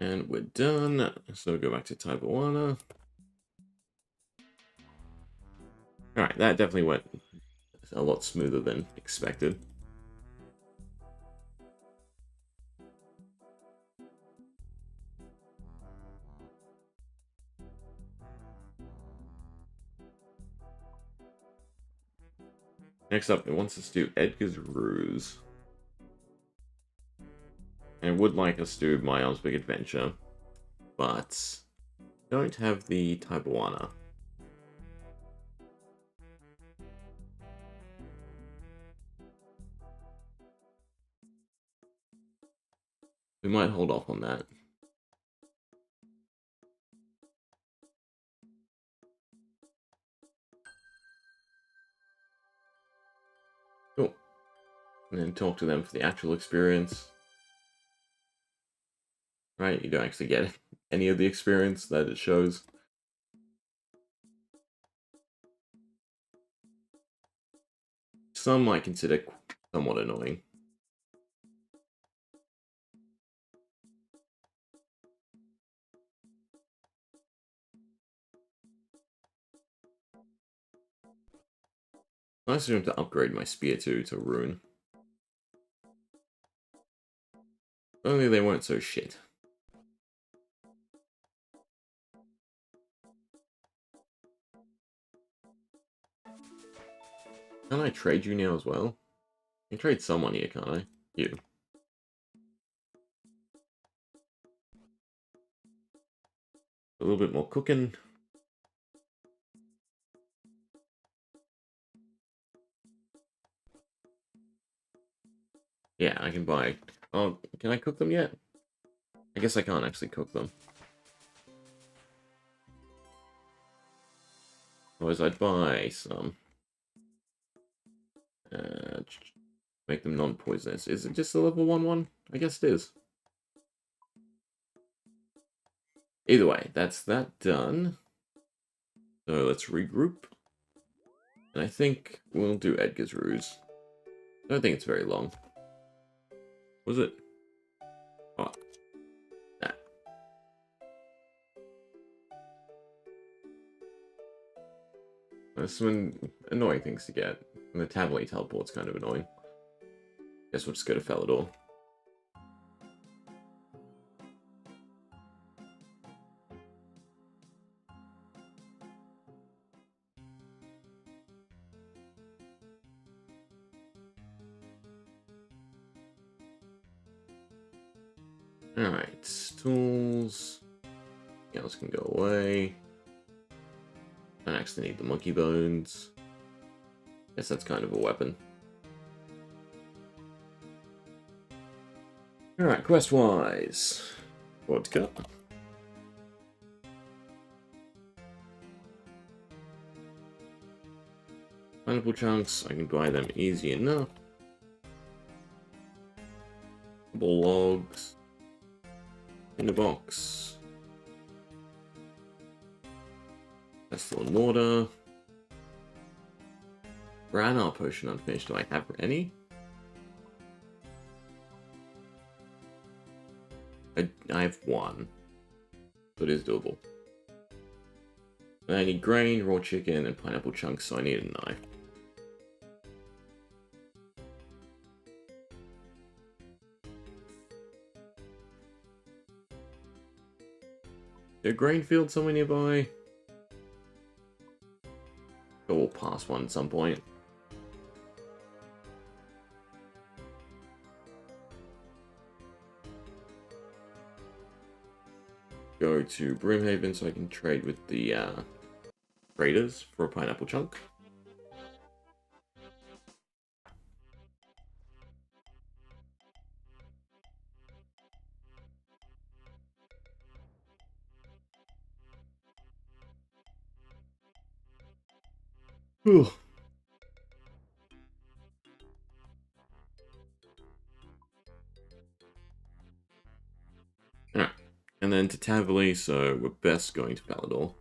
And we're done. So go back to Taiwana. Alright, that definitely went a lot smoother than expected. Next up, it wants us to do Edgar's Ruse. And it would like us to do My Arms Big Adventure, but don't have the Taiwana. We might hold off on that. Cool. And then talk to them for the actual experience. right? You don't actually get any of the experience that it shows. Some might consider somewhat annoying. Nice of him to upgrade my spear to rune. Only they weren't so shit. Can I trade you now as well? I can trade someone here, can't I? You. A little bit more cooking. Yeah, I can buy... Oh, can I cook them yet? I guess I can't actually cook them. Otherwise, I'd buy some. Make them non-poisonous. Is it just a level 1-1? I guess it is. Either way, that's that done. So let's regroup. And I think we'll do Edgar's Ruse. I don't think it's very long. Was it? Oh. Nah. There's some annoying things to get. And the Tavoli teleport's kind of annoying. Guess we'll just go to Felidor. Alright, tools. Anything else can go away. Don't actually need the monkey bones. Guess that's kind of a weapon. Alright, quest-wise. Vodka. Pineapple chunks, I can buy them easy enough. Couple logs. In the box. Pestle and water. Branar potion unfinished. Do I have any? I have one. So it is doable. I need grain, raw chicken, and pineapple chunks, so I need a knife. Is there a grain field somewhere nearby? Or we'll pass one at some point. Go to Brimhaven so I can trade with the traders for a pineapple chunk. Whew. Alright, and then to Tavoli, so we're best going to Felidor.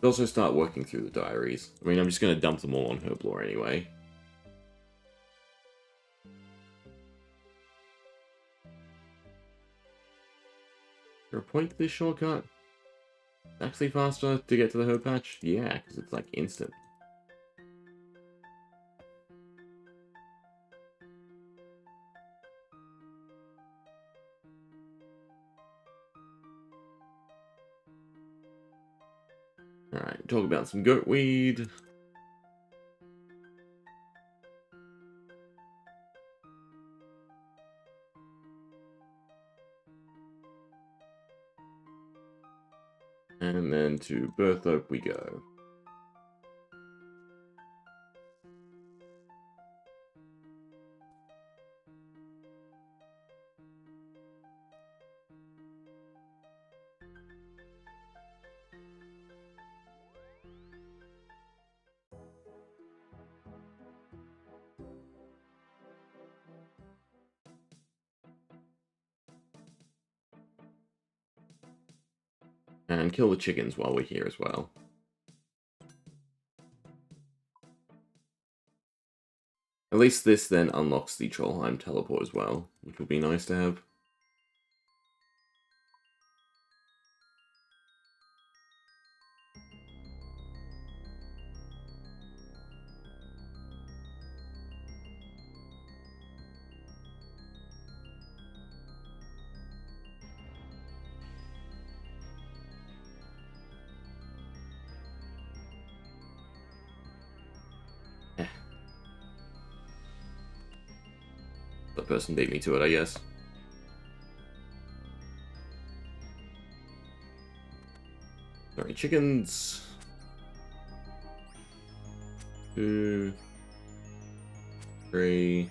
Also start working through the diaries. I mean, I'm just going to dump them all on Herblore anyway. Is there a point to this shortcut? Actually faster to get to the herb patch? Yeah, because it's like instant. Alright, talk about some goat weed. And then to Birth Oak we go. And kill the chickens while we're here as well. At least this then unlocks the Trollheim teleport as well, which will be nice to have. That person beat me to it, I guess. Sorry, chickens. 2, 3,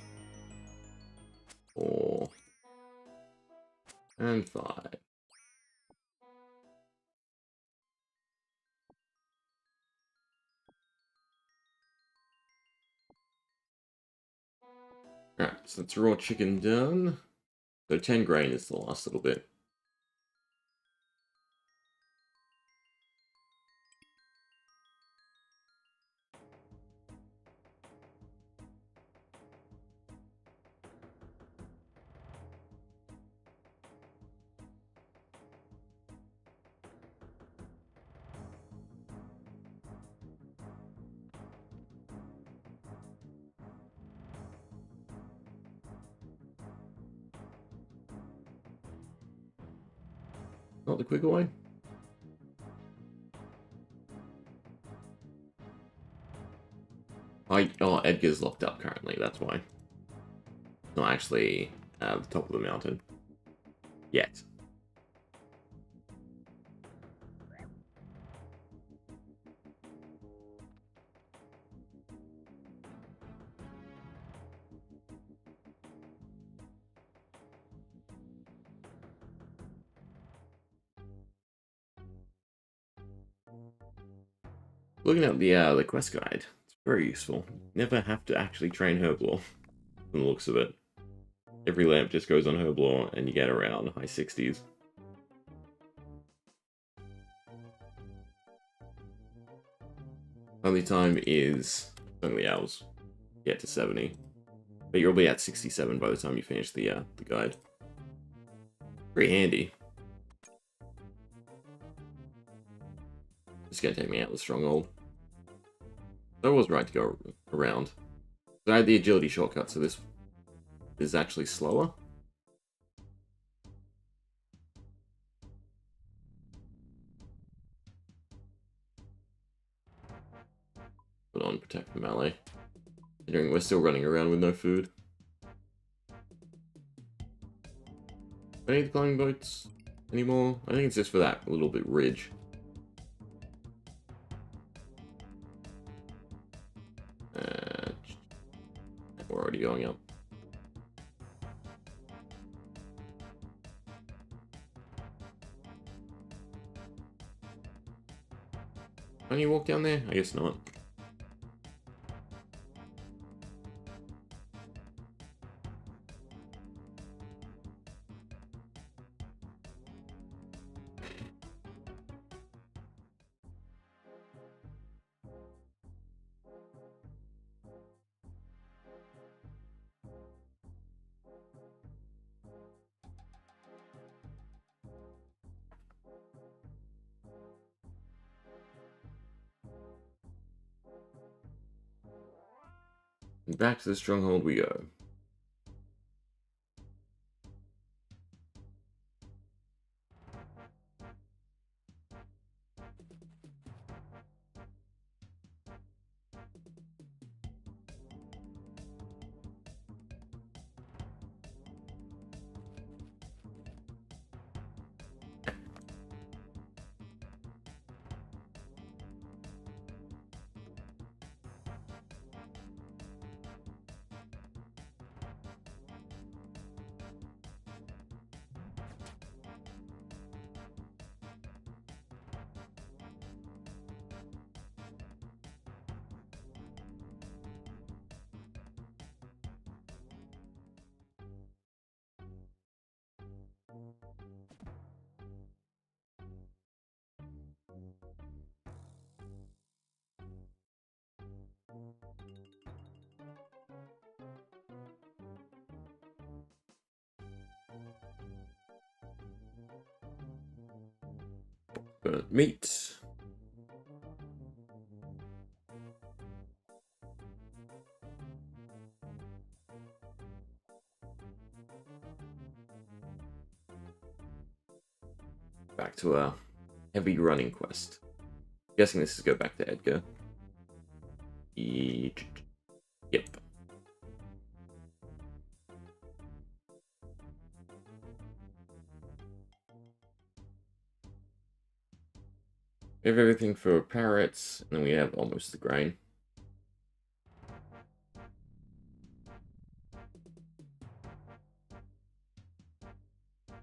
4, and 5. Alright, so that's raw chicken done. So 10 grain is the last little bit. Not the quicker way. Oh, Edgar's locked up currently, that's why. Not actually at the top of the mountain. Yet. Looking at the quest guide, it's very useful. Never have to actually train Herblore, from the looks of it. Every lamp just goes on Herblore, and you get around high 60s. Only time is only hours. Get to 70. But you'll be at 67 by the time you finish the guide. Pretty handy. It's gonna take me out of the stronghold. I was right to go around. So I had the agility shortcut, so this is actually slower. Put on protect from melee. Considering we're still running around with no food. Do I need the climbing boats anymore? I think it's just for that little bit ridge. We're already going up. Can you walk down there? I guess not. And back to the stronghold we go. Burnt meat. Back to a heavy running quest. I'm guessing this is go back to Edgar. Yep. We have everything for parrots, and then we have almost the grain.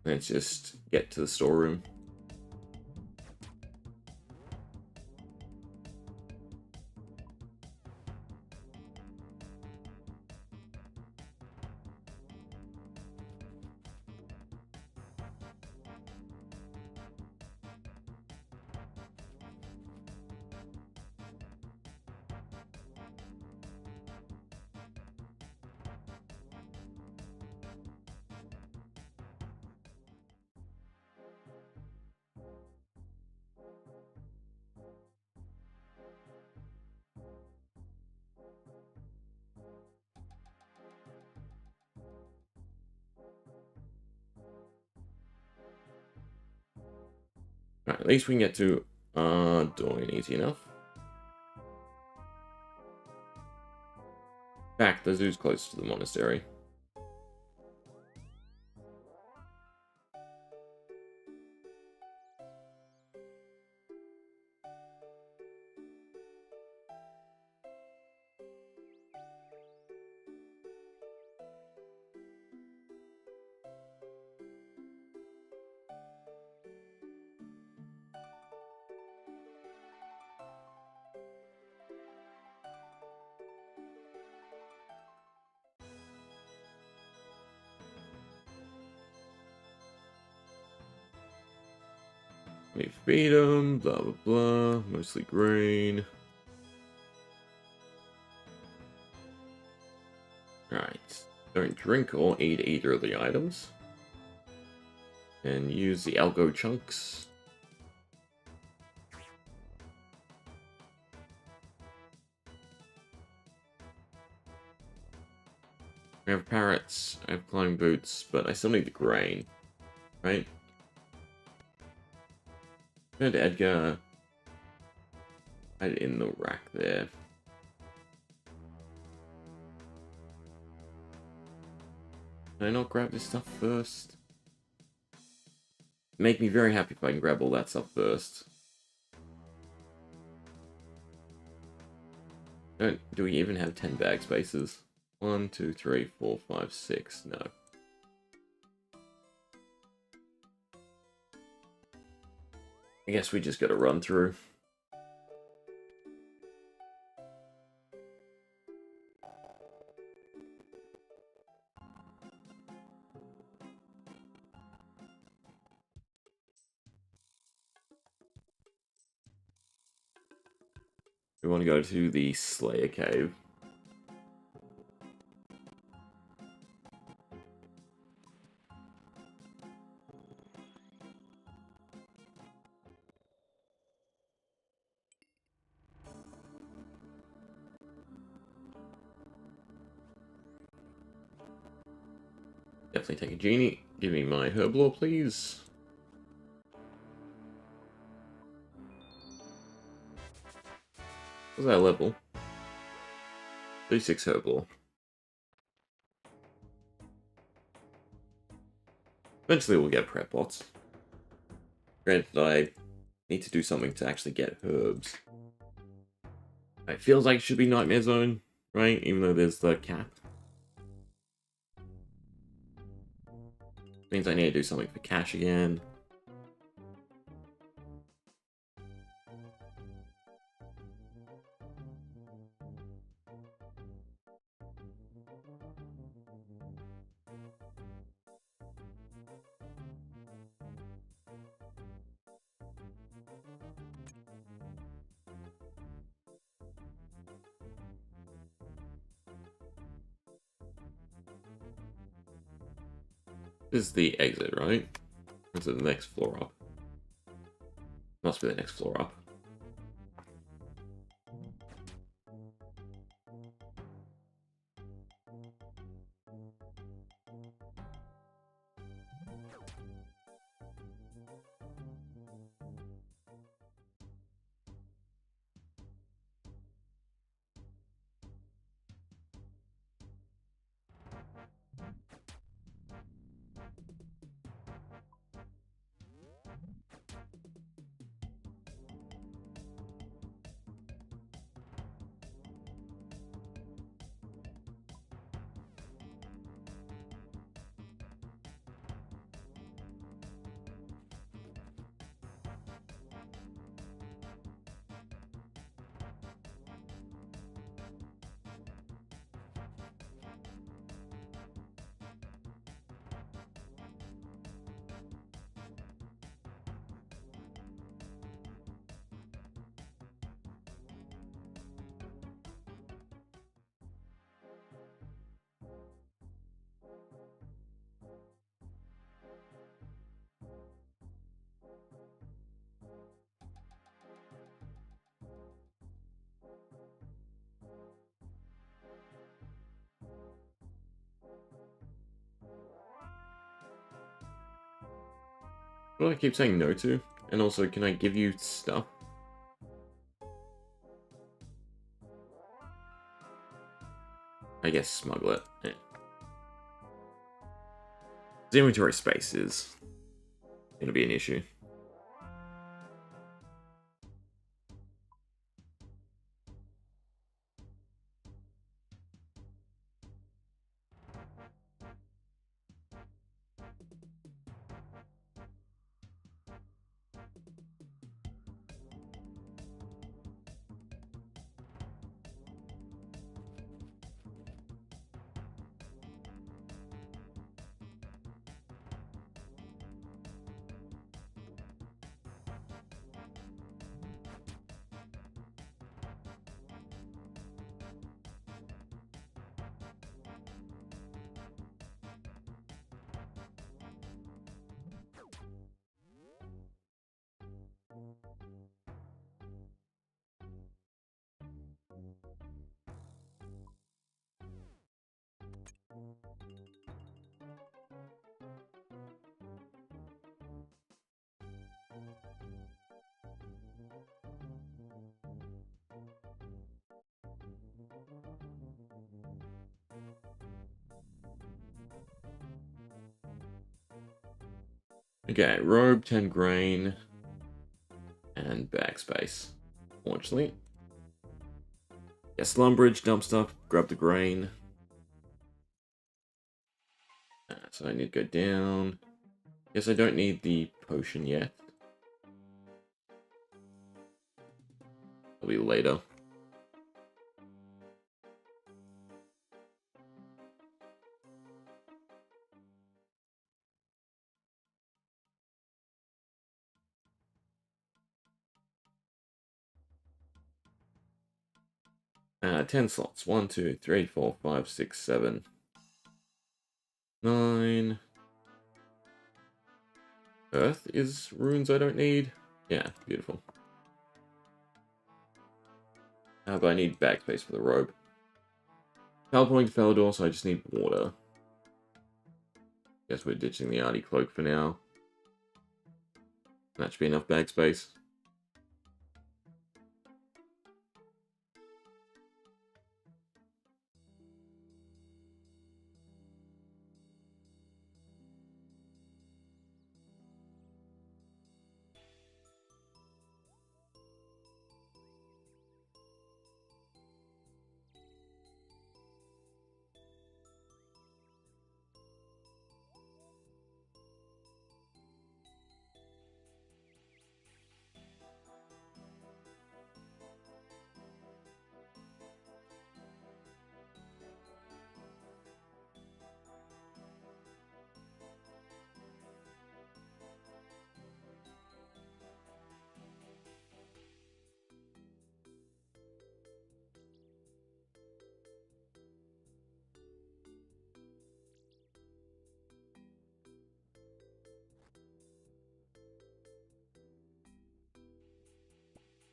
Let's just get to the storeroom. Right, at least we can get to Doin easy enough. In fact, the zoo's close to the monastery. We feed them, blah blah blah, mostly grain. Alright, don't drink or eat either of the items. And use the algo chunks. We have parrots, I have climbing boots, but I still need the grain, right? Go to Edgar. Hide it in the rack there. Can I not grab this stuff first? Make me very happy if I can grab all that stuff first. Do we even have 10 bag spaces? 1, 2, 3, 4, 5, 6. No. I guess we just gotta run through. We want to go to the Slayer Cave. Definitely take a genie. Give me my herblore, please. What's that level? 36 herblore. Eventually we'll get prep bots. Granted, I need to do something to actually get herbs. It feels like it should be Nightmare Zone, right? Even though there's the cap. Means I need to do something for cash again. This is the exit, right? This is the next floor up. Must be the next floor up. What do I keep saying no to? And also, can I give you stuff? I guess smuggle it. Yeah. The inventory space is going to be an issue. Okay, robe, 10 grain, and backspace. Fortunately. Yeah, slumberage, dump stuff, grab the grain. So I need to go down. Guess I don't need the potion yet. It'll be later. Uh, 10 slots. 1, 2, 3, 4, 5, 6, 7, 9. Earth is runes I don't need. Yeah, beautiful. But I need backspace for the robe. PowerPoint to Falador, so I just need water. Guess we're ditching the Arty cloak for now. That should be enough backspace.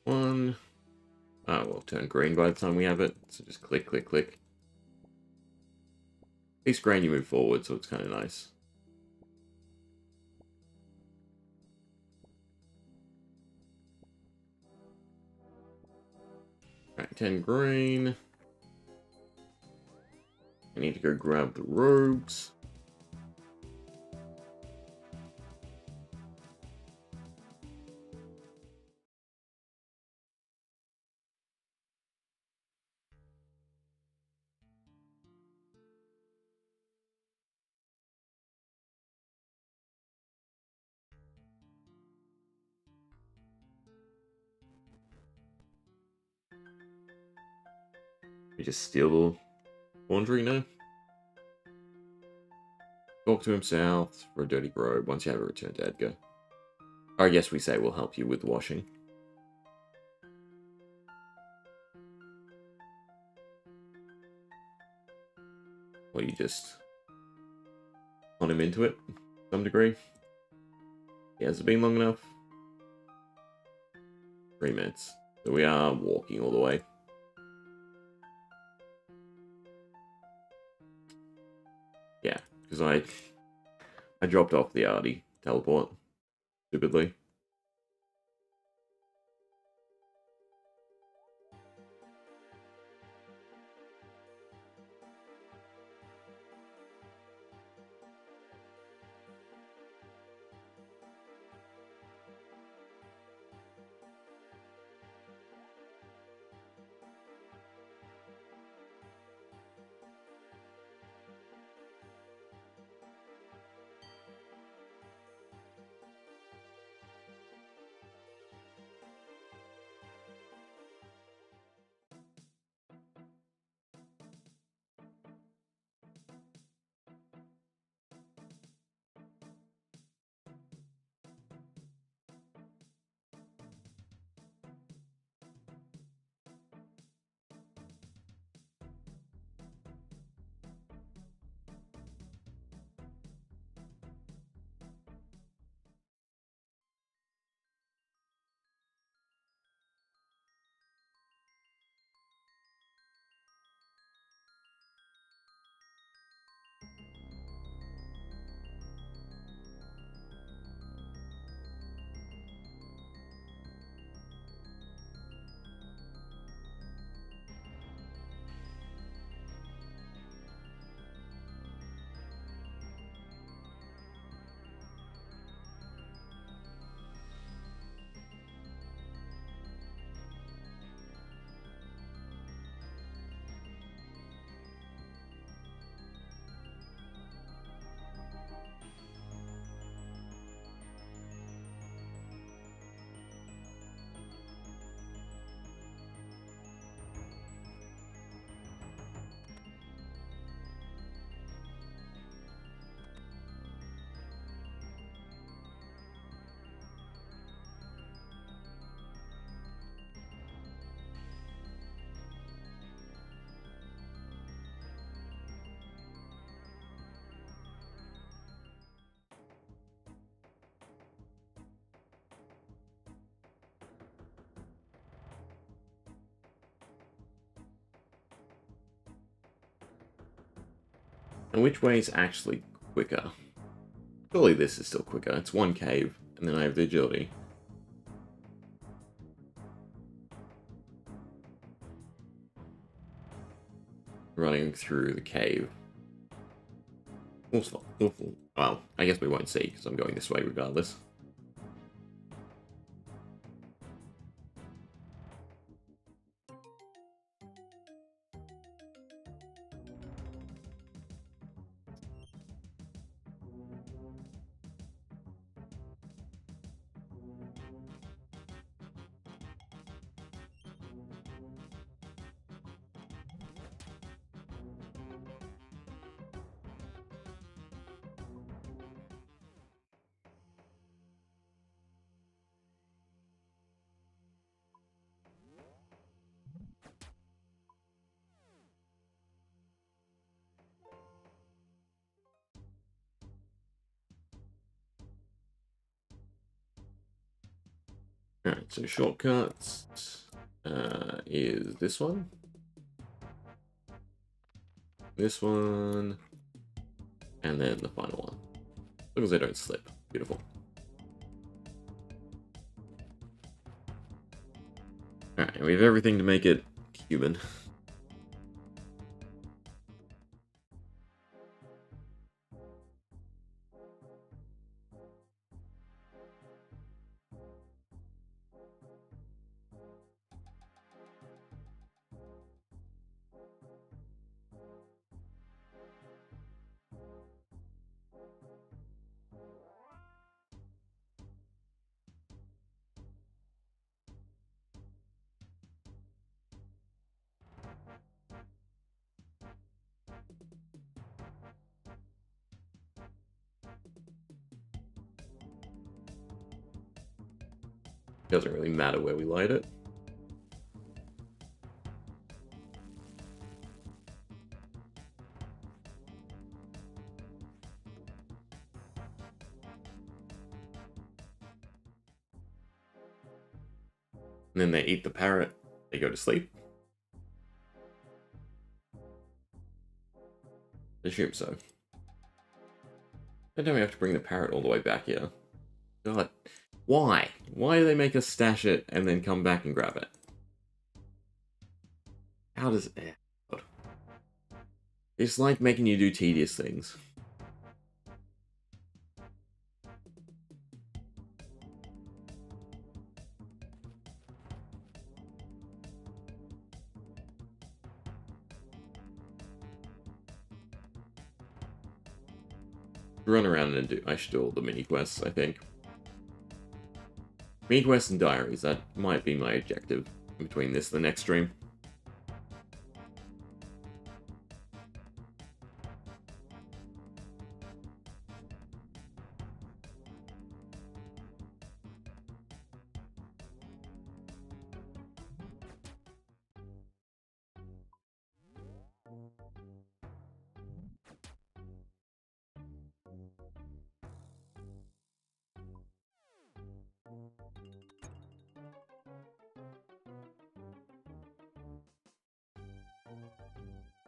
one. Oh, well, turn green by the time we have it. So just click, click, click. Each grain you move forward, so it's kind of nice. Alright, 10 green. I need to go grab the robes. We just steal the laundry now. Talk to him south for a dirty robe. Once you have it returned to Edgar. Or I guess we say we'll help you with washing. Or you just on him into it to some degree. Yeah, has it been long enough? 3 minutes. So we are walking all the way. Yeah, because I dropped off the Artie teleport. Stupidly. And which way is actually quicker? Surely this is still quicker. It's one cave, and then I have the agility. Running through the cave. Also, well, I guess we won't see, because I'm going this way regardless. Alright, so shortcuts is this one. This one. And then the final one. As long as they don't slip. Beautiful. Alright, we have everything to make it human. Doesn't really matter where we light it. And then they eat the parrot, they go to sleep. I assume so. I don't we have to bring the parrot all the way back here. God, why? Why do they make us stash it and then come back and grab it? How does... God. It's like making you do tedious things. Run around and do... I should do all the mini quests, I think. Mini quests and diaries, that might be my objective between this and the next stream.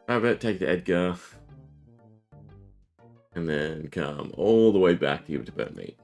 How about take the Edgar and then come all the way back to give it to burn meat.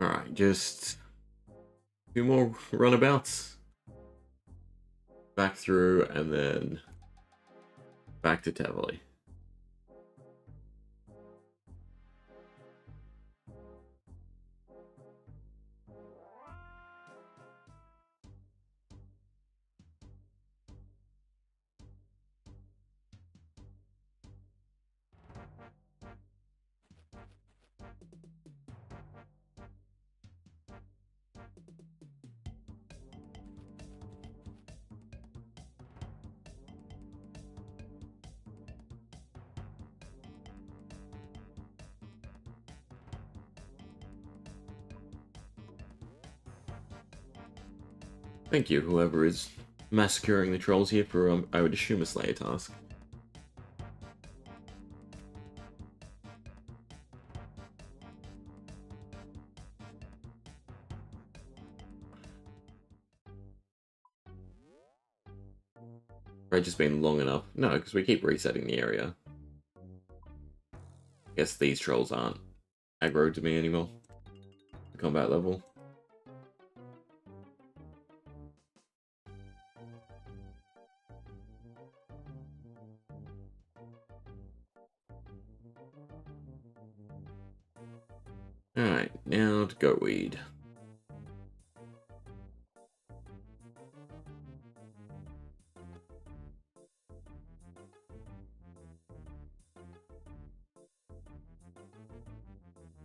Alright, just 2 more runabouts. Back through, and then back to Tevely. Thank you, whoever is massacring the trolls here for, I would assume, a Slayer task. Or just been long enough? No, because we keep resetting the area. Guess these trolls aren't aggro to me anymore. The combat level. Alright, now to goatweed.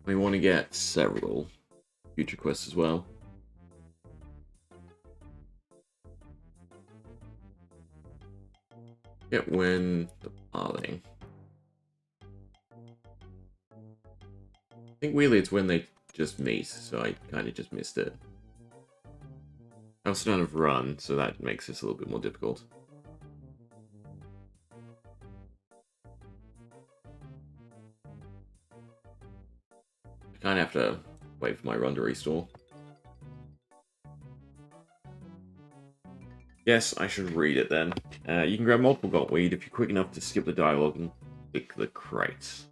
We want to get several future quests as well. Get when the pathing. I think weirdly it's when they just meet, so I kind of just missed it. I also don't have run, so that makes this a little bit more difficult. I kind of have to wait for my run to restore. Yes, I should read it then. You can grab multiple goatweed if you're quick enough to skip the dialogue and click the crates.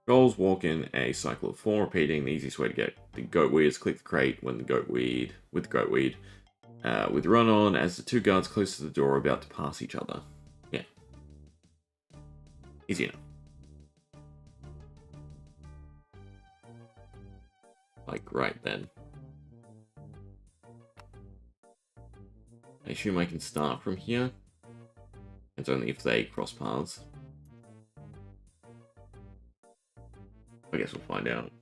Goals walk in a cycle of 4, repeating. The easiest way to get the goatweed is click the crate when the goatweed with run on as the two guards close to the door are about to pass each other. Yeah, easy enough. Like right then. I assume I can start from here. It's only if they cross paths. I guess we'll find out.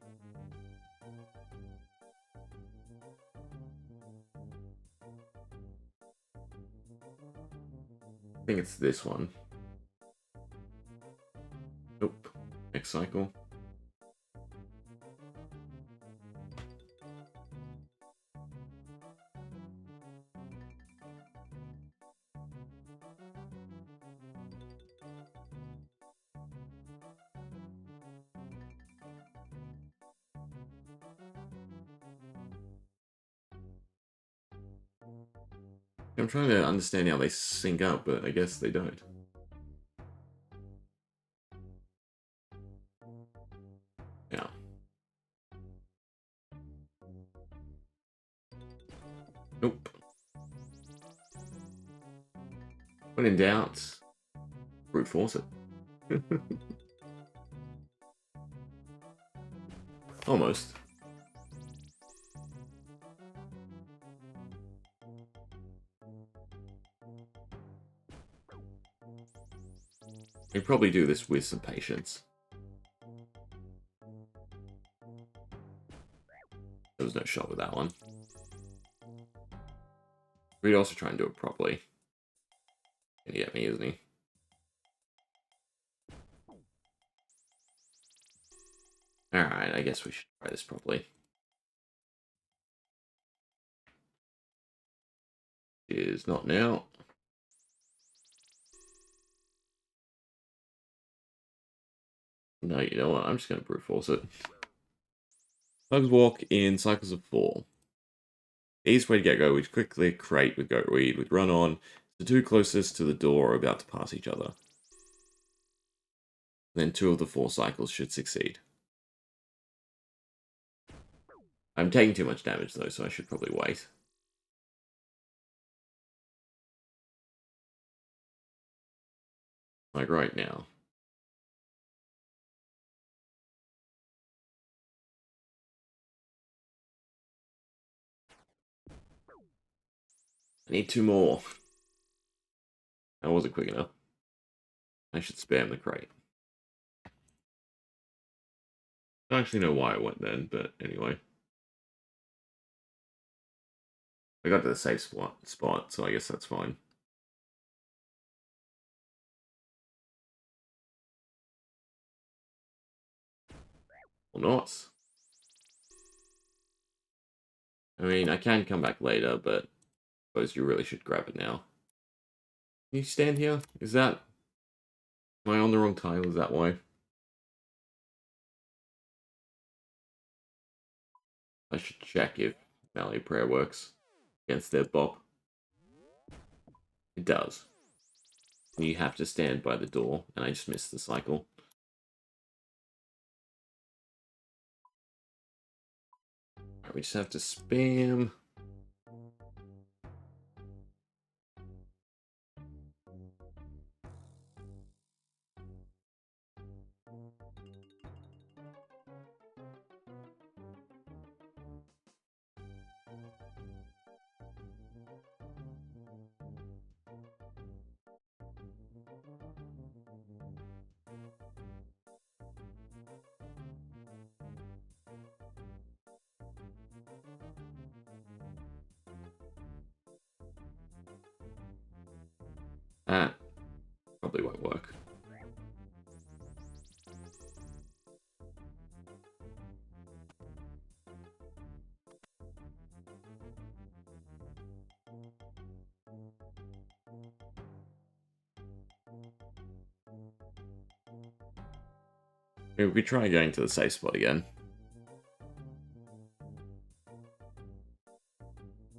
I think it's this one. Nope. Next cycle. I'm trying to understand how they sync up, but I guess they don't. Yeah. Nope. When in doubt, brute force it. Almost. You probably do this with some patience. There was no shot with that one. We'd also try and do it properly. Gonna get me, isn't he? Alright, I guess we should try this properly. Is not now. No, you know what? I'm just going to brute force it. Bugs walk in cycles of 4. The easiest way to get goatweed, quickly crate with goatweed with run on. The two closest to the door are about to pass each other. Then 2 of the 4 cycles should succeed. I'm taking too much damage though, so I should probably wait. Like right now. I need 2 more. That wasn't quick enough. I should spam the crate. I don't actually know why I went then, but anyway. I got to the safe spot, so I guess that's fine. Well, nice. I mean, I can come back later, but I suppose you really should grab it now. Can you stand here? Is that... Am I on the wrong tile? Is that why? I should check if Valley Prayer works against their bop. It does. You have to stand by the door, and I just missed the cycle. Right, we just have to spam. That probably won't work. Maybe we could try going to the safe spot again.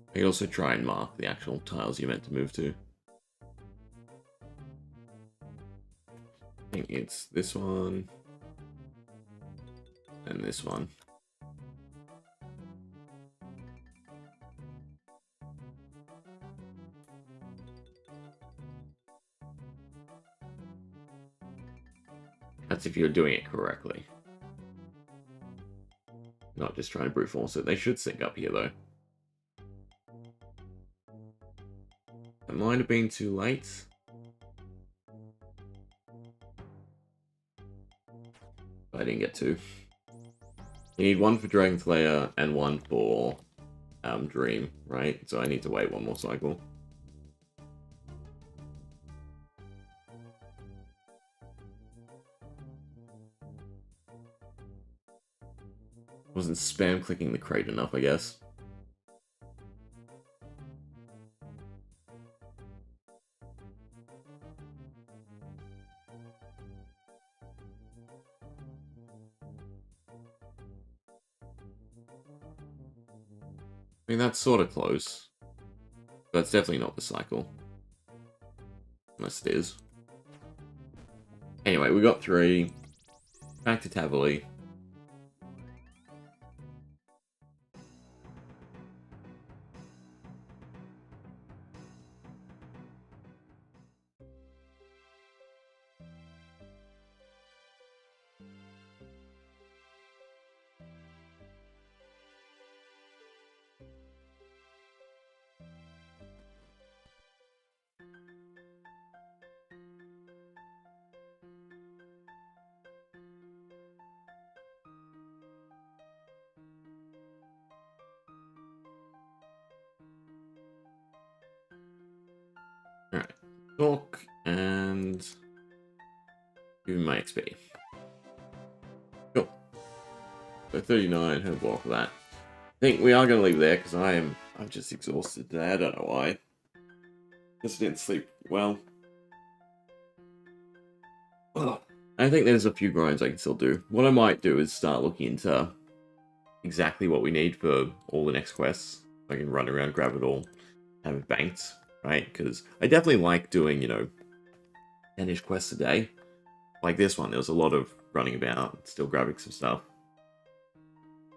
I could also try and mark the actual tiles you meant to move to. I think it's this one. And this one. That's if you're doing it correctly. Not just trying to brute force it. They should sync up here, though. It might have been too late. I didn't get two. You need one for Dragon Slayer and one for Dream, right? So I need to wait one more cycle. Wasn't spam clicking the crate enough, I guess. I mean, that's sort of close. But it's definitely not the cycle. Unless it is. Anyway, we got 3. Back to Tavoli. Alright. Talk and give me my XP. Cool. So 39, head block for that. I think we are going to leave there because I'm just exhausted today. I don't know why. Just didn't sleep well. Ugh. I think there's a few grinds I can still do. What I might do is start looking into exactly what we need for all the next quests. I can run around, grab it all, have it banked, right? Because I definitely like doing, 10-ish quests a day. Like this one, there was a lot of running about, still grabbing some stuff.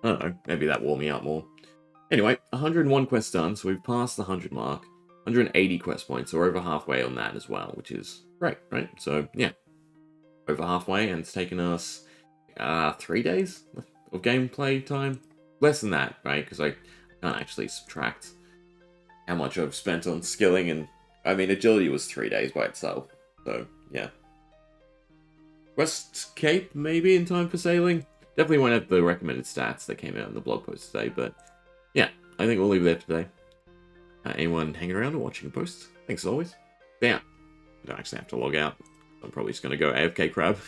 I don't know, maybe that wore me out more. Anyway, 101 quests done, so we've passed the 100 mark. 180 quest points, so we're over halfway on that as well, which is great, right? So, yeah. Over halfway, and it's taken us 3 days of gameplay time. Less than that, right? Because I can't actually subtract how much I've spent on skilling, and I mean, agility was 3 days by itself. So, yeah. West Cape, maybe, in time for sailing. Definitely won't have the recommended stats that came out in the blog post today, but yeah, I think we'll leave it there today. Anyone hanging around or watching the post? Thanks as always. Yeah. I don't actually have to log out. I'm probably just going to go AFK crab.